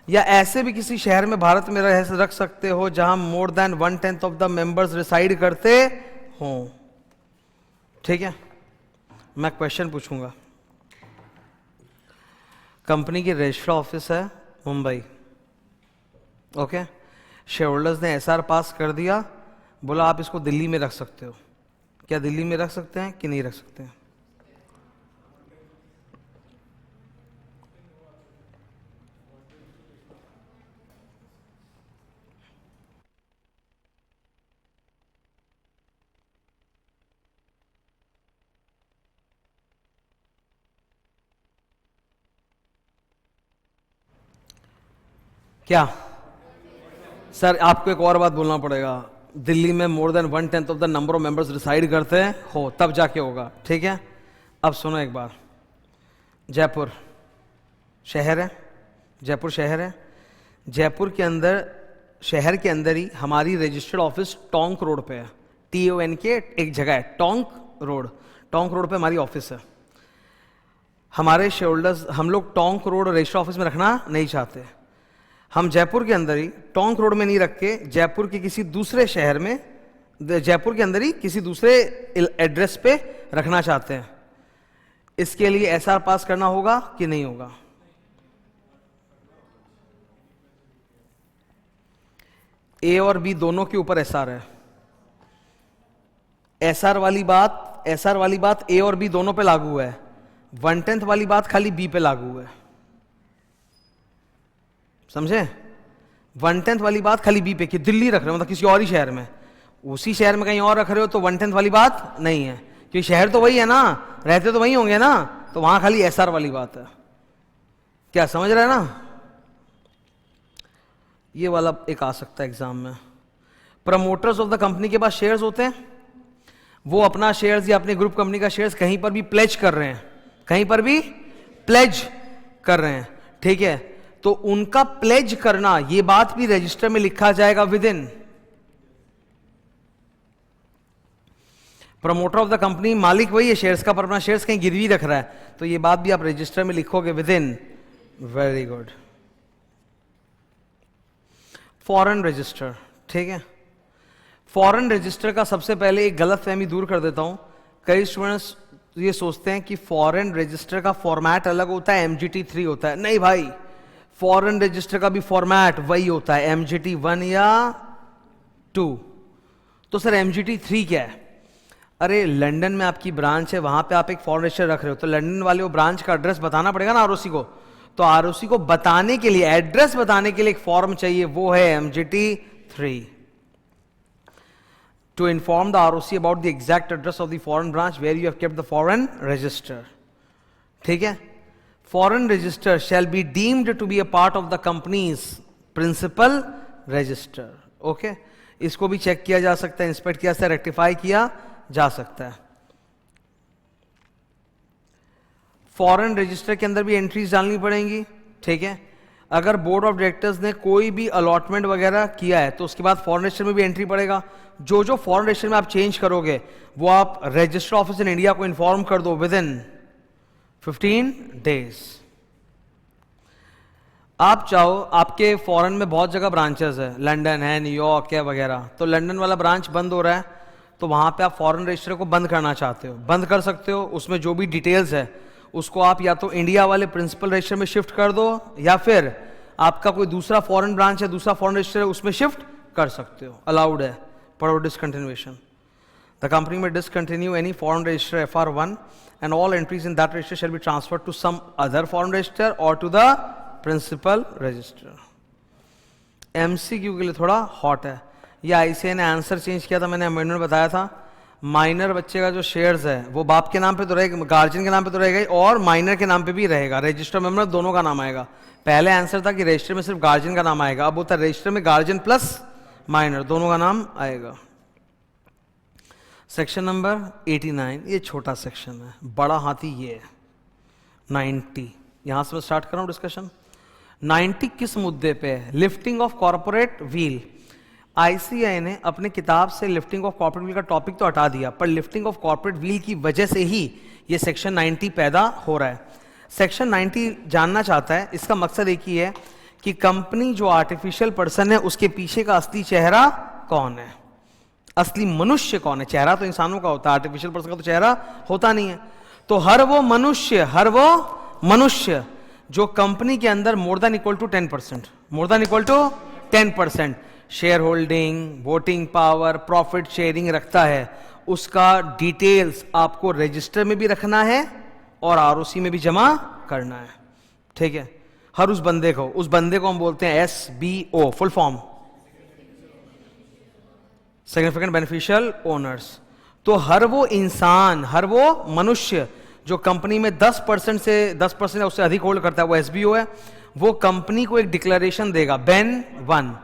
या ऐसे भी किसी शहर में भारत में रख सकते हो जहां more than 1/10 of the members reside करते हो। ठीक है, मैं क्वेश्चन पूछूंगा। कंपनी की रजिस्टर ऑफिस है मुंबई, ओके। शेयर होल्डर्स ने एसआर पास कर दिया, बोला आप इसको दिल्ली में रख सकते हो। क्या दिल्ली में रख सकते हैं कि नहीं रख सकते हैं? क्या सर, आपको एक और बात बोलना पड़ेगा। दिल्ली में मोर than 1/10 of the number of members decide करते हो तब जाके होगा। ठीक है, अब सुनो एक बार। जयपुर शहर है, जयपुर शहर है। जयपुर के अंदर, शहर के अंदर ही हमारी रजिस्टर्ड ऑफिस टोंक रोड पे है। TON के एक जगह है टोंक रोड, टोंक रोड पे हमारी ऑफिस है। हमारे शेयर होल्डर्स, हम लोग टोंक रोड रजिस्टर ऑफिस में रखना नहीं चाहते। हम जयपुर के अंदर ही, टोंक रोड में नहीं रख के, जयपुर के किसी दूसरे शहर में, जयपुर के अंदर ही किसी दूसरे एड्रेस पे रखना चाहते हैं। इसके लिए एसआर पास करना होगा कि नहीं होगा? ए और बी दोनों के ऊपर एसआर है। एसआर वाली बात ए और बी दोनों पे लागू है। 1/10 वाली बात खाली बी पे लागू है। समझे? 1/10 वाली बात खाली बी पे, कि दिल्ली रख रहे हो मतलब किसी और ही शहर में, उसी शहर में कहीं और रख रहे हो तो 1/10 वाली बात नहीं है, क्योंकि शहर तो वही है ना, रहते तो वही होंगे ना, तो वहां खाली एसआर वाली बात है। क्या समझ रहे हैं ना? ये वाला एक आ सकता है एग्जाम में। प्रमोटर्स ऑफ द कंपनी के पास शेयर्स होते हैं, वो अपना शेयर्स या अपने ग्रुप कंपनी का शेयर्स कहीं पर भी प्लेज कर रहे हैं, कहीं पर भी प्लेज कर रहे हैं। ठीक है, तो उनका प्लेज करना, ये बात भी रजिस्टर में लिखा जाएगा with in. Promoter of the company, मालिक वही है शेयर्स का, पर अपना शेयर्स कहीं गिरवी रख रहा है, तो ये बात भी आप रजिस्टर में लिखोगे with in. Very good. Foreign register, ठीक है। फॉरेन रजिस्टर का सबसे पहले एक गलत फहमी दूर कर देता हूं। कई स्टूडेंट्स ये सोचते हैं कि फॉरेन रजिस्टर का फॉर्मेट अलग होता है, MGT3 होता है। नहीं भाई, फॉरेन रजिस्टर का भी फॉर्मेट वही होता है, MGT1 या 2। तो सर MGT3 क्या है? अरे लंदन में आपकी ब्रांच है, वहां पे आप एक फॉरेन रजिस्टर रख रहे हो, तो लंदन वाले वो ब्रांच का एड्रेस बताना पड़ेगा ना ROC को। तो ROC को बताने के लिए, एड्रेस बताने के लिए एक फॉर्म चाहिए, वो है MGT3। To inform the ROC about the exact address of the foreign branch where you have kept the foreign register. ठीक है? Foreign register shall be deemed to be a part of the company's principal register. Okay? इसको भी check किया जा सकता है, inspect किया जा सकता है, रेक्टिफाई किया जा सकता है। फॉरेन रजिस्टर के अंदर भी एंट्रीज डालनी पड़ेंगी। ठीक है, अगर बोर्ड ऑफ डायरेक्टर्स ने कोई भी अलॉटमेंट वगैरह किया है तो उसके बाद फॉरेन रजिस्टर में भी एंट्री पड़ेगा। जो जो फॉरेन रजिस्टर में आप चेंज करोगे वो आप रजिस्टर ऑफिस इन इंडिया को इन्फॉर्म कर दो विद इन 15 डेज। आप चाहो, आपके फॉरेन में बहुत जगह ब्रांचेस है, लंदन है, न्यूयॉर्क है वगैरह, तो लंदन वाला ब्रांच बंद हो रहा है, तो वहां पे आप फॉरेन रजिस्टर को बंद करना चाहते हो, बंद कर सकते हो। उसमें जो भी डिटेल्स है उसको आप या तो इंडिया वाले प्रिंसिपल रजिस्टर में शिफ्ट कर दो, या फिर आपका कोई दूसरा फॉरेन ब्रांच है, दूसरा फॉरेन रजिस्टर है, उसमें शिफ्ट कर सकते हो, अलाउड है। पढ़ो डिसकंटिन्यूएशन। द कंपनी में discontinue any foreign register FR1 and all entries in that register shall be transferred to some other foreign register or to the principal register। MCQ के लिए थोड़ा हॉट है। ये ICAI ने answer change किया था, मैंने अमेंडमेंट बताया था। माइनर बच्चे का जो शेयर्स है वो बाप के नाम पे तो रहेगा, गार्जियन के नाम पे तो रहेगा ही, और माइनर के नाम पे भी रहेगा। रजिस्टर मेंबर दोनों का नाम आएगा। पहले आंसर था कि रजिस्टर में सिर्फ गार्जियन का नाम आएगा, अब होता है रजिस्टर में गार्जियन प्लस माइनर दोनों का नाम आएगा। सेक्शन नंबर 89, ये छोटा सेक्शन है, बड़ा हाथी ये है 90। यहां से मैं स्टार्ट कर रहा हूं डिस्कशन। 90 किस मुद्दे पे है? Lifting of corporate wheel. ICAI ने अपने किताब से लिफ्टिंग ऑफ कॉर्पोरेट व्हील का टॉपिक तो हटा दिया, पर लिफ्टिंग ऑफ कॉर्पोरेट व्हील की वजह से ही ये सेक्शन 90 पैदा हो रहा है। सेक्शन 90 जानना चाहता है, इसका मकसद एक ही है कि कंपनी जो आर्टिफिशियल पर्सन है उसके पीछे का असली चेहरा कौन है, असली मनुष्य कौन है। चेहरा तो इंसानों का होता है, आर्टिफिशियल पर्सन का तो चेहरा होता नहीं है। तो हर वो मनुष्य जो कंपनी के अंदर more than equal to 10% share holding, voting power, profit sharing रखता है, उसका डिटेल्स आपको रजिस्टर में भी रखना है और ROC में भी जमा करना है। ठीक है, हर उस बंदे को हम बोलते हैं SBO, full form significant beneficial owners. तो हर वो इंसान, हर वो मनुष्य जो कंपनी में 10% या उससे अधिक होल्ड करता है, वो SBO है। वो कंपनी को एक डिक्लेरेशन देगा बेन 1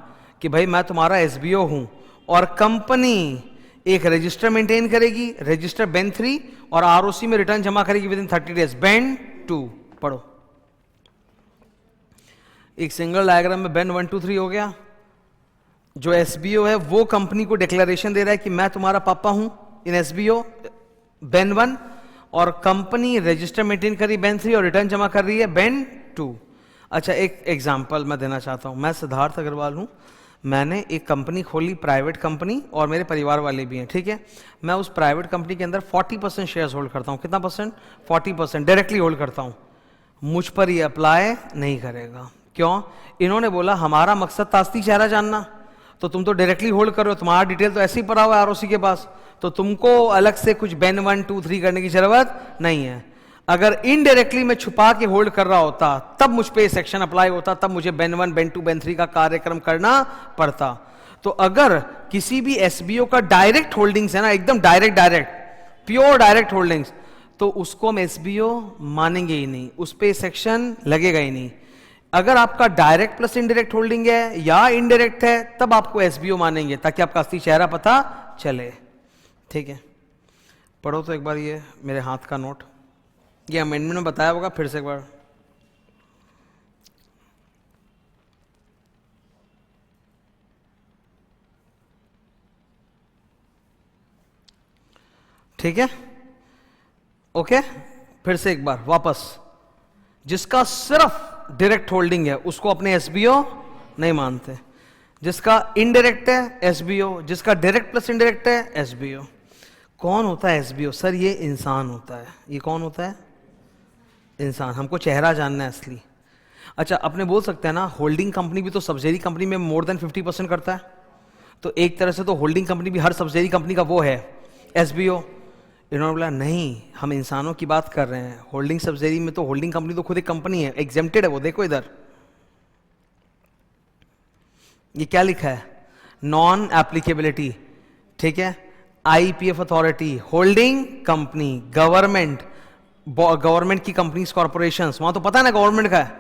कि भाई मैं तुम्हारा SBO हूं, और कंपनी एक रजिस्टर मेंटेन करेगी, रजिस्टर बेन 3, और ROC में रिटर्न जमा करेगी विद इन 30 डेज। बेन 2 पढ़ो। एक सिंगल डायग्राम में बेन 1 2 3 हो गया। जो SBO है वो कंपनी को डिक्लेरेशन दे रहा है कि मैं तुम्हारा पापा हूं इन SBO बेन 1, और कंपनी रजिस्टर मेंटेन कर रही बेन 3 और रिटर्न जमा कर रही है बेन 2। अच्छा, एक एग्जांपल मैं देना चाहता हूं। मैं सिद्धार्थ अग्रवाल हूं, मैंने एक कंपनी खोली, प्राइवेट कंपनी, और मेरे परिवार वाले भी हैं। ठीक है, मैं उस प्राइवेट कंपनी के अंदर 40% शेयर्स होल्ड करता हूं। कितना परसेंट? 40% डायरेक्टली होल्ड करता हूं। मुझ पर ये अप्लाई नहीं करेगा। क्यों? इन्होंने बोला हमारा मकसद था असली चेहरा जानना, तो तुम तो डायरेक्टली होल्ड कर रहे हो, तुम्हारा डिटेल तो ऐसे ही पड़ा हुआ है ROC के पास, तो तुमको अलग से कुछ बेन 1 2 3 करने की जरूरत नहीं है। अगर इनडायरेक्टली मैं छुपा के होल्ड कर रहा होता तब मुझ पे सेक्शन अप्लाई होता, तब मुझे बेन 1 बेन 2 बेन 3 का कार्यक्रम करना पड़ता। तो अगर किसी भी SBO का डायरेक्ट होल्डिंग्स है ना, एकदम डायरेक्ट प्योर डायरेक्ट होल्डिंग्स, तो उसको हम SBO मानेंगे ही नहीं, उस पे सेक्शन लगेगा ही नहीं। अगर आपका डायरेक्ट प्लस इनडायरेक्ट होल्डिंग है या इनडायरेक्ट है, तब आपको SBO मानेंगे, ताकि आपका असली चेहरा पता चले। ठीक है, पढ़ो तो एक बार ये मेरे हाथ का नोट, ये अमेंडमेंट में बताया होगा, फिर से एक बार। ठीक है, ओके, फिर से एक बार वापस। जिसका सिर्फ डायरेक्ट होल्डिंग है उसको अपने SBO नहीं मानते, जिसका इनडायरेक्ट है SBO, जिसका डायरेक्ट प्लस इनडायरेक्ट है SBO। कौन होता है SBO? सर ये इंसान होता है। ये कौन होता है? इंसान। हमको चेहरा जानना है असली। अच्छा, अपने बोल सकते हैं ना, होल्डिंग कंपनी भी तो सब्सिडरी कंपनी में मोर देन 50% करता है, तो एक तरह से तो होल्डिंग कंपनी भी हर सब्सिडरी कंपनी का वो है SBO। इन्होंने बोला नहीं, हम इंसानों की बात कर रहे हैं, होल्डिंग सब्सिडरी में तो होल्डिंग कंपनी तो खुद एक कंपनी है, एग्जेम्प्टेड है वो। देखो इधर ये क्या लिखा है, नॉन एप्लीकेबिलिटी। ठीक है, IPF authority, holding company, government की कंपनीज, कॉर्पोरेशंस, वहां तो पता है ना गवर्नमेंट का है।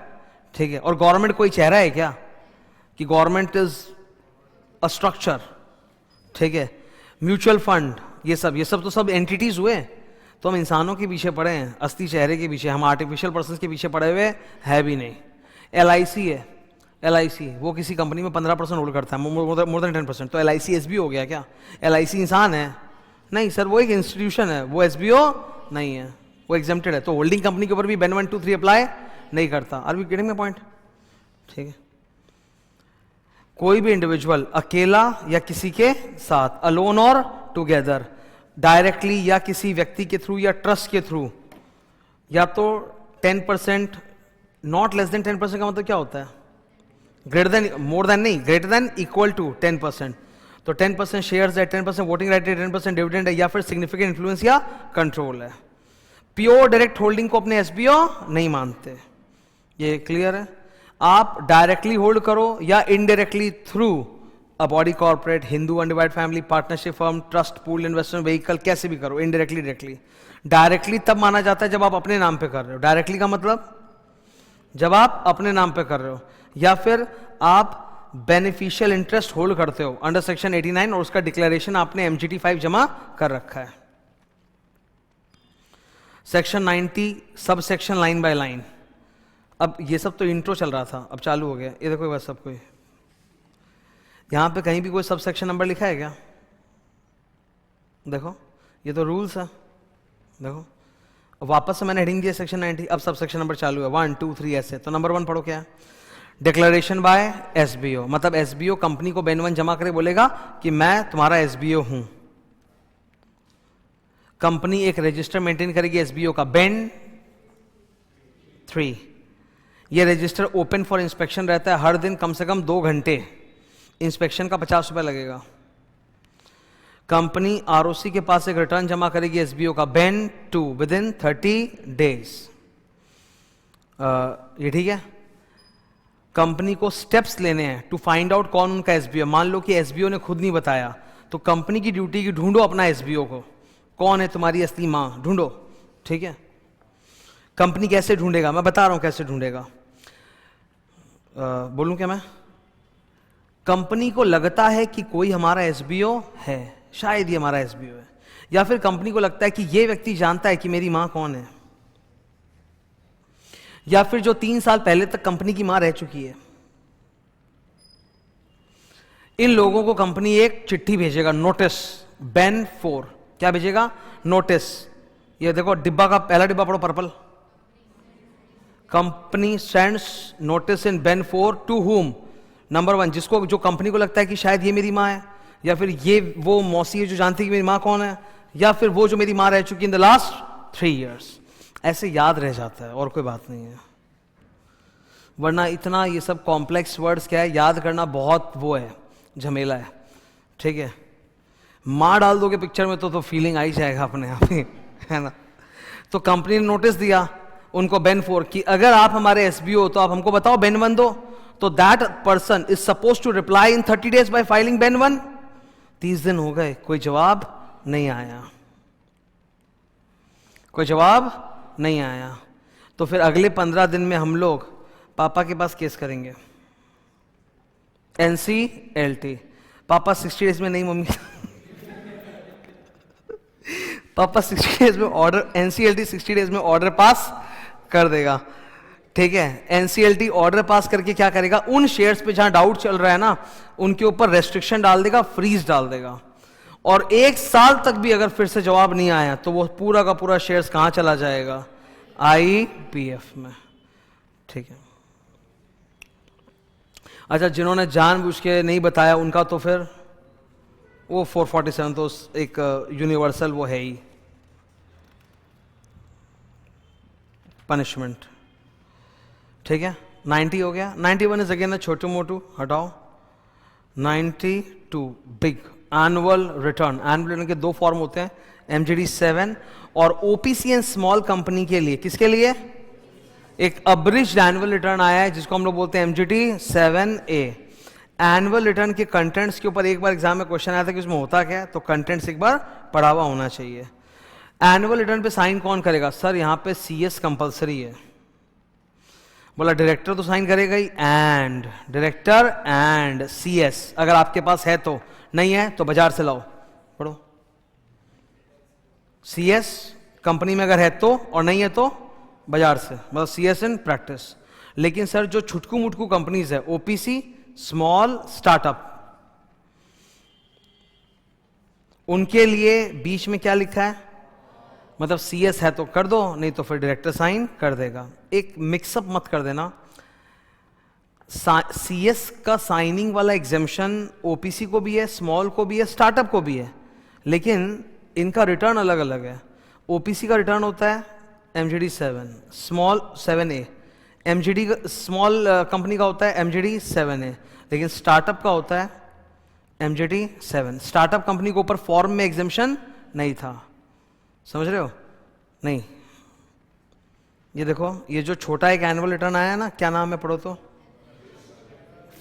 ठीक है, और गवर्नमेंट कोई चेहरा है क्या कि गवर्नमेंट इज अ स्ट्रक्चर? ठीक है, म्यूचुअल फंड, ये सब तो सब एंटिटीज हुए। तो हम इंसानों के पीछे पड़े हैं, असली चेहरे के पीछे, हम आर्टिफिशियल पर्सन के पीछे पड़े हुए है भी नहीं। LIC है, LIC वो किसी कंपनी में 15% होल्ड करता है, मोर देन 10%, तो LIC SBO हो गया क्या? LIC इंसान है? नहीं सर, वो एक इंस्टीट्यूशन है, वो SBO नहीं है, वो एग्जेम्प्टेड है। तो होल्डिंग कंपनी के ऊपर भी बेन 1 2 3 अप्लाई नहीं करता। Are we getting my point? ठीक है, कोई भी इंडिविजुअल अकेला या किसी के साथ, अलोन और टुगेदर, डायरेक्टली या किसी व्यक्ति के थ्रू या ट्रस्ट के थ्रू, या तो 10%, नॉट लेस देन 10% का मतलब क्या होता है? ग्रेटर देन, मोर देन नहीं, ग्रेटर देन इक्वल टू 10%। तो 10% शेयर्स है, 10% वोटिंग राइट है, 10% डिविडेंड है, या फिर सिग्निफिकेंट इन्फ्लुएंस या कंट्रोल है। प्योर डायरेक्ट होल्डिंग को अपने एसबीओ नहीं मानते, ये क्लियर है। आप डायरेक्टली होल्ड करो या indirectly through a body corporate, Hindu undivided family, partnership firm, trust, pool investment vehicle, कैसे भी करो, इनडायरेक्टली डायरेक्टली। डायरेक्टली तब माना जाता है जब आप अपने नाम पे कर रहे हो। डायरेक्टली का मतलब जब आप अपने नाम पे कर रहे हो, या फिर आप बेनिफिशियल इंटरेस्ट होल्ड करते हो अंडर सेक्शन 89 और उसका डिक्लेरेशन आपने MGT 5 जमा कर रखा है। Section 90 sub section line by line. अब ये सब तो इंट्रो चल रहा था, अब चालू हो गया। ये देखो बस सब कोई यहां पे कहीं भी कोई सब सेक्शन नंबर लिखा है क्या? देखो ये तो रूल्स है। देखो वापस से मैंने हेडिंग दिया सेक्शन 90, अब सब सेक्शन नंबर चालू है 1 2 3 ऐसे। तो नंबर 1 पढ़ो क्या है? डिक्लेरेशन बाय एसबीओ, मतलब एसबीओ कंपनी को बेन 1 जमा करे बोलेगा कि मैं तुम्हारा एसबीओ हूं। कंपनी एक रजिस्टर मेंटेन करेगी एसबीओ का, बेन 3। ये रजिस्टर ओपन फॉर इंस्पेक्शन रहता है, हर दिन कम से कम 2 घंटे। इंस्पेक्शन का 50 रुपए लगेगा। कंपनी आरओसी के पास एक रिटर्न जमा करेगी एसबीओ का, बेन 2 विद इन 30 डेज। ये ठीक है। कंपनी को स्टेप्स लेने हैं टू फाइंड आउट कौन उनका एसबीओ। मान लो कि एसबीओ ने खुद नहीं बताया, तो कंपनी की ड्यूटी की ढूंढो अपना एसबीओ को, कौन है तुम्हारी असली मां, ढूंढो। ठीक है। कंपनी कैसे ढूंढेगा, मैं बता रहा हूं कैसे ढूंढेगा। बोलूं क्या मैं? कंपनी को लगता है कि कोई हमारा एसबीओ है, शायद ये हमारा एसबीओ है, या फिर कंपनी को लगता है कि ये व्यक्ति जानता है कि मेरी मां कौन है, या फिर जो 3 साल पहले तक कंपनी की मां रह चुकी है। इन लोगों को कंपनी एक चिट्ठी भेजेगा, नोटिस, बेन 4। क्या भेजेगा? नोटिस। ये देखो डिब्बा का पहला डिब्बा पढ़ो, purple. Company sends notice in BEN 4 to whom. Number 1, जिसको, जो कंपनी को लगता है कि शायद ये मेरी मां है, या फिर ये वो मौसी है जो जानती है कि मेरी मां कौन है, या फिर वो जो मेरी मां रह चुकी इन द लास्ट 3 years। ऐसे याद रह जाता है, और कोई बात नहीं है। वरना इतना ये सब कॉम्प्लेक्स वर्ड्स क्या है, याद करना बहुत वो है, झमेला है। ठीक है। मां डाल दोगे पिक्चर में तो फीलिंग आ ही जाएगा अपने आप ही, है ना। तो कंपनी ने नोटिस दिया उनको, बेन 4, कि अगर आप हमारे एसबीओ हो तो आप हमको बताओ, बेन 1 दो। तो that person is suppose to reply in 30 days by filing BEN 1। 30 दिन हो गए, कोई जवाब नहीं आया, कोई जवाब नहीं आया। तो फिर अगले 15 दिन में हम लोग पापा के पास केस करेंगे, NCLT। पापा 60 डेज में नहीं, मम्मी पापा 60 डेज में ऑर्डर, NCLT 60 डेज में ऑर्डर पास कर देगा। ठीक है। NCLT ऑर्डर पास करके क्या करेगा, उन शेयर्स पे जहां डाउट चल रहा है ना, उनके ऊपर रेस्ट्रिक्शन डाल देगा, फ्रीज डाल देगा। और 1 साल तक भी अगर फिर से जवाब नहीं आया तो वो पूरा का पूरा शेयर्स कहां चला जाएगा, IPF में। ठीक है। अच्छा, जिन्होंने जानबूझ के नहीं बताया उनका तो फिर वो 447 तो एक यूनिवर्सल वो है ही पनिशमेंट। ठीक है। 90 हो गया। 91 इज अगेन छोटू मोटू, हटाओ। 92 big, annual return. Annual return के 2 फॉर्म होते हैं, MGD 7 और OPC एंड स्मॉल कंपनी के लिए। किसके लिए? एक अब्रिज्ड एनुअल रिटर्न आया है जिसको हम लोग बोलते हैं MGD 7A। एनुअल रिटर्न के कंटेंट्स के ऊपर एक बार एग्जाम में क्वेश्चन आया था कि उसमें होता क्या है, तो कंटेंट्स एक बार पढ़ा हुआ होना चाहिए। एनुअल रिटर्न पे साइन कौन करेगा? सर यहाँ पे CS कंपलसरी है। बोला डायरेक्टर तो साइन करेगा ही, एंड डायरेक्टर एंड CS अगर आपके पास है तो, नहीं है तो बाजार से लाओ, पढ़ो। CS कंपनी में अगर है तो, और नहीं है तो बाजार से, मतलब CS इन प्रैक्टिस। लेकिन सर जो छुटकू मुटकू कंपनीज है, OPC, स्मॉल स्टार्टअप, उनके लिए बीच में क्या लिखा है, मतलब CS है तो कर दो, नहीं तो फिर डायरेक्टर साइन कर देगा। एक मिक्सअप मत कर देना। CS का साइनिंग वाला एग्जेम्पशन OPC को भी है, स्मॉल को भी है, स्टार्टअप को भी है, लेकिन इनका रिटर्न अलग अलग है। OPC का रिटर्न होता है MGD 7, small 7A। MGD small company का होता है MGD 7A, लेकिन स्टार्टअप का होता है MJT 7। स्टार्टअप कंपनी के ऊपर फॉर्म में एग्जेम्पशन नहीं था, समझ रहे हो? नहीं, ये देखो, ये जो छोटा एक एनुअल रिटर्न आया ना, क्या नाम है, पढ़ो तो।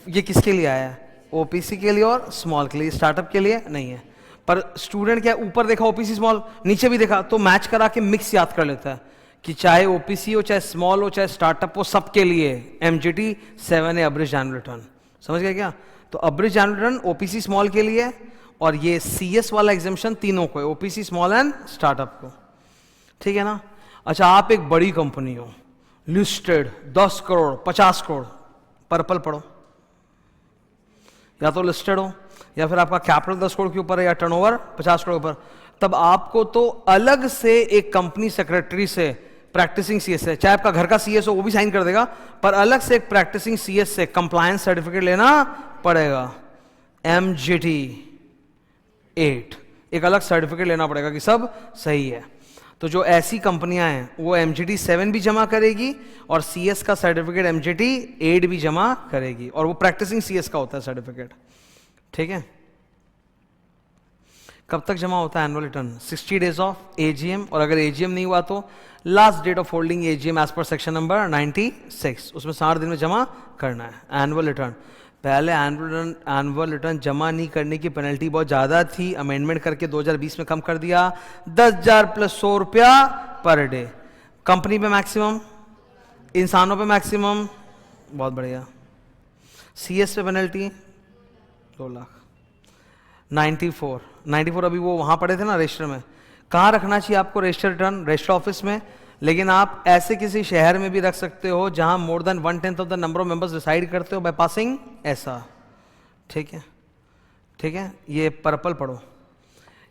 ये किसके लिए आया है? ओपीसी के लिए और स्मॉल के लिए, स्टार्टअप के लिए नहीं है। पर स्टूडेंट क्या ऊपर देखा ओपीसी स्मॉल, नीचे भी देखा, तो मैच करा के मिक्स याद कर लेता है कि चाहे ओपीसी हो, चाहे स्मॉल हो, चाहे स्टार्टअप हो, सबके लिए MJT 7 है एवरेज एनुअल रिटर्न। समझ गए क्या? तो average annual return OPC small के लिए, और ये CS वाला एग्जामिशन तीनों को है, ओपीसी स्मॉल एंड स्टार्टअप को, ठीक है ना? अच्छा, आप एक बड़ी कंपनी हो, लिस्टेड, 10 करोड़ 50 करोड़, पर्पल पढ़ो। या तो लिस्टेड हो, या फिर आपका कैपिटल 10 करोड़ के ऊपर है, या टर्नओवर 50 करोड़ के ऊपर, तब आपको तो अलग से एक कंपनी सेक्रेटरी से प्रैक्टिसिंग CS है, चाहे आपका घर का CS हो वो भी साइन कर देगा, पर अलग से एक प्रैक्टिसिंग CS से कंप्लायंस सर्टिफिकेट लेना पड़ेगा, MJT 8, एक अलग सर्टिफिकेट लेना पड़ेगा कि सब सही है। तो जो ऐसी कंपनियां हैं वो MJT 7 भी जमा करेगी और CS का सर्टिफिकेट MJT 8 भी जमा करेगी, और वो प्रैक्टिसिंग CS का होता है सर्टिफिकेट, ठीक है? कब तक जमा होता है annual return? 60 days of AGM, और अगर AGM नहीं हुआ तो last date of holding AGM as per section number 96, उसमें 60 दिन में जमा करना है एनुअल रिटर्न। पहले एनुअल रिटर्न जमा नहीं करने की पेनल्टी बहुत ज़्यादा थी, अमेंडमेंट करके 2020 में कम कर दिया, 10,000 + 100 रुपया पर डे। कंपनी पे मैक्सिमम, इंसानों पे मैक्सिमम, बहुत बढ़िया। CS पे पेनल्टी 2 लाख। 94 अभी वो वहाँ पड़े थे ना रजिस्टर में, कहाँ रखना चाहिए आपको रजिस्टर रिटर्न? रजिस्टर ऑफिस में, लेकिन आप ऐसे किसी शहर में भी रख सकते हो जहां more than 1/10 of the number of members decide करते हो बाय पासिंग ऐसा, ठीक है? ठीक है, ये पर्पल पढ़ो।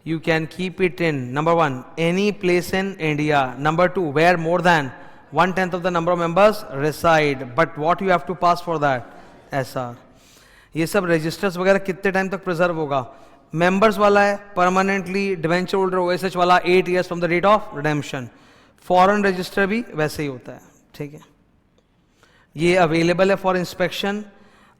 You can keep it in number 1 any place in India, number 2 where more than 1/10 of the number of members reside, but what you have to pass for that SR। ये सब registers वगैरह कितने time तक preserve होगा? Members वाला है permanently, debenture holder OSH वाला 8 years from the date of redemption. Foreign register भी वैसे ही होता है, ठीक है? ये अवेलेबल है फॉर इंस्पेक्शन।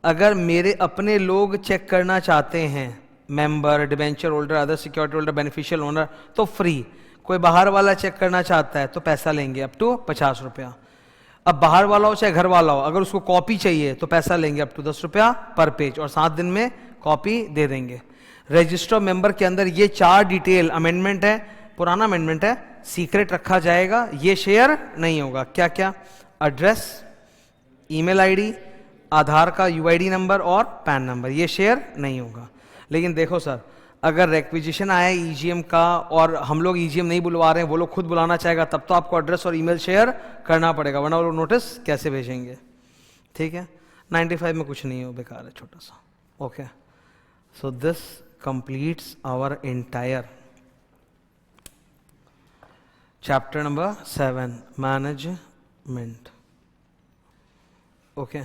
अगर मेरे अपने लोग चेक करना चाहते हैं, member, debenture holder, other security holder, beneficial owner, तो फ्री। कोई बाहर वाला चेक करना चाहता है तो पैसा लेंगे अप टू 50 रुपया। अब बाहर वाला हो चाहे घर वाला हो, अगर उसको कॉपी चाहिए तो पैसा लेंगे अप टू 10 रुपया पर पेज, और 7 दिन में कॉपी दे देंगे। रजिस्टर मेंबर के अंदर ये 4 डिटेल, अमेंडमेंट है, पुराना अमेंडमेंट है, सीक्रेट रखा जाएगा, ये शेयर नहीं होगा। क्या क्या? एड्रेस, ईमेल आईडी, आधार का UID नंबर और पैन नंबर, ये शेयर नहीं होगा। लेकिन देखो सर, अगर रिक्विजिशन आया EGM का और हम लोग EGM नहीं बुलवा रहे हैं, वो लोग खुद बुलाना चाहेगा, तब तो आपको एड्रेस और ईमेल शेयर करना पड़ेगा, वरना वो लोग नोटिस कैसे भेजेंगे, ठीक है? 95 में कुछ नहीं हो, बेकार है, छोटा सा। Okay, so this completes our entire chapter number 7 management, okay?